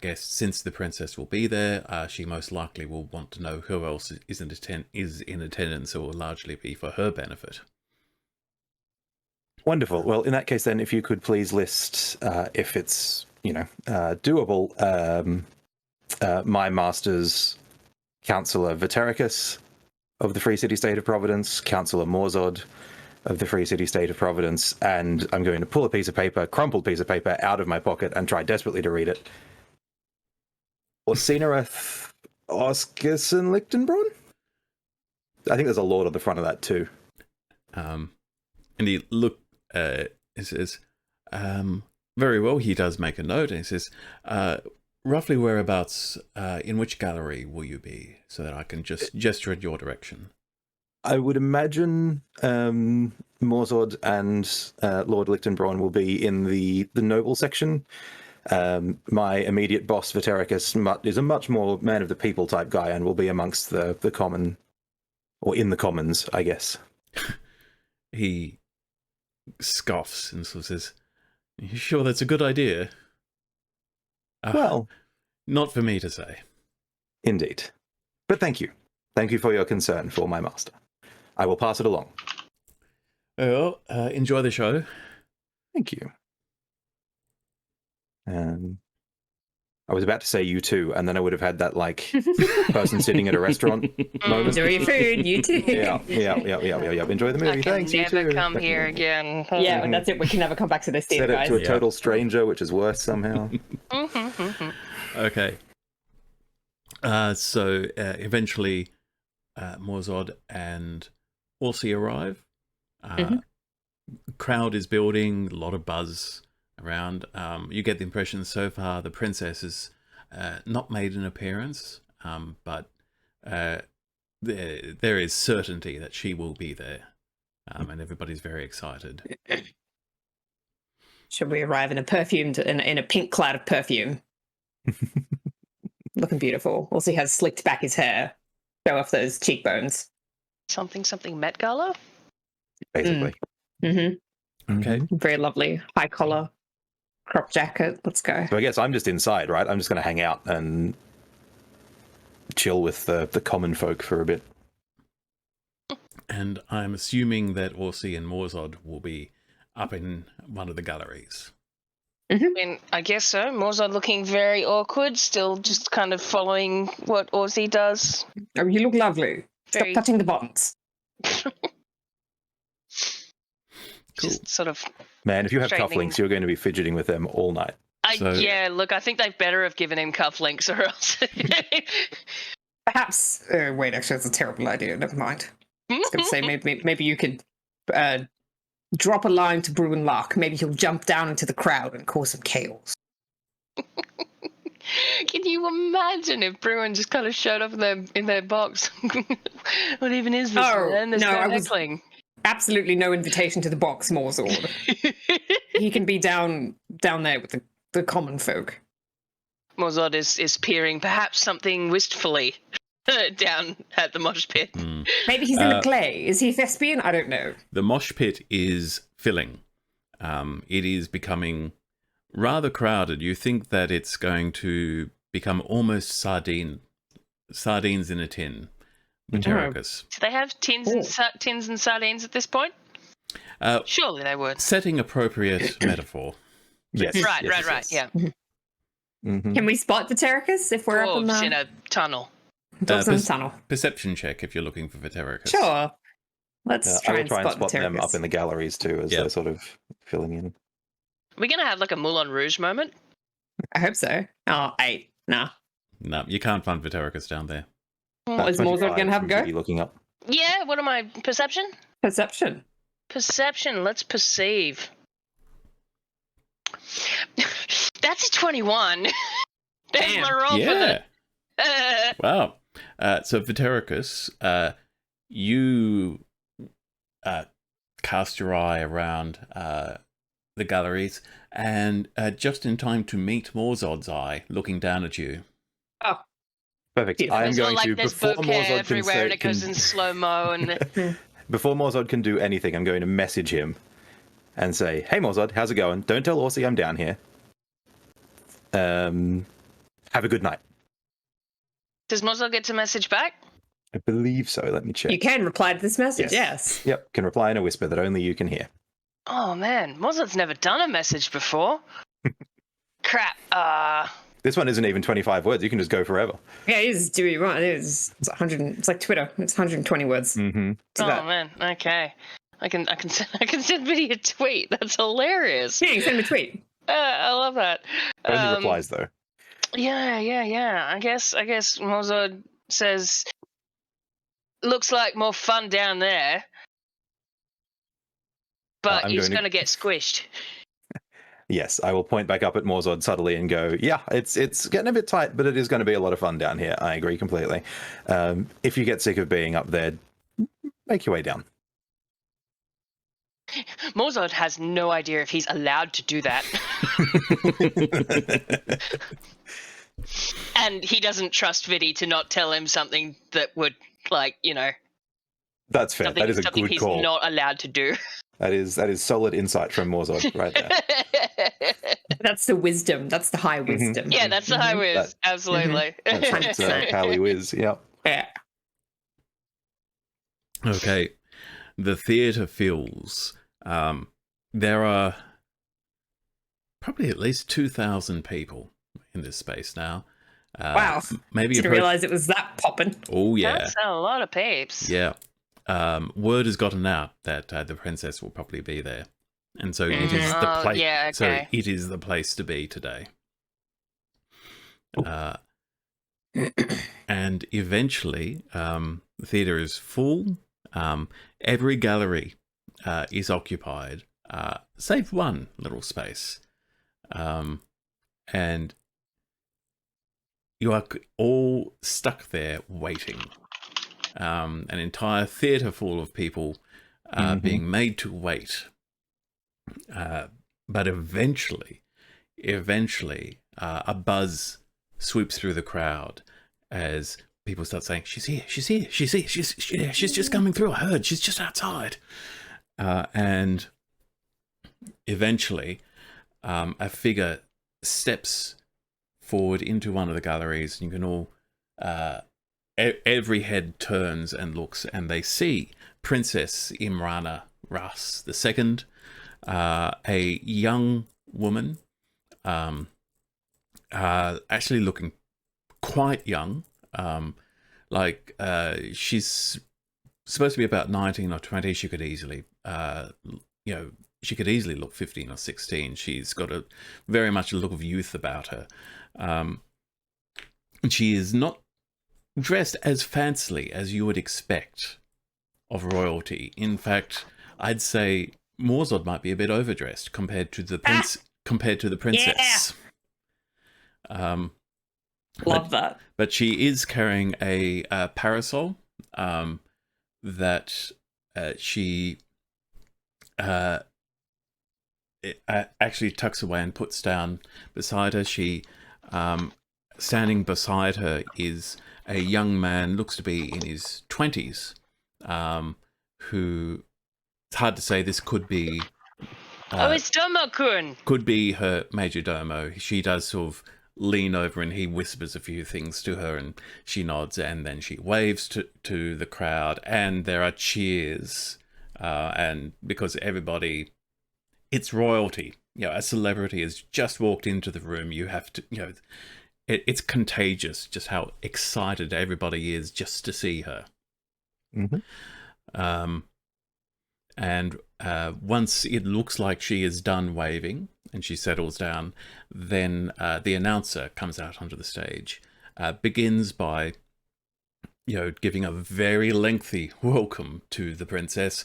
guests. Since the princess will be there, she most likely will want to know who else is in attendance, or will largely be for her benefit. Wonderful. Well, in that case, then, if you could please list, if it's doable, my master's Councillor Vitericus of the Free City State of Providence, Councillor Morzod of the Free City State of Providence, and I'm going to pull a piece of paper, crumpled piece of paper, out of my pocket and try desperately to read it. Orsenereth Oscarson Lichtenbraun? I think there's a lord on the front of that too. And he says, very well, he does make a note, and he says, roughly whereabouts, in which gallery will you be, so that I can just gesture in your direction? I would imagine Morzod and Lord Lichtenbraun will be in the noble section. My immediate boss, Vitericus, is a much more man of the people type guy and will be amongst the common, or in the commons, I guess. He scoffs and sort of says, you sure that's a good idea? Well, not for me to say. Indeed. But thank you. Thank you for your concern for my master. I will pass it along. Well, enjoy the show. Thank you. I was about to say you too, and then I would have had that, like, person sitting at a restaurant moment. Enjoy your food, you too. Yeah. Enjoy the movie. I can Thanks, you never too. come here again. Yeah, and that's it. We can never come back to this theater, Said it guys. to a total stranger, which is worse somehow. Okay. So eventually, Morzod and Orsi arrive. Crowd is building, a lot of buzz around. You get the impression so far the princess has not made an appearance, but there is certainty that she will be there, and everybody's very excited. Should we arrive in a pink cloud of perfume? Looking beautiful. Also, he has slicked back his hair, show off those cheekbones. Something Met Gala? Basically. Okay. Very lovely. High collar, crop jacket. Let's go. So I guess I'm just inside, right? I'm just going to hang out and chill with the common folk for a bit. And I'm assuming that Orsi and Morzod will be up in one of the galleries. I mean, I guess so. Morzod looking very awkward, still just kind of following what Orsi does. Oh, you look lovely. Stop Very- touching the buttons. Just sort of... Man, if you have Straightening. cufflinks, you're going to be fidgeting with them all night. Yeah, look, I think they've better have given him cufflinks or else. Perhaps. Wait, actually, that's a terrible idea. Never mind. I was going to say maybe you could drop a line to Bruin Lark. Maybe he'll jump down into the crowd and cause some chaos. Can you imagine if Bruin just kind of showed up in their box? What even is this? Oh, man? There's no, I was- heckling. Absolutely no invitation to the box, Morzord. He can be down there with the common folk. Morzod is peering perhaps something wistfully down at the mosh pit. Maybe he's in a play. Is he a thespian? I don't know. The mosh pit is filling. It is becoming rather crowded. You think that it's going to become almost sardines in a tin. Vitericus. Do they have tins and sardines at this point? Surely they would. Setting appropriate metaphor. Yes. Right, yes, right. yes. Yeah. Mm-hmm. Can we spot Vitericus if we're up in Dwarves in the a tunnel. tunnel? Perception check if you're looking for Vitericus. Sure. Let's I will try and spot Vitericus. them up in the galleries too, as they're sort of filling in. We're going to have like a Moulin Rouge moment. I hope so. Oh, 8. Nah. No, you can't find Vitericus down there. Is Morzod going to have a go? Looking up. Yeah, what am I? Perception? Perception. Perception, let's perceive. That's a 21. There's Damn. my roll Yeah. for the... Wow. So Vitericus, you cast your eye around the galleries, and just in time to meet Morzod's eye looking down at you. Oh. Perfect. Beautiful. I am It's all going like to there's before bouquet Morzod can everywhere say, and it goes in slow-mo and... before Morzod can do anything, I'm going to message him and say, "Hey Morzod, how's it going? Don't tell Orsi I'm down here. Have a good night." Does Morzod get to message back? I believe so. Let me check. You can reply to this message, yes. Yep, can reply in a whisper that only you can hear. Oh man, Morzod's never done a message before. Crap. This one isn't even 25 words. You can just go forever. Yeah, it is. Do you want? It's 100. It's like Twitter. It's 120 words. Mm-hmm. Do Oh that. man, okay. I can send Vinny a tweet. That's hilarious. Yeah, you can send me a tweet. I love that. Only replies though. Yeah. I guess Mozart says, looks like more fun down there, but I'm he's going to- going to get squished. Yes, I will point back up at Morzod subtly and go, yeah, it's getting a bit tight, but it is going to be a lot of fun down here. I agree completely. If you get sick of being up there, make your way down. Mozart has no idea if he's allowed to do that. And he doesn't trust Viddy to not tell him something that would, like, you know, That's fair. something, That is a something good he's call. not allowed to do. That is solid insight from Morzod right there. That's the wisdom. That's the high wisdom. Yeah, that's the high whiz. Absolutely. That's 100%. Pally Whiz. Yeah. Yeah. Okay, the theatre fills. There are probably at least 2,000 people in this space now. Wow. Maybe Didn't realize it was that popping. Oh yeah, That's a lot of peeps. yeah. Word has gotten out that the princess will probably be there, and so it is the Oh, place. yeah, okay. So it is the place to be today. And eventually, the theatre is full. Every gallery is occupied, save one little space, and you are all stuck there waiting. An entire theatre full of people being made to wait. But eventually, a buzz sweeps through the crowd as people start saying, she's here, she's just coming through, I heard, she's just outside. And eventually, a figure steps forward into one of the galleries, and you can all, every head turns and looks, and they see Princess Imrana Ras II, a young woman, actually looking quite young, she's supposed to be about 19 or 20. She could easily, she could easily look 15 or 16. She's got very much a look of youth about her. And she is not dressed as fancily as you would expect of royalty. In fact, I'd say Morzod might be a bit overdressed compared to the princess. Love that. But she is carrying a parasol that she actually tucks away and puts down beside her. She standing beside her is a young man, looks to be in his 20s, who, it's hard to say, this could be It's Domo-kun. could be her major domo. She does sort of lean over and he whispers a few things to her and she nods, and then she waves to the crowd, and there are cheers, and because everybody, it's royalty, a celebrity has just walked into the room, you have to, it's contagious just how excited everybody is just to see her. And once it looks like she is done waving and she settles down, then the announcer comes out onto the stage, begins by, giving a very lengthy welcome to the princess.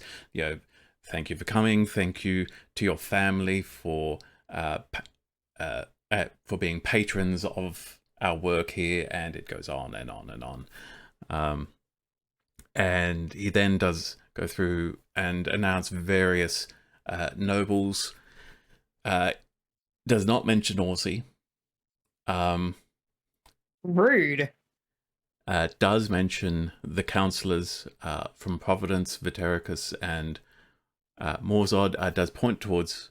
Thank you for coming. Thank you to your family for being patrons of our work here, and it goes on and on and on. And he then does go through and announce various nobles. Does not mention Orsi. Rude. Does mention the councillors from Providence, Vitericus, and Morzod. Does point towards,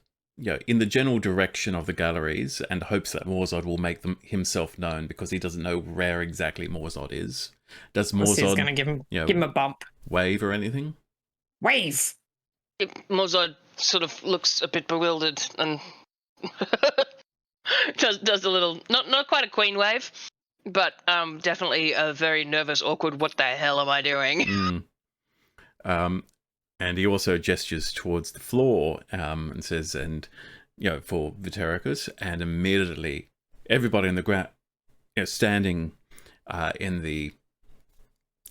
in the general direction of the galleries, and hopes that Morzod will make himself known because he doesn't know where exactly Morzod is. Does Morzod going to give him a bump. wave or anything? Wave. Mozart sort of looks a bit bewildered and does a little, not quite a queen wave, but definitely a very nervous, awkward, what the hell am I doing? And he also gestures towards the floor and says, and, for Vitericus, and immediately everybody in the ground, standing in the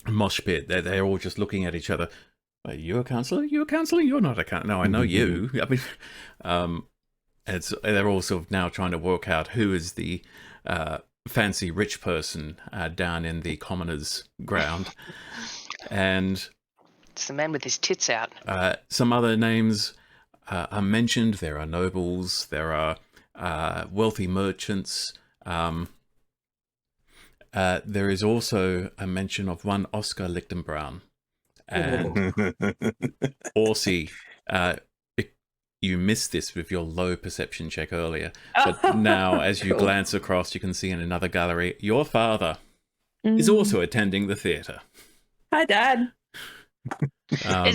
mosh pit, they're all just looking at each other. Are you a counselor? You a counselor? You're not a counselor. No, I know you. I mean, they're all sort of now trying to work out who is the fancy rich person down in the commoners' ground. And It's the man with his tits out. some other names are mentioned. There are nobles. There are wealthy merchants. There is also a mention of one Oscar Lichtenbraun. And Orsi, you missed this with your low perception check earlier. But now, as you glance across, you can see in another gallery, your father is also attending the theatre. Hi, Dad.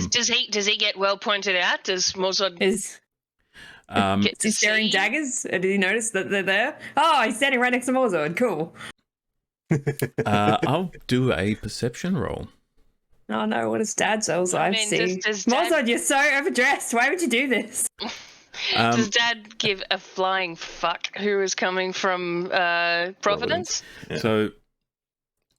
Does he get well pointed out? Does Mozart Is get he staring see? daggers? Did he notice that they're there? Oh, he's standing right next to Morzord. Cool. I'll do a perception roll. Oh no, what does Dad sells? I mean, see. does Dad- Morzord, you're so overdressed. Why would you do this? Does Dad give a flying fuck who is coming from Providence? Yeah. So,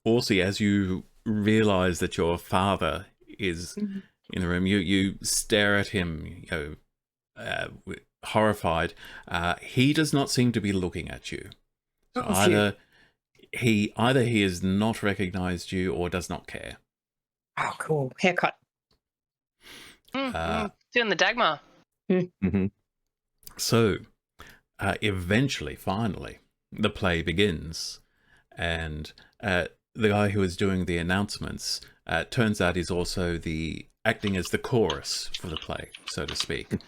Orsi, as you realize that your father is in the room, you stare at him, horrified. He does not seem to be looking at you. So either he has not recognized you or does not care. Oh, cool. Haircut. Doing the Dagmar. Mm-hmm. So, eventually, finally, the play begins, and the guy who is doing the announcements turns out is also acting as the chorus for the play, so to speak.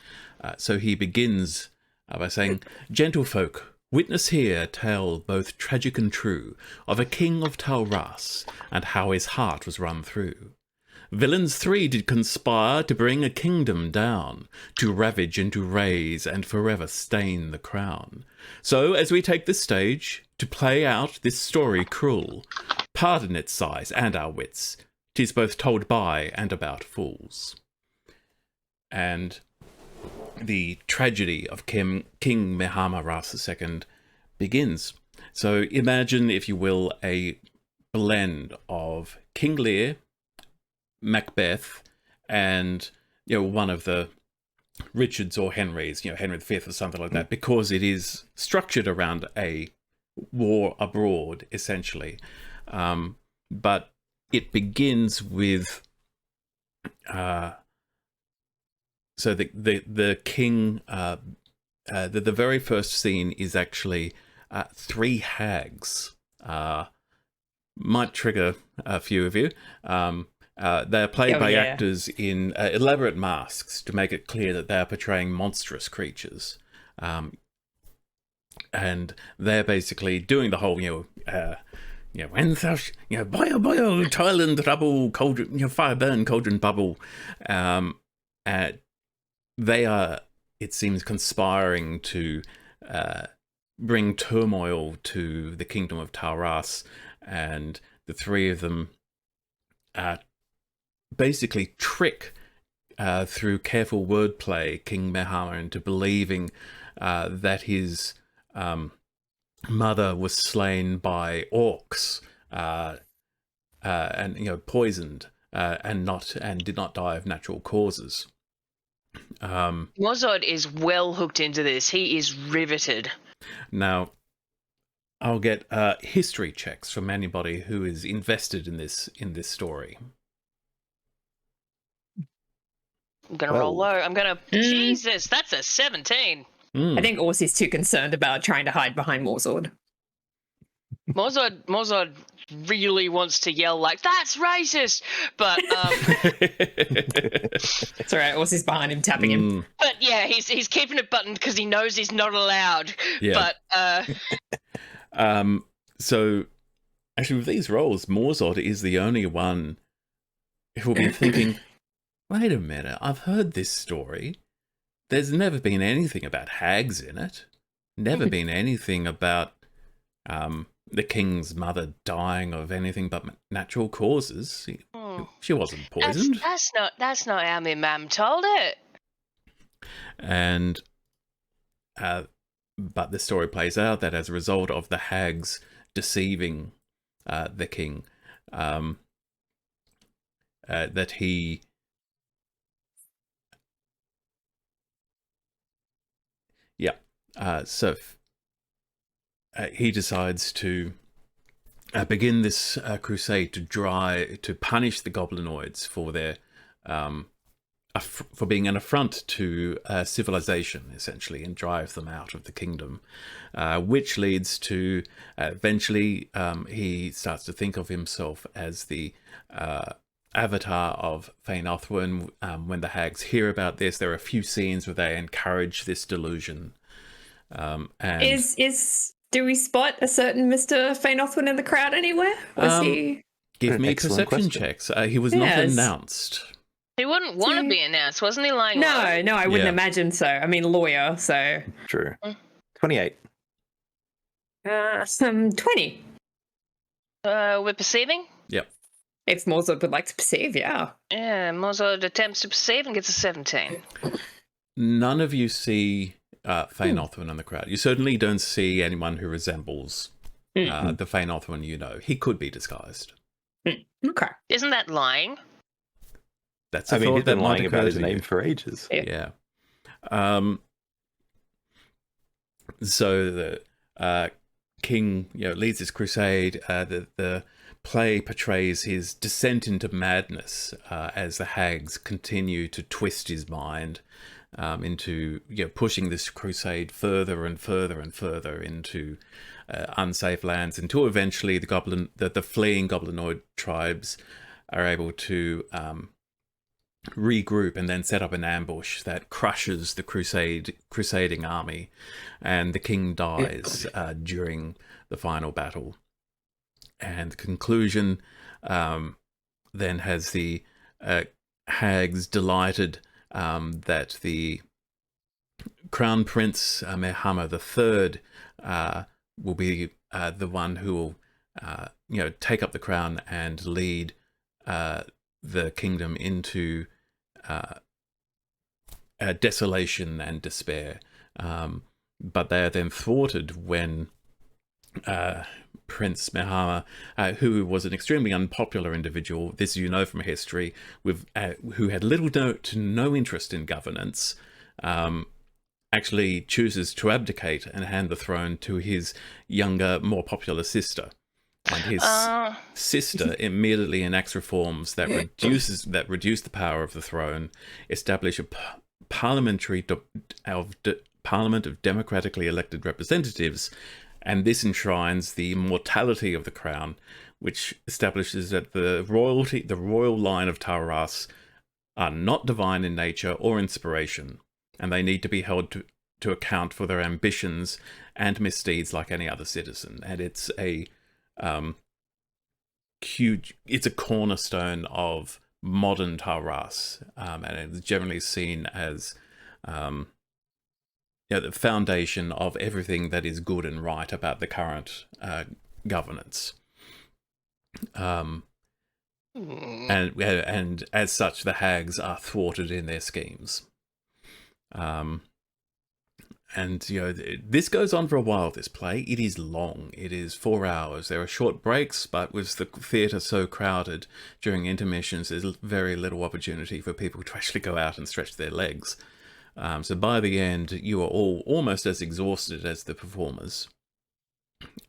So he begins by saying, "Gentlefolk, witness here a tale both tragic and true of a king of Tauras and how his heart was run through. Villains three did conspire to bring a kingdom down, to ravage and to raze and forever stain the crown. So, as we take the stage to play out this story cruel, pardon its size and our wits, 'tis both told by and about fools." And the tragedy of King Mehamaras II begins. So imagine, if you will, a blend of King Lear, Macbeth, and one of the Richards or Henrys, Henry V or something like that, because it is structured around a war abroad, essentially. But it begins with so the king. The very first scene is actually three hags. Might trigger a few of you. They are played by actors in elaborate masks to make it clear that they are portraying monstrous creatures. And they're basically doing the whole, when thou, boil, toil and trouble, cauldron, fire burn, cauldron bubble. They are, it seems, conspiring to bring turmoil to the kingdom of Tauras, and the three of them basically trick, through careful wordplay, King Mehama into believing that his mother was slain by orcs and poisoned, and did not die of natural causes. Mozart is well hooked into this. He is riveted. Now, I'll get history checks from anybody who is invested in this story. I'm gonna roll low. I'm gonna. Jesus, that's a 17. I think Orsi's too concerned about trying to hide behind Morzord. Mozart really wants to yell like, "That's racist!" But It's all right. Orsi's behind him, tapping him. But yeah, he's keeping it buttoned because he knows he's not allowed. Yeah. But so actually, with these roles, Morzord is the only one who will be thinking, "Wait a minute, I've heard this story. There's never been anything about hags in it. never been anything about the king's mother dying of anything but natural causes. She wasn't poisoned. That's not how my mum told it. And but the story plays out that as a result of the hags deceiving the king, that he he decides to begin this crusade to punish the goblinoids for their for being an affront to civilization, essentially, and drive them out of the kingdom, which leads to eventually he starts to think of himself as the avatar of Fane Othwin. When the hags hear about this, there are a few scenes where they encourage this delusion. And do we spot a certain Mr. Fane Othwin in the crowd anywhere? Was he? Give me Excellent perception question. checks. He was not announced. He wouldn't want to be announced, wasn't he? Lying low? No, I wouldn't imagine so. I mean, lawyer, so. True. 28. 20. We're perceiving? Yep. If Morzod would like to perceive, yeah. Yeah, Morzod attempts to perceive and gets a 17. None of you see Fane Othwin in the crowd. You certainly don't see anyone who resembles the Fane Othwin you know. He could be disguised. Okay. Isn't that lying? That's a I mean, thought he's that been might lying occur about his to name you. for ages. Yeah. So the king, leads his crusade. The play portrays his descent into madness as the hags continue to twist his mind into pushing this crusade further and further and further into unsafe lands, until eventually the fleeing goblinoid tribes are able to regroup and then set up an ambush that crushes the crusading army, and the king dies during the final battle. And the conclusion then has the hags delighted that the Crown Prince Mehama III will be the one who will take up the crown and lead the kingdom into desolation and despair. But they are then thwarted when Prince Mehama, who was an extremely unpopular individual, this you know from history, who had little to no interest in governance, actually chooses to abdicate and hand the throne to his younger, more popular sister. And his sister immediately enacts reforms that reduce the power of the throne, establish a parliament of democratically elected representatives, and this enshrines the immortality of the crown, which establishes that the royal line of Taras are not divine in nature or inspiration, and they need to be held to account for their ambitions and misdeeds like any other citizen. And it's a it's a cornerstone of modern Taras, and it's generally seen as the foundation of everything that is good and right about the current governance. And as such, the hags are thwarted in their schemes. And this goes on for a while, this play. It is long. It is 4 hours. There are short breaks, but with the theatre so crowded during intermissions, there's very little opportunity for people to actually go out and stretch their legs. So by the end, you are all almost as exhausted as the performers.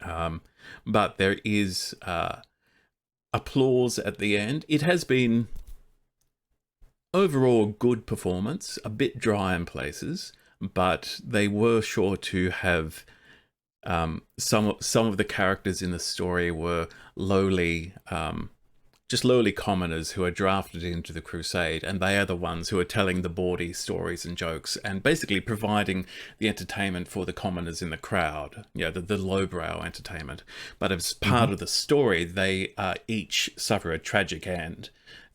But there is applause at the end. It has been overall good performance, a bit dry in places, but they were sure to have some of the characters in the story were lowly commoners who are drafted into the crusade, and they are the ones who are telling the bawdy stories and jokes and basically providing the entertainment for the commoners in the crowd, the lowbrow entertainment. But as part of the story, they each suffer a tragic end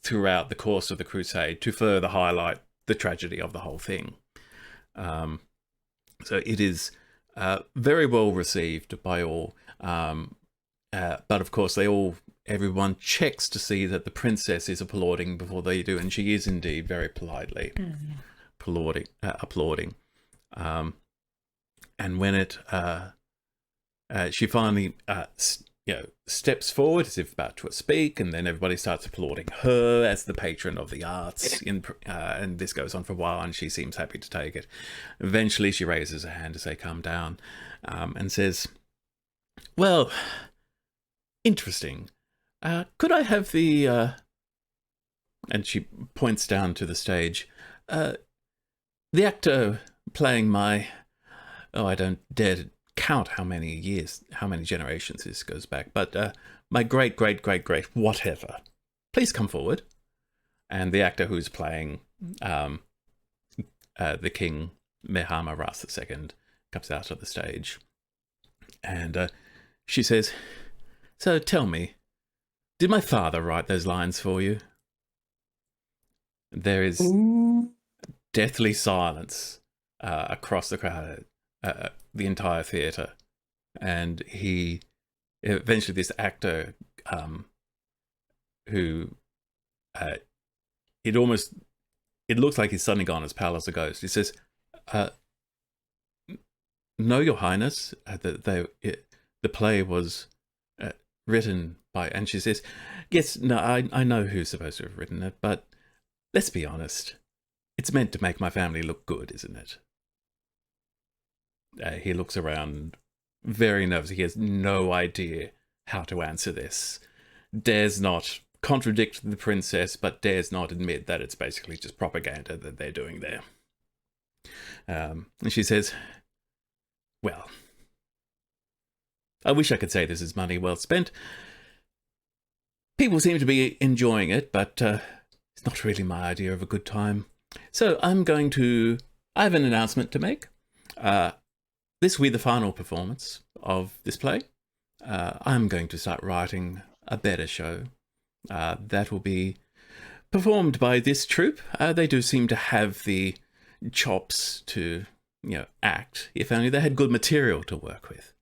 throughout the course of the crusade to further highlight the tragedy of the whole thing. So it is very well received by all. But of course, everyone checks to see that the princess is applauding before they do, and she is indeed very politely applauding. And when she finally steps forward as if about to speak, and then everybody starts applauding her as the patron of the arts. And this goes on for a while, and she seems happy to take it. Eventually, she raises her hand to say, "Calm down," and says, "Well, interesting. Could I have the..." And she points down to the stage. "The actor playing my... Oh, I don't dare to count how many generations this goes back, but my great whatever. Please come forward." And the actor who's playing the king, Mehama Ras II, comes out of the stage. And she says, "So tell me, did my father write those lines for you?" There is deathly silence across the crowd, the entire theatre. And eventually this actor, who, it looks like he's suddenly gone as pale as a ghost. He says, "No, Your Highness, the play was written by..." And she says, "Yes, no, I know who's supposed to have written it, but let's be honest. It's meant to make my family look good, isn't it?" He looks around very nervous. He has no idea how to answer this. Dares not contradict the princess, but dares not admit that it's basically just propaganda that they're doing there. And she says, "Well, I wish I could say this is money well spent. People seem to be enjoying it, but it's not really my idea of a good time. So I have an announcement to make. This will be the final performance of this play. I'm going to start writing a better show that will be performed by this troupe. They do seem to have the chops to, act, if only they had good material to work with.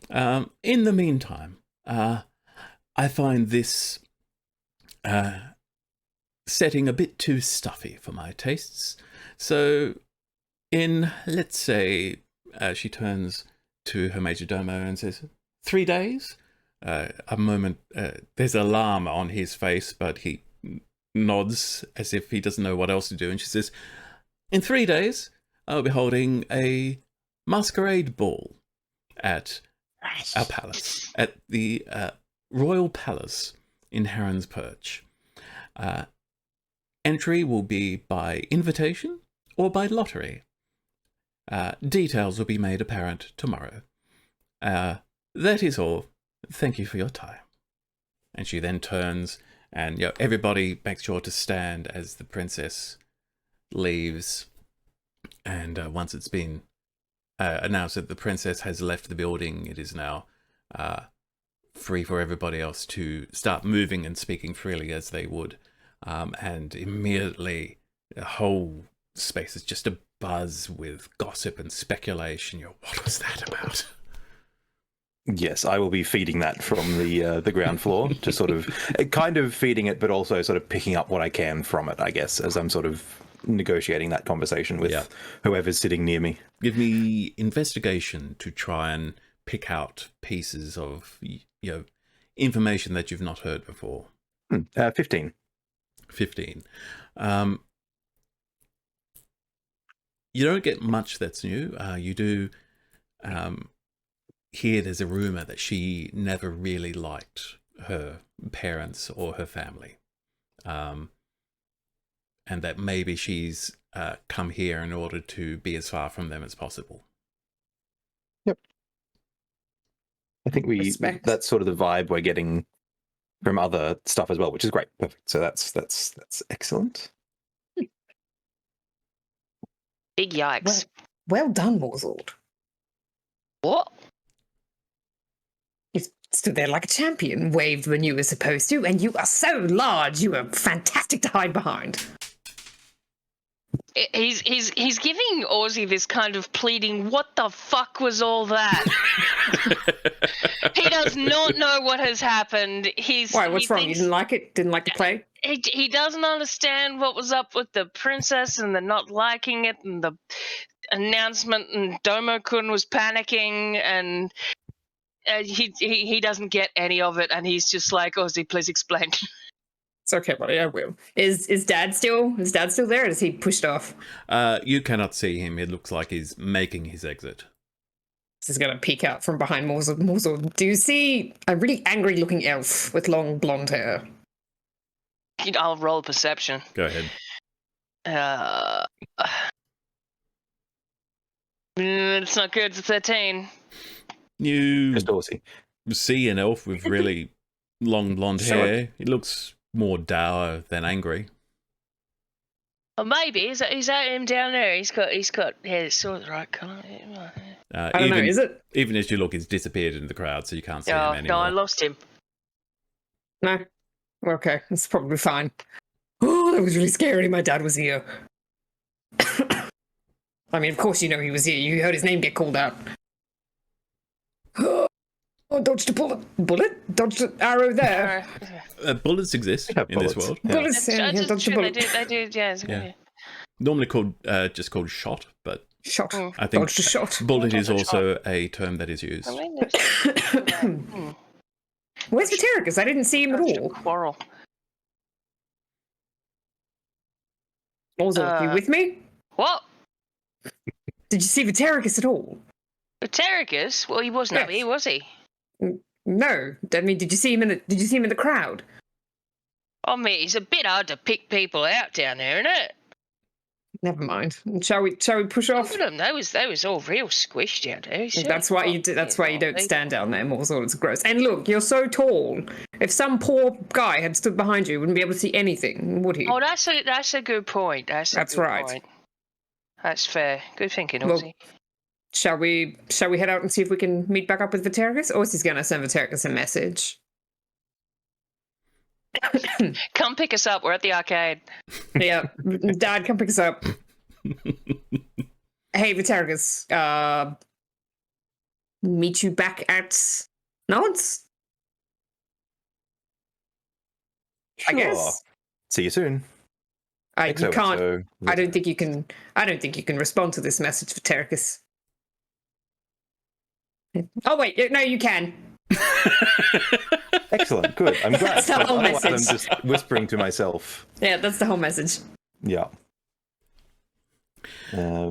In the meantime, I find this setting a bit too stuffy for my tastes. So let's say, she turns to her majordomo and says, 3 days?" A moment, there's alarm on his face, but he nods as if he doesn't know what else to do. And she says, "In 3 days, I'll be holding a masquerade ball at our palace, at the Royal Palace in Heron's Perch. Entry will be by invitation or by lottery. Details will be made apparent tomorrow. That is all. Thank you for your time." And she then turns, and everybody makes sure to stand as the princess leaves. And once it's been announced that the princess has left the building, it is now free for everybody else to start moving and speaking freely as they would. And immediately the whole space is just a buzz with gossip and speculation. What was that about? Yes, I will be feeding that from the ground floor, just sort of kind of feeding it, but also sort of picking up what I can from it, I guess, as I'm sort of negotiating that conversation with whoever's sitting near me. Give me investigation to try and pick out pieces of information that you've not heard before. 15. 15. You don't get much that's new. You do hear there's a rumor that she never really liked her parents or her family. And that maybe she's come here in order to be as far from them as possible. Yep. I think that's sort of the vibe we're getting from other stuff as well, which is great. Perfect. So that's excellent. Big yikes. Well done, Morzord. What? You stood there like a champion, waved when you were supposed to, and you are so large, you are fantastic to hide behind. He's giving Aussie this kind of pleading, what the fuck was all that? He does not know what has happened. Why? What's wrong? You thinks- didn't like it? Didn't like the play? He doesn't understand what was up with the princess and the not liking it and the announcement, and Domo-kun was panicking, and he doesn't get any of it, and he's just like, Aussie, please explain. It's okay, buddy. I will. Is Dad still there? Or is he pushed off? You cannot see him. It looks like he's making his exit. This is gonna peek out from behind Morsel. Morsel, do you see a really angry-looking elf with long blonde hair? I'll roll perception. Go ahead. It's not good. It's 13. You Just Dorsey. see an elf with really long blonde hair. He looks more dour than angry. Or maybe is that him down there? He's got hair that's sort of the right colour. I don't know. Is it? Even as you look, he's disappeared into the crowd, so you can't see him Oh anymore. no, I lost him. No. Okay, that's probably fine. Oh, that was really scary. My dad was here. I mean, of course you know he was here. You heard his name get called out. Oh, dodged a bullet. Bullet? Dodged an arrow there. Bullets exist Yeah, in this bullets. world. Yeah. Bullets, yeah, That's dodged a true. They bullet. do. Yeah. Yeah. Normally called just called shot, but Shot. Mm. I think Dodged a shot. bullet is Dodged a shot. also a term that is used. I mean, there's Where's Vitericus? I didn't see him at all. quarrel. Also, are you with me? What? Did you see Vitericus at all? Vitericus? Well, he wasn't up Yes. here, was he? No. I mean, did you see him in the crowd? I mean, it's a bit hard to pick people out down there, isn't it? Never mind. Shall we push off? Look at them. They was all real squished down there. That's why you do, that's why you don't stand down there, Morsel. It's gross. And look, you're so tall. If some poor guy had stood behind you, he wouldn't be able to see anything, would he? Oh, that's a good point. That's That's good right. Point. That's fair. Good thinking, Well, Aussie. Shall we head out and see if we can meet back up with Vitericus? Or is he going to send Vitericus a message? Come pick us up. We're at the arcade. Yeah, Dad, come pick us up. Hey, Vitericus, meet you back at Nods? I guess. See you soon. You XOXO. can't. I don't think you can. I don't think you can respond to this message, Vitericus. Oh wait, no, you can. Excellent. Good. I'm glad. That's the whole Otherwise, I'm message. just whispering to myself. Yeah, that's the whole message. Yeah.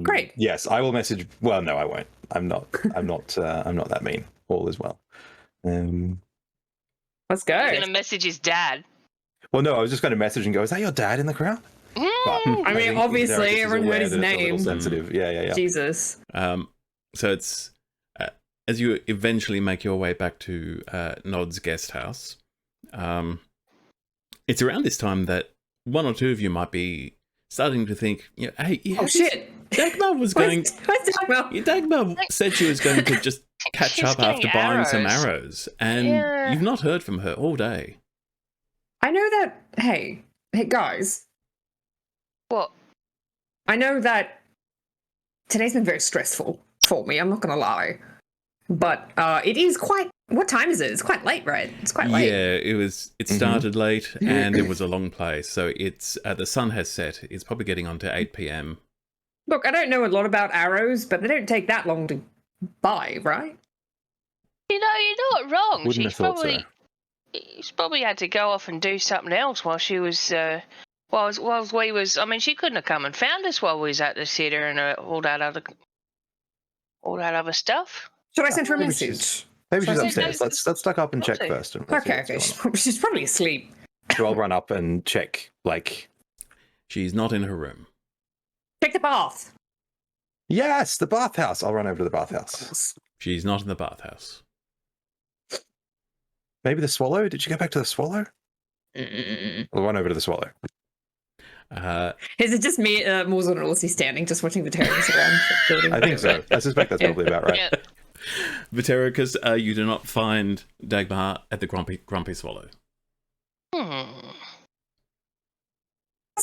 Great. Yes, I will message. Well, no, I won't. I'm not. I'm not that mean. All is well. Let's go. He's gonna message his dad. Well, no, I was just going to message and go, "Is that your dad in the crowd?" But I mean, think obviously, Derek is everyone aware heard his that it's a name. little sensitive. Yeah. Jesus. So it's as you eventually make your way back to Nod's guest house. It's around this time that one or two of you might be starting to think, hey, Oh shit! Dagmar was going. Where's Dagmar? Dagmar said she was going to just catch She's up after getting buying some arrows. arrows, and Yeah. you've not heard from her all day. I know that. Hey, guys. What? I know that today's been very stressful for me. I'm not gonna lie, but it is quite. What time is it? It's quite late, right? It's quite late. Yeah, it was. It started late, and it was a long play. So it's the sun has set. It's probably getting on to 8 p.m. Look, I don't know a lot about arrows, but they don't take that long to buy, right? You know, you're not wrong. Wouldn't have thought so. She's probably had to go off and do something else while she was. While we was. I mean, she couldn't have come and found us while we was at the theatre and all that other stuff. Should I send her a Maybe message? Maybe she's So- upstairs. Let's duck up and check Okay. first. And let's see Okay, what's going on. she's probably asleep. So I'll run up and check. Like, She's not in her room. Check the bath. yes, the bathhouse. I'll run over to the bathhouse. She's not in the bathhouse. Maybe the swallow. Did you go back to the swallow? I'll run over to the swallow. Is it just me, Morsel and Ulysses standing, just watching the terrorists around the building? I think so. I suspect that's probably about right. Yeah. Vitericus, you do not find Dagmar at the Grumpy Swallow. Hmm.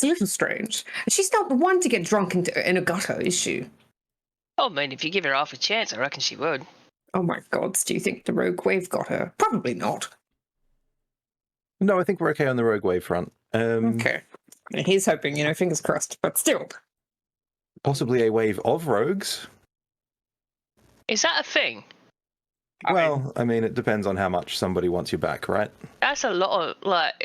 That's a little strange. She's not the one to get drunk in a gutter, is she? Oh, I mean, if you give her half a chance, I reckon she would. Oh my god, do you think the rogue wave got her? Probably not. No, I think we're okay on the rogue wave front. Okay. He's hoping, fingers crossed, but still. Possibly a wave of rogues. Is that a thing? Well, I mean, it depends on how much somebody wants you back, right? That's a lot of,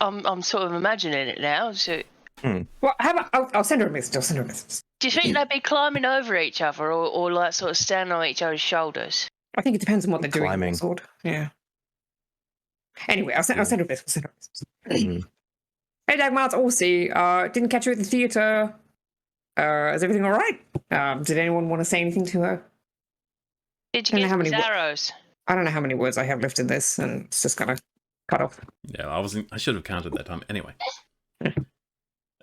I'm sort of imagining it now. So, Well, how about I'll send her a message. do you think they'd be climbing over each other or like sort of standing on each other's shoulders? I think it depends on what they're Climbing. doing. Sword. Yeah. Anyway, I'll send her a message. Hey, Dagmar, it's Orsi. Didn't catch you at the theatre. Is everything all right? Did anyone want to say anything to her? Did you get how these many arrows? I don't know how many words I have left in this, and it's just gonna cut off. Yeah, I should have counted that time. Anyway.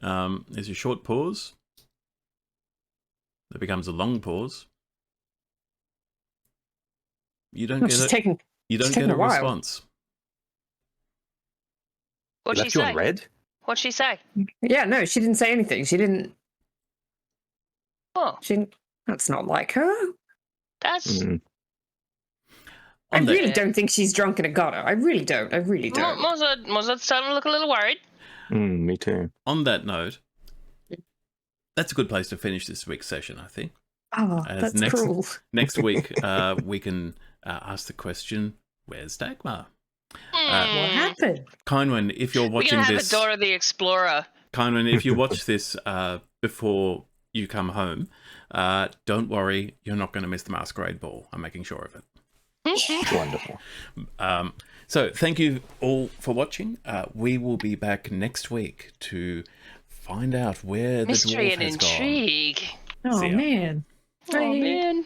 There's a short pause. There becomes a long pause. You don't get a response. What'd she Left you say? on red? What'd she say? Yeah, no, she didn't say anything. She didn't. Oh, That's not like her. that's I really don't think she's drunk in a gutter. I really don't. Mozart's starting to look a little worried. Me too. On that note, that's a good place to finish this week's session, I think. Oh, As that's cruel. Next week, we can ask the question, where's Dagmar? What happened? Kindwin, if you're We're watching gonna have this... a Dora the Explorer. Kindwin, if you watch this before you come home, don't worry, you're not going to miss the Masquerade Ball. I'm making sure of it. Wonderful. So thank you all for watching. We will be back next week to find out where Mystery the dwarf and has intrigue. Oh, See ya. man. Oh, man.